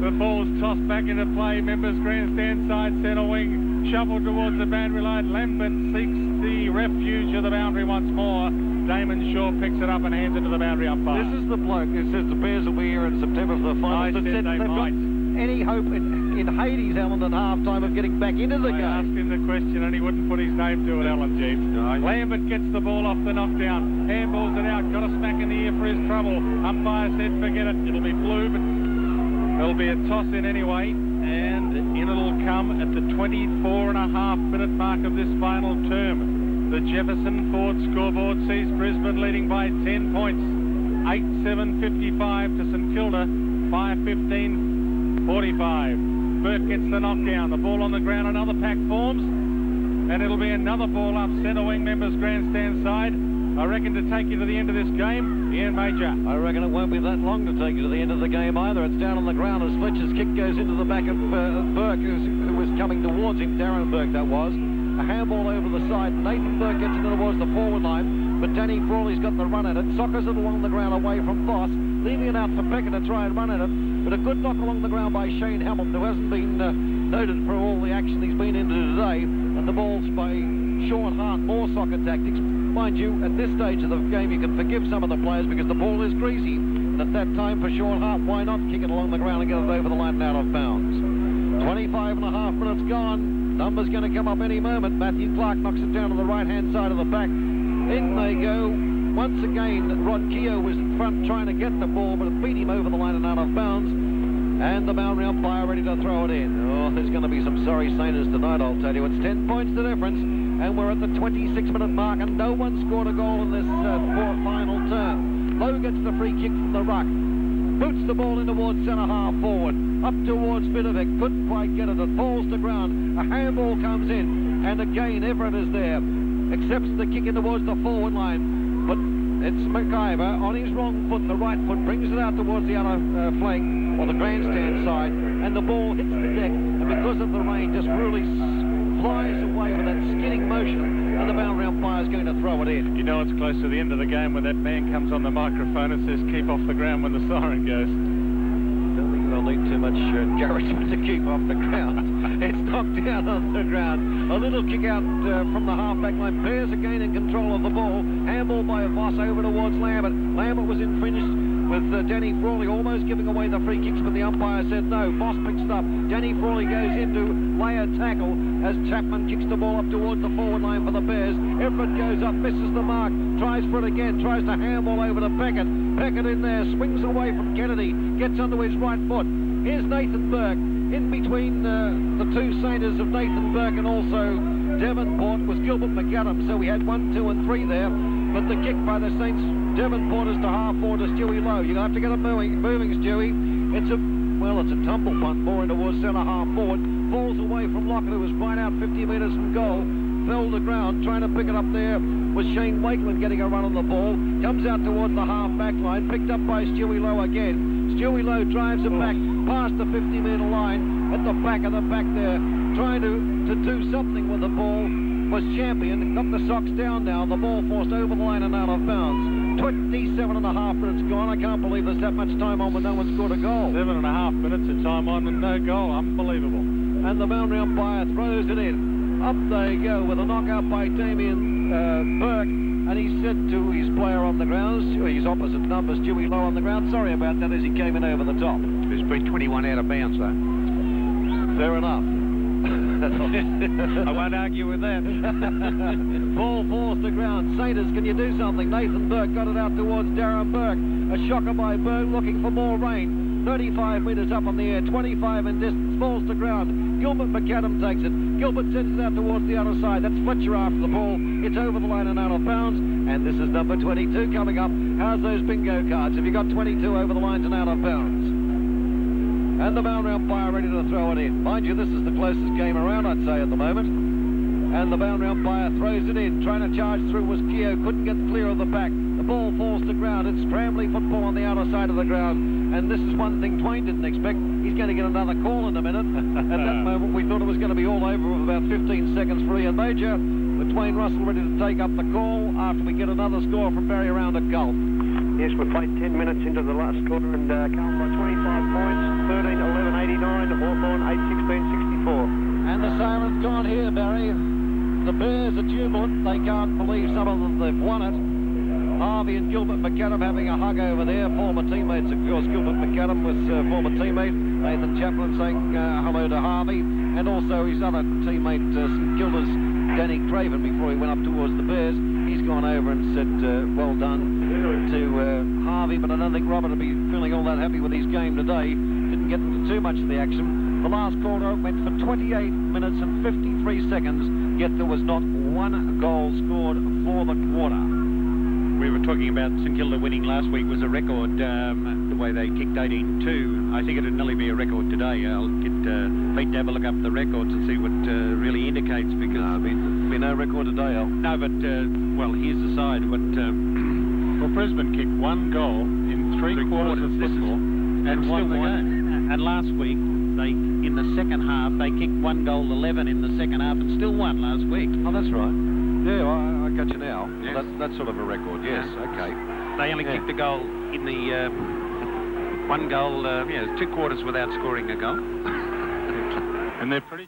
The ball's tossed back into play. Members grandstand side, centre wing, shuffled towards the boundary line. Lambert seeks the refuge of the boundary once more. Damon Shaw picks it up and hands it to the boundary umpire. This is the bloke who says the Bears will be here in September for the final. I said They've they got might. any hope in Hades, Alan, at half-time of getting back into the I asked game? him the question and he wouldn't put his name to it, Alan Jeeves. No. Lambert gets the ball off the knockdown. Handballs it out. Got a smack in the ear for his trouble. Umpire said forget it. It'll be blue, but there'll be a toss in anyway. And in it'll come at the 24.5-minute mark of this final term. The Jefferson Ford scoreboard sees Brisbane leading by 10 points. 8-7-55 to St Kilda. 5-15-45. Burke gets the knockdown. The ball on the ground. Another pack forms. And it'll be another ball up centre wing members grandstand side. I reckon to take you to the end of this game, Ian Major. I reckon it won't be that long to take you to the end of the game either. It's down on the ground as Fletcher's kick goes into the back of Burke, who was coming towards him. Darren Burke, that was. A handball over the side. Nathan Burke gets it towards the forward line, but Danny Frawley's got the run at it. Sockers it along the ground away from Voss, leaving it out for Becker to try and run at it. But a good knock along the ground by Shane Hamilton, who hasn't been noted for all the action he's been into today. And the ball's by Sean Hart, more soccer tactics. Mind you, at this stage of the game, you can forgive some of the players because the ball is greasy. And at that time for Sean Hart, why not kick it along the ground and get it over the line and out of bounds? 25.5 minutes gone. Numbers going to come up any moment. Matthew Clark knocks it down to the right-hand side of the back. In they go. Once again, Rod Keogh was in front trying to get the ball, but it beat him over the line and out of bounds. And the boundary umpire ready to throw it in. Oh, there's going to be some sorry sailors tonight, I'll tell you. It's 10 points the difference, and we're at the 26-minute mark, and no one scored a goal in this final term. Lowe gets the free kick from the ruck. Boots the ball in towards centre-half forward. Up towards Vidovic. Couldn't quite get it. It falls to ground. A handball comes in. And again, Everett is there. Accepts the kick in towards the forward line. But it's McIver on his wrong foot. The right foot brings it out towards the other flank, or the grandstand side. And the ball hits the deck. And because of the rain, just really flies away with that skidding motion. And the boundary umpire is going to throw it in. You know it's close to the end of the game when that man comes on the microphone and says keep off the ground when the siren goes. Don't think they'll need too much encouragement to keep off the ground. It's knocked down on the ground. A little kick out from the half-back line. Bears again in control of the ball. Handball by Voss over towards Lambert. Lambert was in finish with Danny Frawley almost giving away the free kicks, but the umpire said no. Voss picks it up. Danny Frawley goes in to lay a tackle as Chapman kicks the ball up towards the forward line for the Bears. Everett goes up, misses the mark, tries for it again, tries to handball over to Beckett. Beckett in there, swings away from Kennedy, gets onto his right foot. Here's Nathan Burke. In between the two Saints of Nathan Burke and also Devonport was Gilbert McAdam, so we had 1, 2 and 3 there. But the kick by the Saints, Devonport is to half forward to Stewie Lowe. You're going to have to get it moving, Stewie. It's a tumble punt more in towards centre half forward. Falls away from Lockett, who was right out 50 metres from goal. Fell to ground, trying to pick it up there was Shane Wakeland getting a run on the ball. Comes out towards the half-back line, picked up by Stewie Lowe again. Stewie Lowe drives it back past the 50-metre line at the back of the back there, trying to do something with the ball. Was Champion, got the socks down now. The ball forced over the line and out of bounds. 27.5 minutes gone. I can't believe there's that much time on when no one scored a goal. 7.5 minutes of time on and no goal. Unbelievable. And the boundary umpire throws it in. Up they go with a knockout by Damien Burke. And he said to his player on the ground, his opposite number, Stewie Lowe on the ground, sorry about that as he came in over the top. There's been 21 out of bounds, though. Fair enough. I won't argue with that. Ball falls to ground. Saints, can you do something? Nathan Burke got it out towards Darren Burke. A shocker by Burke looking for more rain. 35 metres up in the air, 25 in distance, falls to ground. Gilbert McAdam takes it. Gilbert sends it out towards the other side. That's Fletcher after the ball. It's over the line and out of bounds. And this is number 22 coming up. How's those bingo cards? Have you got 22 over the lines and out of bounds? And the boundary umpire ready to throw it in. Mind you, this is the closest game around, I'd say, at the moment. And the boundary umpire throws it in. Trying to charge through was Keogh. Couldn't get clear of the back. The ball falls to ground. It's scrambling football on the outer side of the ground. And this is one thing Dwayne didn't expect. He's going to get another call in a minute. At that moment, we thought it was going to be all over with about 15 seconds for Ian Major. But Dwayne Russell ready to take up the call after we get another score from Barry around at Gulf. Yes, we played 10 minutes into the last quarter and Carlton by 25 points, 13, 11, we've gone here, Barry. The Bears are jubilant. They can't believe some of them they've won it. Harvey and Gilbert McAdam having a hug over there. Former teammates, of course. Gilbert McAdam was former teammate. Nathan Chaplin saying hello to Harvey. And also his other teammate, St Kilda's Danny Craven, before he went up towards the Bears. He's gone over and said well done to Harvey, but I don't think Robert will be feeling all that happy with his game today. Didn't get into too much of the action. The last quarter went for 28 minutes and 53 seconds, yet there was not one goal scored for the quarter. We were talking about St Kilda winning last week was a record, the way they kicked 18-2. I think it'd nearly be a record today. I'll get Pete to have a look up the records and see what really indicates, because... No, be no record today, Al. No, but, well, here's the side. But, well, Brisbane kicked one goal in three quarters of football and won the game. And last week, in the second half, they kicked 1 goal 11 in the second half and still won last week. Oh, that's right. Yeah, I got you now. Yes. Well, that's sort of a record, yes, okay. They only kicked a goal in the 1 goal, 2 quarters without scoring a goal. And they're pretty...